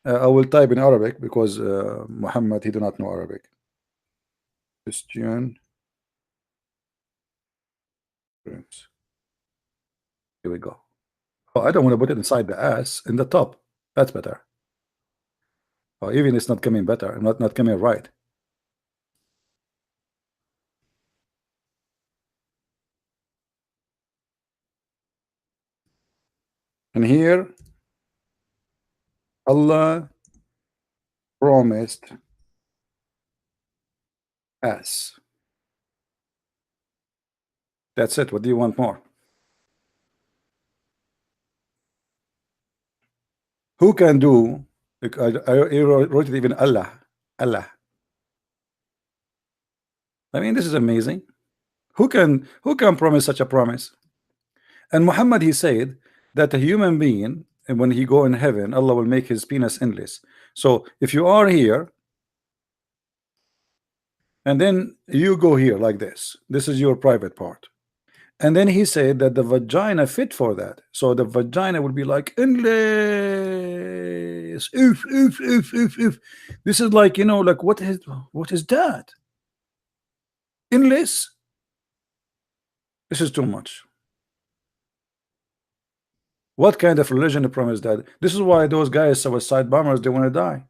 I will type in Arabic because Muhammad, he do not know Arabic. Christian. Here we go. Oh, I don't want to put it inside the ass, in the top. That's better. Oh, even it's not coming better, not coming right. And here, Allah promised us. That's it. What do you want more? Who can do? I wrote it even Allah. I mean, this is amazing. Who can promise such a promise? And Muhammad, he said that a human being, and when he go in heaven, Allah will make his penis endless. So if you are here and then you go here like this is your private part, and then he said that the vagina fit for that, so the vagina will be like endless. If this is like, you know, like what is that? Endless. This is too much. What kind of religion promised that? This is why those guys, suicide bombers, they want to die.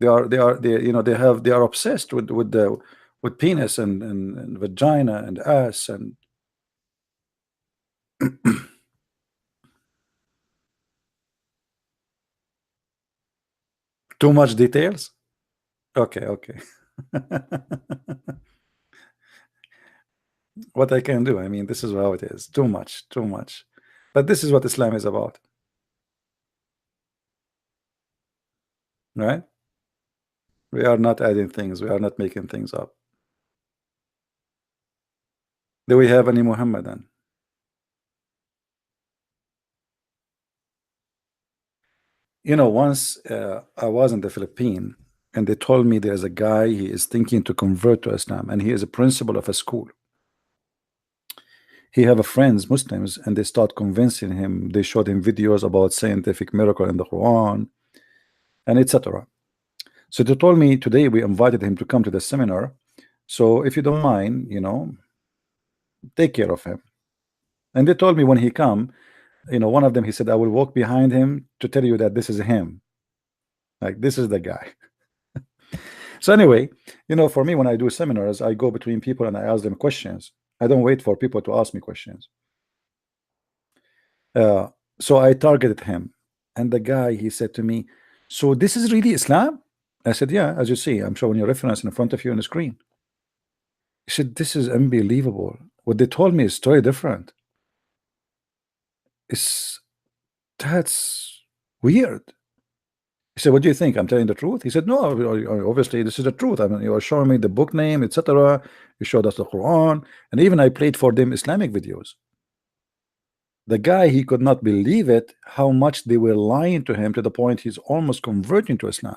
They are obsessed with penis and vagina and ass and too much details. Okay. What I can do, I mean, this is how it is. Too much. But this is what Islam is about, right? We are not adding things. We are not making things up. Do we have any Muhammadan? You know, once I was in the Philippines, and they told me there's a guy, he is thinking to convert to Islam, and he is a principal of a school. He have a friends, Muslims, and they start convincing him. They showed him videos about scientific miracle in the Quran, and etc. So they told me today we invited him to come to the seminar. So if you don't mind, you know, take care of him. And they told me when he come, you know, one of them, he said, I will walk behind him to tell you that this is him. Like, this is the guy. So anyway, you know, for me, when I do seminars, I go between people and I ask them questions. I don't wait for people to ask me questions. So I targeted him, and the guy, he said to me, so this is really Islam? I said, yeah, as you see, I'm showing you a reference in front of you on the screen. He said, this is unbelievable. What they told me is totally different. That's weird. He said, what do you think? I'm telling the truth? He said, no, obviously this is the truth. I mean, you are showing me the book name, etc. You showed us the Quran, and even I played for them Islamic videos. The guy, he could not believe it, how much they were lying to him, to the point he's almost converting to Islam.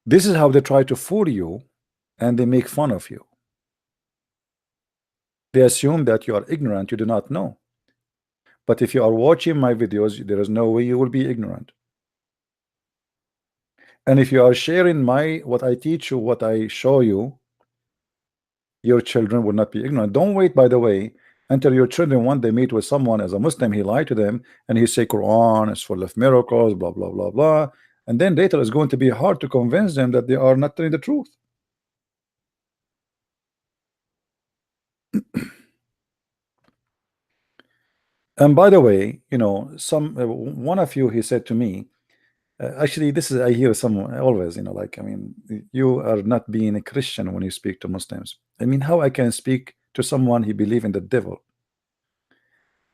This is how they try to fool you, and they make fun of you. They assume that you are ignorant, you do not know. But if you are watching my videos, there is no way you will be ignorant. And if you are sharing what I teach you, what I show you, your children will not be ignorant. Don't wait, by the way, until your children, when they meet with someone as a Muslim, he lied to them and he say Quran is full of miracles, blah blah blah blah, and then later it's going to be hard to convince them that they are not telling the truth. And by the way, you know, one of you, he said to me, actually, this is, I hear someone always, you know, like, I mean, you are not being a Christian when you speak to Muslims. I mean, how I can speak to someone he believe in the devil?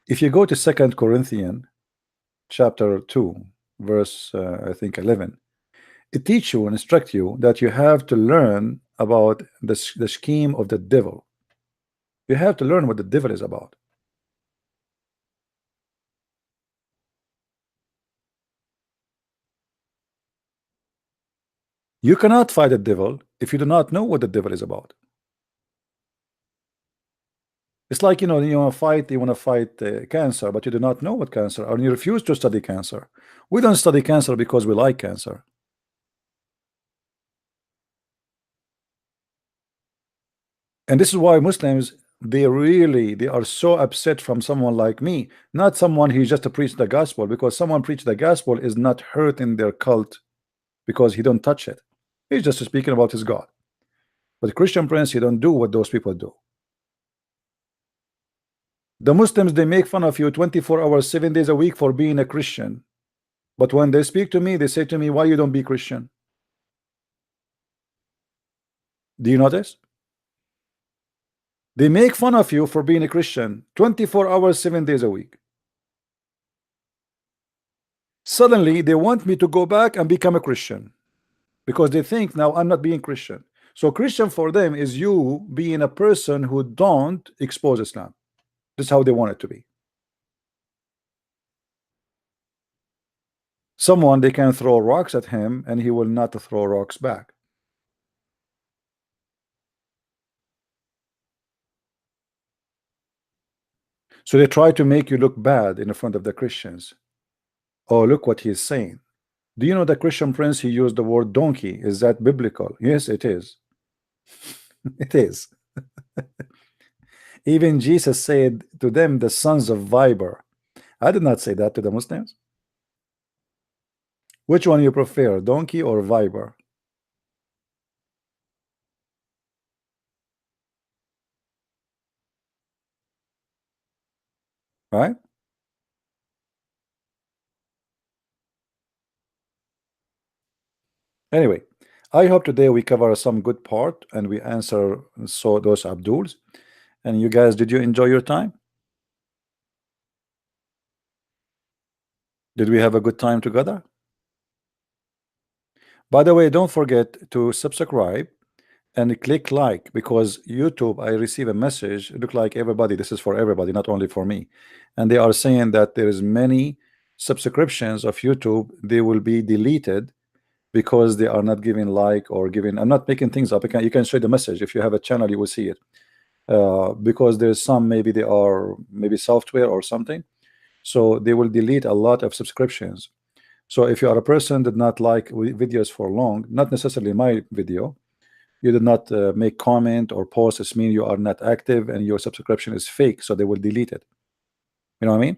If you go to 2 Corinthians chapter 2 verse I think 11, it teach you and instruct you that you have to learn about the scheme of the devil. You have to learn what the devil is about. You cannot fight the devil if you do not know what the devil is about. It's like, you know, you want to fight cancer, but you do not know what cancer, or you refuse to study cancer. We don't study cancer because we like cancer. And this is why Muslims, they are so upset from someone like me, not someone who just to preach the gospel, because someone preach the gospel is not hurting their cult because he don't touch it. He's just speaking about his God. But the Christian Prince, he don't do what those people do. The Muslims, they make fun of you 24 hours, 7 days a week for being a Christian. But when they speak to me, they say to me, why you don't be Christian? Do you notice? They make fun of you for being a Christian 24 hours, 7 days a week. Suddenly, they want me to go back and become a Christian because they think now I'm not being Christian. So Christian for them is you being a person who don't expose Islam. This is how they want it to be. Someone, they can throw rocks at him and he will not throw rocks back. So they try to make you look bad in front of the Christians. Oh, look what he's saying. Do you know the Christian Prince, he used the word donkey? Is that biblical? Yes, it is. It is. Even Jesus said to them, the sons of viper. I did not say that to the Muslims. Which one you prefer, donkey or viper? Right? Anyway, I hope today we cover some good part and we answer those Abduls. And you guys, did you enjoy your time? Did we have a good time together? By the way, don't forget to subscribe and click like, because YouTube, I receive a message, look like everybody, this is for everybody, not only for me, and they are saying that there is many subscriptions of YouTube, they will be deleted because they are not giving like or giving. I'm not making things up. You can show the message. If you have a channel, you will see it, because there's some, maybe they are software or something, so they will delete a lot of subscriptions. So if you are a person that not like videos for long, not necessarily my video, you did not make comment or post, it means you are not active and your subscription is fake, so they will delete it. You know what I mean?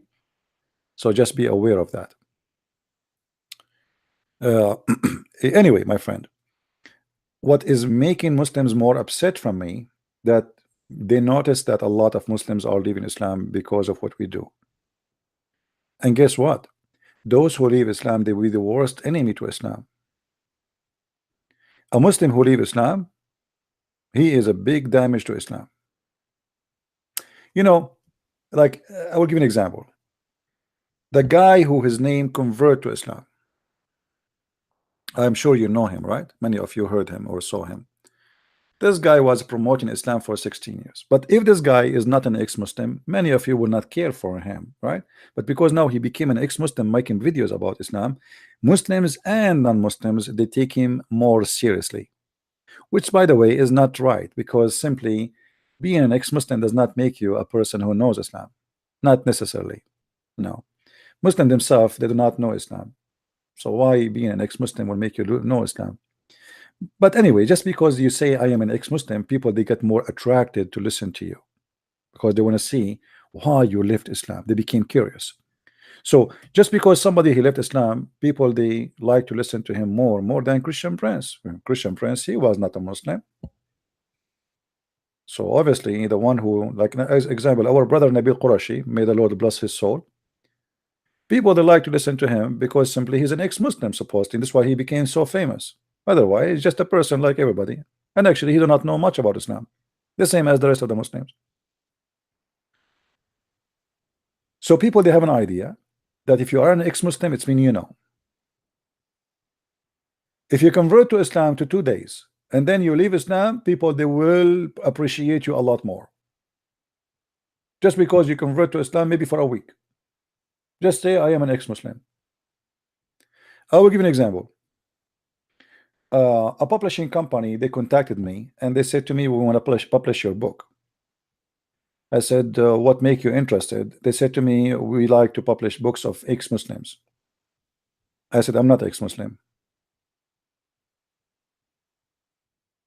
So just be aware of that. Anyway, my friend, what is making Muslims more upset from me, that they notice that a lot of Muslims are leaving Islam because of what we do. And guess what? Those who leave Islam, they will be the worst enemy to Islam. A Muslim who leave Islam, he is a big damage to Islam. You know, like I will give you an example. The guy who his name convert to Islam, I'm sure you know him, right? Many of you heard him or saw him. This guy was promoting Islam for 16 years. But if this guy is not an ex-Muslim, many of you will not care for him, right? But because now he became an ex-Muslim making videos about Islam, Muslims and non-Muslims, they take him more seriously. Which, by the way, is not right, because simply being an ex-Muslim does not make you a person who knows Islam. Not necessarily. No. Muslims themselves, they do not know Islam. So why being an ex-Muslim will make you know Islam? But anyway, just because you say I am an ex-Muslim, people, they get more attracted to listen to you because they want to see why you left Islam. They became curious. So just because somebody he left Islam, people, they like to listen to him more than Christian Prince. Christian Prince, he was not a Muslim. So obviously the one who, like as example, our brother Nabil Qurashi, may the Lord bless his soul. People, they like to listen to him because simply he's an ex-Muslim, supposedly. That's why he became so famous. Otherwise, he's just a person like everybody. And actually, he do not know much about Islam. The same as the rest of the Muslims. So people, they have an idea that if you are an ex-Muslim, it's mean you know. If you convert to Islam to 2 days, and then you leave Islam, people, they will appreciate you a lot more. Just because you convert to Islam, maybe for a week. Just say, I am an ex-Muslim. I will give you an example. A publishing company, they contacted me and they said to me, we want to publish your book. I said, what make you interested? They said to me, we like to publish books of ex-Muslims. I said, I'm not ex-Muslim.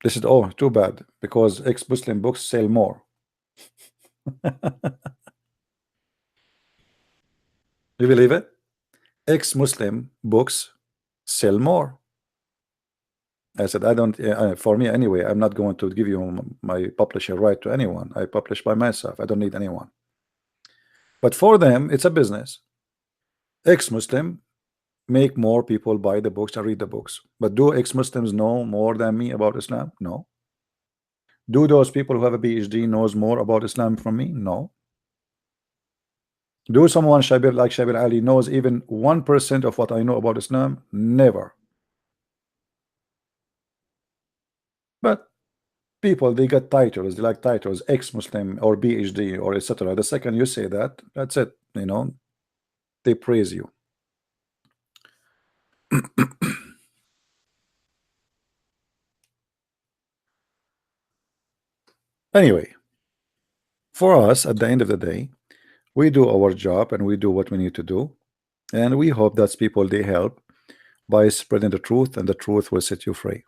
They said, oh, too bad, because ex-Muslim books sell more. You believe it? Ex-Muslim books sell more. I said, I don't, for me anyway, I'm not going to give you my publishing right to anyone. I publish by myself. I don't need anyone. But for them, it's a business. Ex-Muslim make more people buy the books and read the books. But do ex-Muslims know more than me about Islam? No. Do those people who have a PhD knows more about Islam from me? No. Do someone Shabir like Shabir Ali knows even 1% of what I know about Islam? Never. But people, they get titles, they like titles, ex-Muslim or PhD or etc. The second you say that, that's it, you know, they praise you. Anyway, for us, at the end of the day, we do our job and we do what we need to do, and we hope that people, they help by spreading the truth, and the truth will set you free.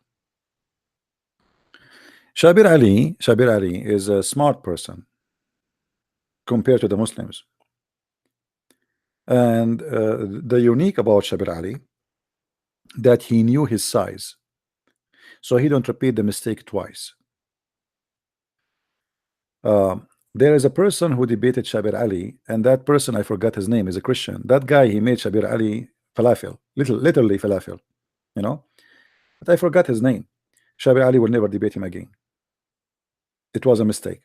Shabir Ali is a smart person compared to the Muslims, and the unique about Shabir Ali, that he knew his size, so he don't repeat the mistake twice. There is a person who debated Shabir Ali, and that person, I forgot his name, is a Christian. That guy, he made Shabir Ali falafel, literally falafel, you know, but I forgot his name. Shabir Ali will never debate him again. It was a mistake.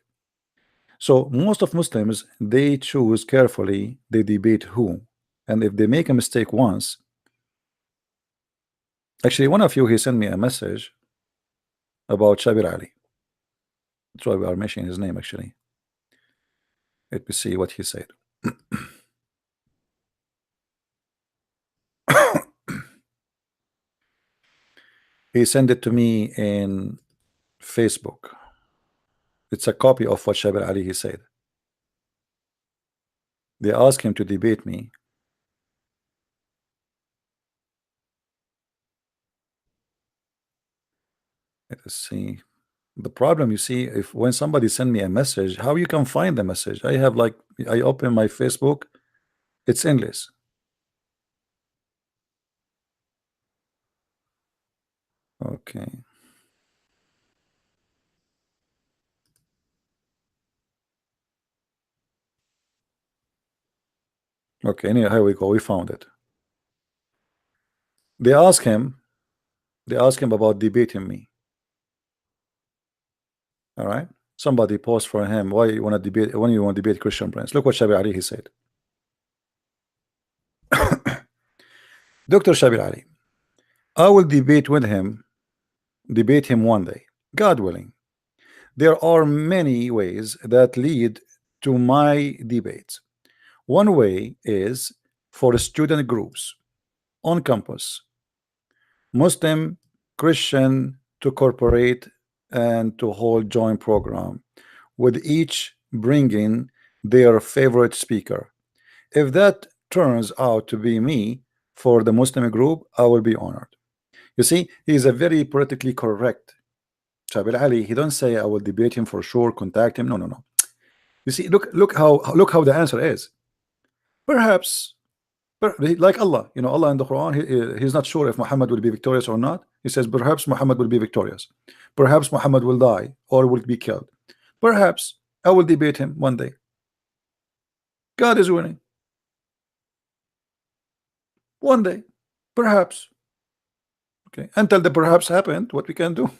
So most of Muslims, they choose carefully, they debate who, and if they make a mistake once, actually one of you, he sent me a message about Shabir Ali. That's why we are mentioning his name actually. Let me see what he said. He sent it to me in Facebook. It's a copy of what Shabir Ali he said. They asked him to debate me. Let us see. The problem, you see, if when somebody send me a message, how you can find the message? I have like, I open my Facebook, it's English. Okay. Okay, anyway, here we go. We found it. They ask him about debating me. All right. Somebody post for him, why you want to debate, when you want to debate Christian Prince. Look what Shabir Ali he said. Dr. Shabir Ali, I will debate him one day, God willing. There are many ways that lead to my debates. One way is for student groups on campus, Muslim, Christian, to cooperate and to hold joint program, with each bringing their favorite speaker. If that turns out to be me for the Muslim group, I will be honored. You see, he is a very politically correct Shabir Ali. He don't say I will debate him for sure, contact him. No. You see, look how the answer is. Perhaps, like Allah, you know, Allah in the Quran, he's not sure if Muhammad will be victorious or not. He says perhaps Muhammad will be victorious, perhaps Muhammad will die or will be killed, perhaps I will debate him one day. God is winning. One day, perhaps. Okay, until the perhaps happened, what we can do?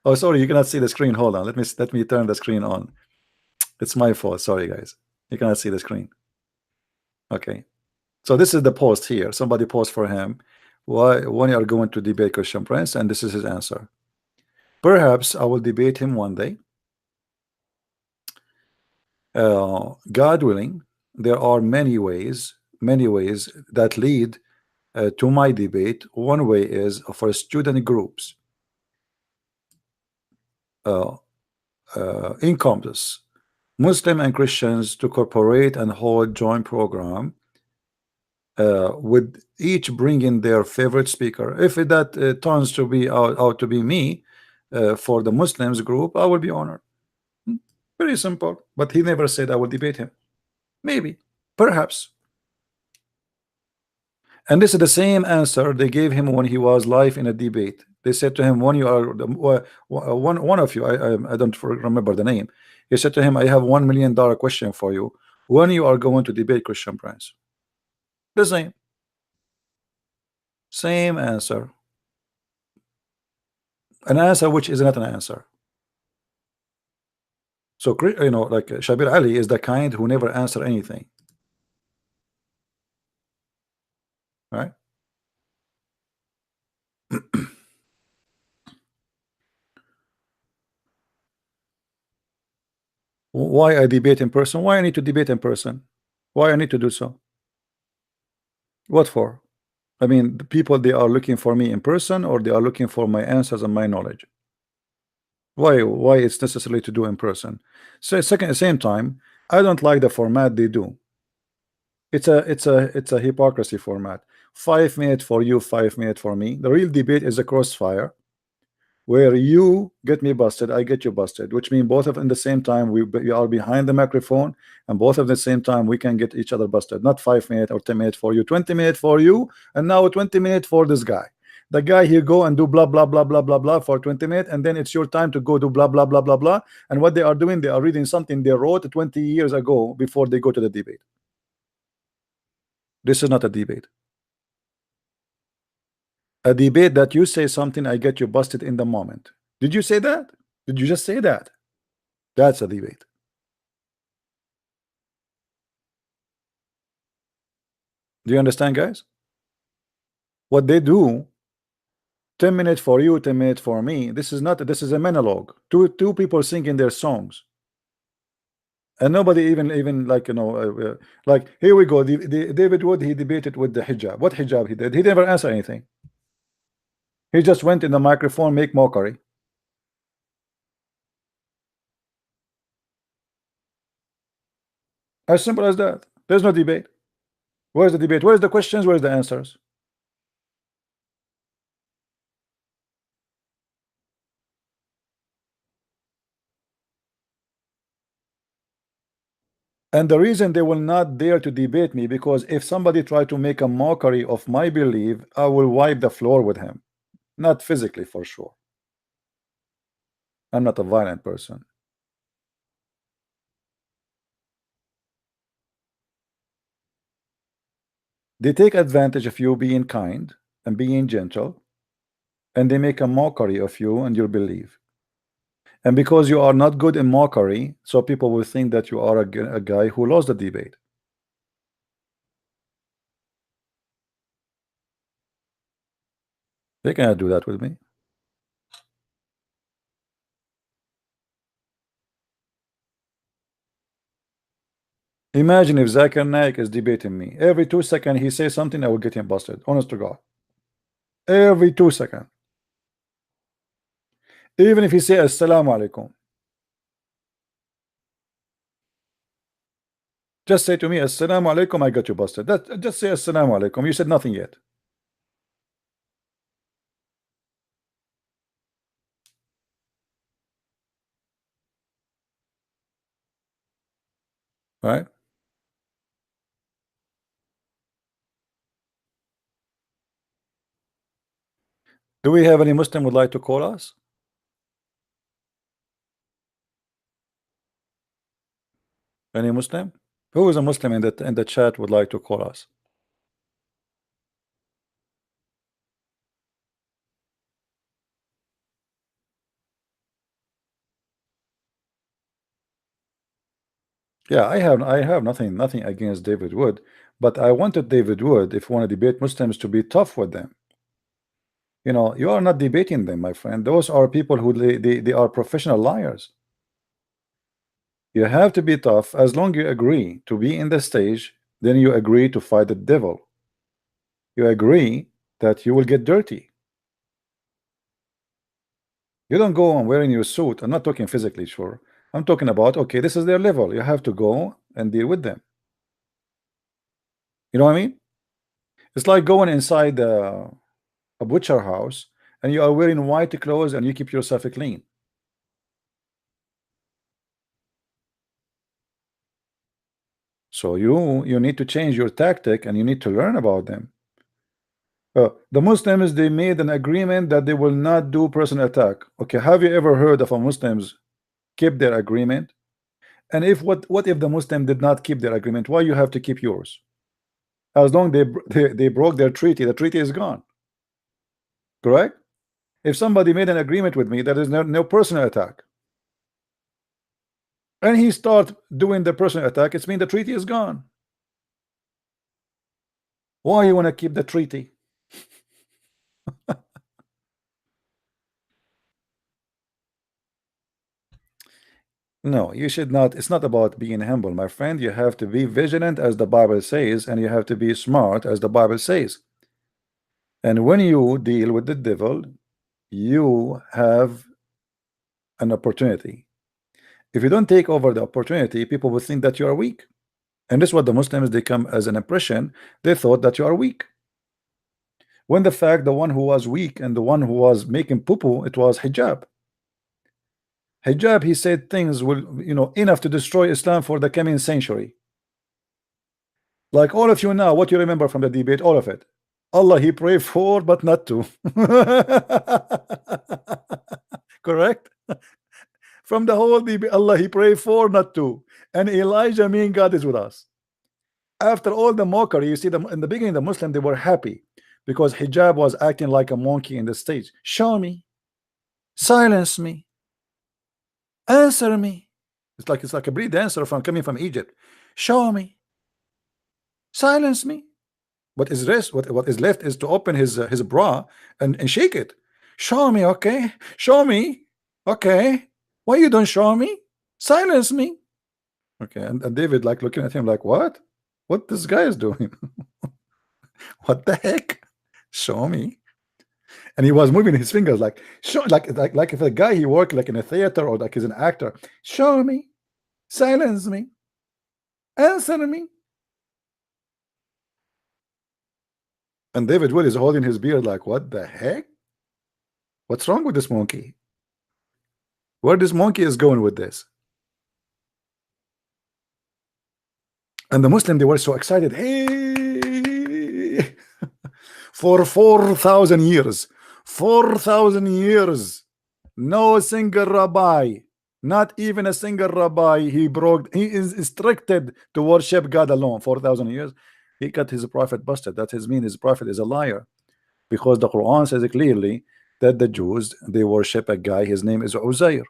Oh, sorry, you cannot see the screen. Hold on, let me turn the screen on. It's my fault. Sorry, guys. You cannot see the screen. Okay, so this is the post here. Somebody post for him. Why, when you are going to debate Christian Prince, and this is his answer. Perhaps I will debate him one day. God willing, there are many ways that lead to my debate. One way is for student groups in campus, Muslim and Christians to cooperate and hold joint program, with each bringing their favorite speaker. If that turns to be out to be me for the Muslims group, I will be honored. Very simple. But he never said I will debate him. Maybe, perhaps. And this is the same answer they gave him when he was live in a debate. They said to him, when you are one of you, I don't remember the name. He said to him, I have $1 million question for you. When you are going to debate Christian Prince? The same answer. An answer which is not an answer. So, you know, like Shabir Ali is the kind who never answer anything. Right? Why I debate in person? Why I need to debate in person? Why I need to do so? What for? I mean, the people, they are looking for me in person, or they are looking for my answers and my knowledge. Why it's necessary to do in person? So at the same time, I don't like the format they do. It's a hypocrisy format. 5 minutes for you, 5 minutes for me. The real debate is a crossfire, where you get me busted, I get you busted, which means both of them at the same time we are behind the microphone, and both of the same time we can get each other busted. Not 5 minutes or 10 minutes for you, 20 minutes for you, and now 20 minutes for this guy. The guy here go and do blah blah blah blah blah blah for 20 minutes, and then it's your time to go do blah blah blah blah blah. And what they are doing, they are reading something they wrote 20 years ago before they go to the debate. This is not a debate. A debate that you say something, I get you busted in the moment. Did you say that? Did you just say that? That's a debate. Do you understand, guys? What they do, 10 minutes for you, 10 minutes for me. This is a monologue. Two people singing their songs, and nobody even like, you know, like, here we go. David Wood, he debated with the hijab. What hijab he did? He never answered anything. He just went in the microphone, make mockery. As simple as that. There's no debate. Where's the debate? Where's the questions? Where's the answers? And the reason they will not dare to debate me, because if somebody try to make a mockery of my belief, I will wipe the floor with him. Not physically, for sure. I'm not a violent person. They take advantage of you being kind and being gentle, and they make a mockery of you and your belief. And because you are not good in mockery, so people will think that you are a guy who lost the debate. They cannot do that with me. Imagine if Zakir Naik is debating me. Every 2 seconds he says something, I will get him busted. Honest to God. Every 2 seconds. Even if he say Assalamu alaikum. Just say to me Assalamu alaikum, I got you busted. Just say Assalamu alaikum. You said nothing yet. Right? Do we have any Muslim would like to call us? Any Muslim? Who is a Muslim in the chat would like to call us? Yeah, I have nothing against David Wood, but I wanted David Wood, if you want to debate Muslims, to be tough with them. You know, you are not debating them, my friend. Those are people who they are professional liars. You have to be tough. As long as you agree to be in the stage, then you agree to fight the devil. You agree that you will get dirty. You don't go on wearing your suit. I'm not talking physically, sure. I'm talking about, okay, this is their level. You have to go and deal with them. You know what I mean? It's like going inside a butcher house and you are wearing white clothes and you keep yourself clean. So you need to change your tactic and you need to learn about them. The Muslims, they made an agreement that they will not do personal attack. Okay, have you ever heard of a Muslims keep their agreement? And if what if the Muslim did not keep their agreement? Why you have to keep yours? As long they broke their treaty, the treaty is gone. Correct? If somebody made an agreement with me, there is no personal attack, and he start doing the personal attack, it's mean the treaty is gone. Why you want to keep the treaty? No, you should not. It's not about being humble, my friend. You have to be vigilant, as the Bible says, and you have to be smart, as the Bible says. And when you deal with the devil, you have an opportunity. If you don't take over the opportunity, people will think that you are weak. And this is what the Muslims, they come as an impression. They thought that you are weak, when the fact the one who was weak and the one who was making poo-poo, it was hijab. Hijab, he said things will, you know, enough to destroy Islam for the coming century. Like all of you now, what you remember from the debate, all of it. Allah he prayed for, but not to. Correct? From the whole debate, Allah he prayed for, not to. And Elijah, mean God is with us. After all the mockery, you see them in the beginning, the Muslim, they were happy because hijab was acting like a monkey in the stage. Show me, silence me, answer me. It's like a breed dancer coming from Egypt. Show me, silence me. What is left is to open his bra and shake it. Show me, okay? Show me, okay? Why you don't show me? Silence me. Okay, and David like looking at him like, what this guy is doing? What the heck? Show me. And he was moving his fingers like show, like if a guy he worked like in a theater or like he's an actor. Show me, silence me, answer me. And David Wood is holding his beard like, what the heck? What's wrong with this monkey? Where this monkey is going with this? And the Muslim, they were so excited. Hey, for 4,000 years, 4,000 years, no single rabbi, not even a single rabbi, he is instructed to worship God alone. 4,000 years, he got his prophet busted. That means his prophet is a liar, because the Quran says clearly that the Jews, they worship a guy, his name is Uzair.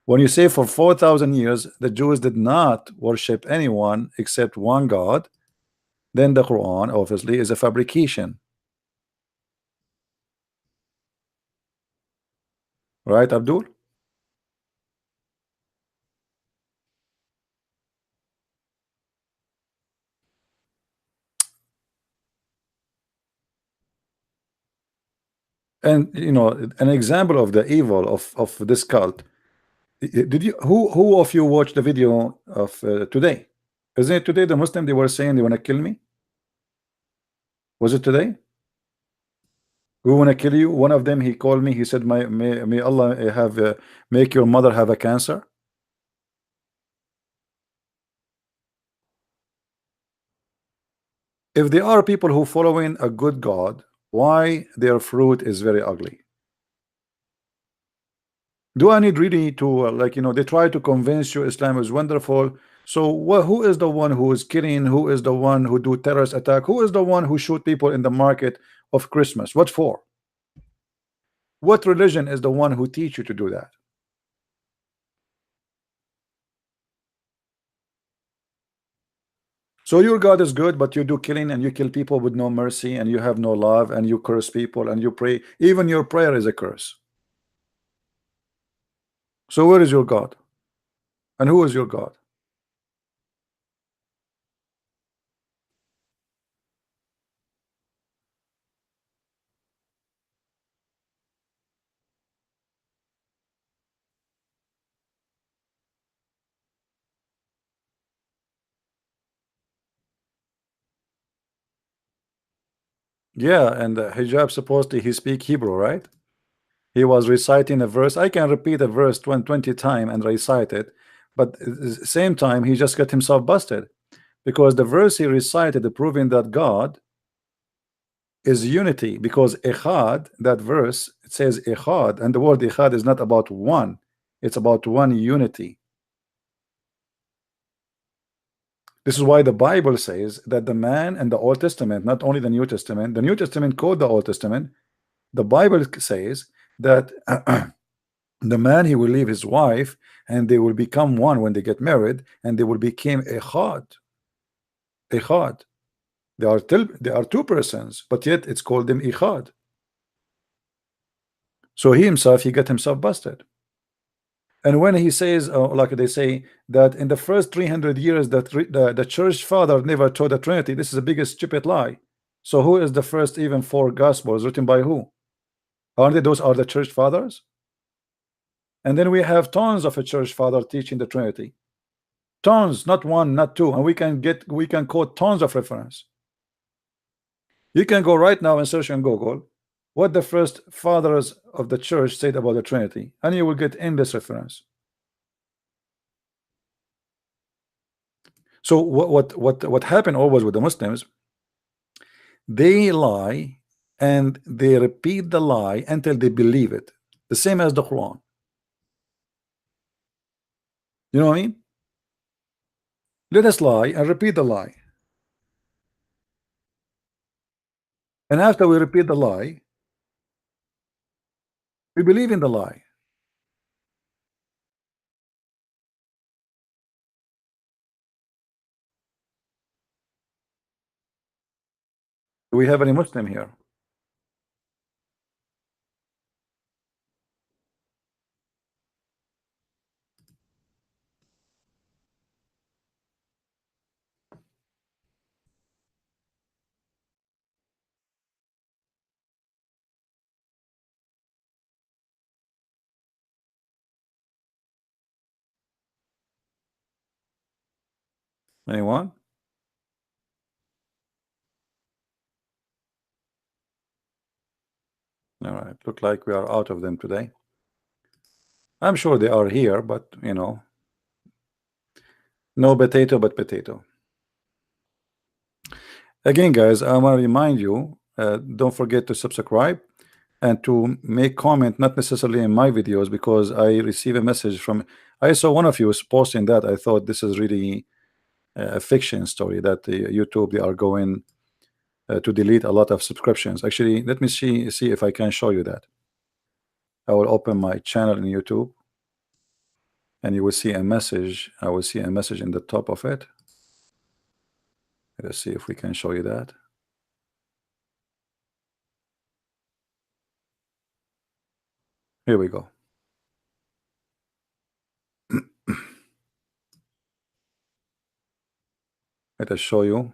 When you say for 4,000 years the Jews did not worship anyone except one God, then the Quran obviously is a fabrication. Right, Abdul? And you know, an example of the evil of this cult. Did you who of you watched the video of today? Isn't it today the Muslim, they were saying they want to kill me? Was it today? We want to kill you. One of them, he called me, he said, may Allah have make your mother have a cancer. If there are people who following a good God, why their fruit is very ugly? Do I need really to like, you know, they try to convince you Islam is wonderful. So who is the one who is killing? Who is the one who do terrorist attack? Who is the one who shoot people in the market of Christmas? What for? What religion is the one who teach you to do that? So your God is good, but you do killing and you kill people with no mercy, and you have no love, and you curse people, and you pray. Even your prayer is a curse. So where is your God? And who is your God? Yeah, and hijab supposedly he speak Hebrew, right? He was reciting a verse. I can repeat a verse 20 times and recite it, but at the same time he just got himself busted, because the verse he recited proving that God is unity, because Echad, that verse, it says Echad, and the word Echad is not about one, it's about one unity. This is why the Bible says that the man in the Old Testament, not only the New Testament, the New Testament quote the Old Testament. The Bible says that the man, he will leave his wife and they will become one when they get married, and they will become Echad. Echad. They are two persons, but yet it's called them Echad. So he himself, he got himself busted. And when he says, like they say, that in the first 300 years that the church father never taught the Trinity, this is the biggest stupid lie. So who is the first even four gospels written by who? Aren't they those are the church fathers? And then we have tons of a church father teaching the Trinity. Tons, not one, not two, and we can quote tons of reference. You can go right now and search on Google what the first fathers of the church said about the Trinity, and you will get endless reference. So what happened always with the Muslims, they lie and they repeat the lie until they believe it, the same as the Quran. You know what I mean? Let us lie and repeat the lie, and after we repeat the lie, we believe in the lie. Do we have any Muslim here? Anyone? All right, look like we are out of them today. I'm sure they are here, but you know, no potato but potato. Again, guys, I want to remind you, don't forget to subscribe and to make comment, not necessarily in my videos, because I receive a message from, I saw one of you was posting that. I thought this is really a fiction story that YouTube, they are going to delete a lot of subscriptions. Actually, let me see if I can show you that. I will open my channel in YouTube, and you will see a message. I will see a message in the top of it. Let's see if we can show you that. Here we go. Let us show you.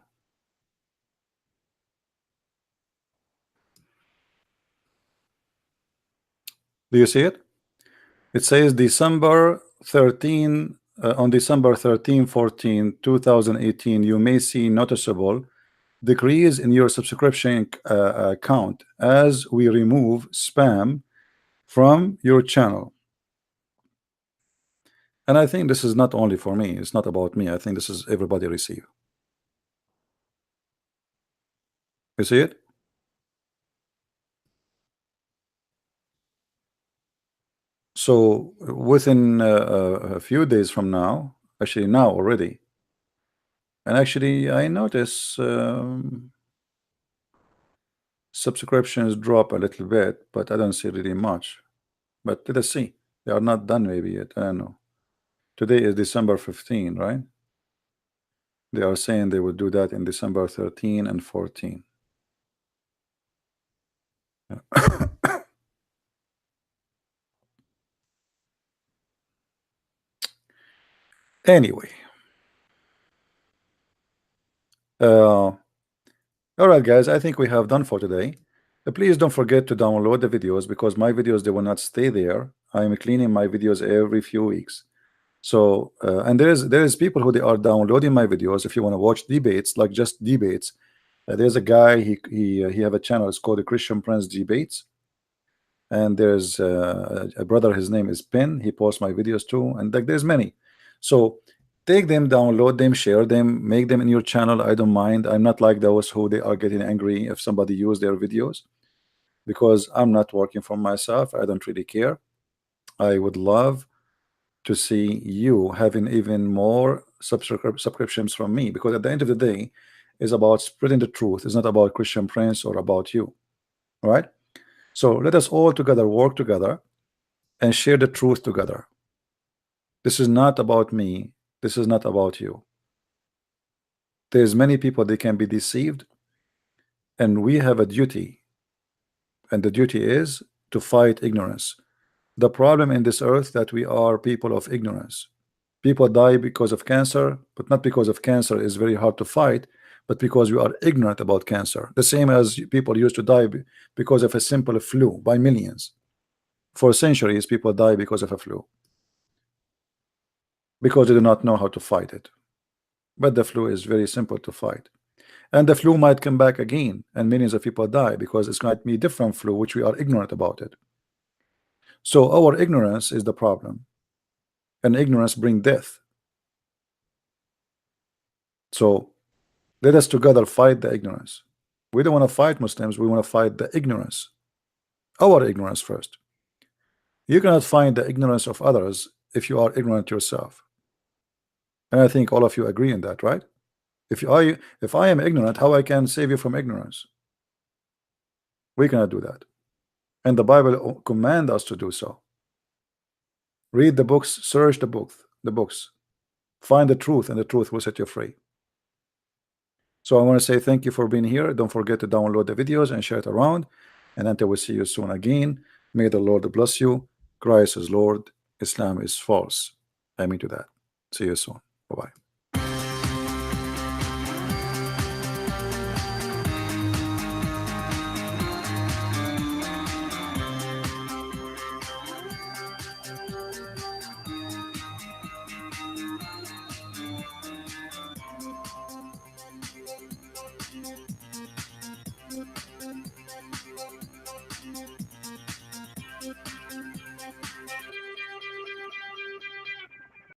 Do you see it? It says December 13, on December 13, 14, 2018, you may see noticeable decrease in your subscription count as we remove spam from your channel. And I think this is not only for me. It's not about me. I think this is everybody receive. You see it? So within a few days from now, actually now already, and actually I notice subscriptions drop a little bit, but I don't see really much. But let us see. They are not done maybe yet. I don't know. Today is December 15, right? They are saying they will do that in December 13 and 14. Anyway, all right, guys, I think we have done for today. Please don't forget to download the videos, because my videos, they will not stay there. I am cleaning my videos every few weeks. So and there is people who they are downloading my videos. If you want to watch debates, like just debates, there's a guy, he have a channel, it's called the Christian Prince Debates, and there's a brother, his name is Pin, he posts my videos too, and like there's many. So take them, download them, share them, make them in your channel. I don't mind. I'm not like those who they are getting angry if somebody use their videos, because I'm not working for myself. I don't really care. I would love to see you having even more subscriptions from me, because at the end of the day, it's about spreading the truth. It's not about Christian Prince or about you. All right? So let us all together work together and share the truth together. This is not about me. This is not about you. There's many people, they can be deceived, and we have a duty, and the duty is to fight ignorance. The problem in this earth that we are people of ignorance. People die because of cancer, but not because of cancer is very hard to fight, but because we are ignorant about cancer. The same as people used to die because of a simple flu by millions. For centuries, people die because of a flu, because they do not know how to fight it. But the flu is very simple to fight, and the flu might come back again, and millions of people die because it's going to be different flu, which we are ignorant about it. So our ignorance is the problem, and ignorance brings death. So let us together fight the ignorance. We don't want to fight Muslims, we want to fight the ignorance, our ignorance first. You cannot find the ignorance of others if you are ignorant yourself. And I think all of you agree in that, right? If I am ignorant, how I can save you from ignorance? We cannot do that. And the Bible commands us to do so. Read the books, search the books, find the truth, and the truth will set you free. So I want to say thank you for being here. Don't forget to download the videos and share it around. And until we see you soon again, may the Lord bless you. Christ is Lord, Islam is false. I mean to that. See you soon. Bye-bye.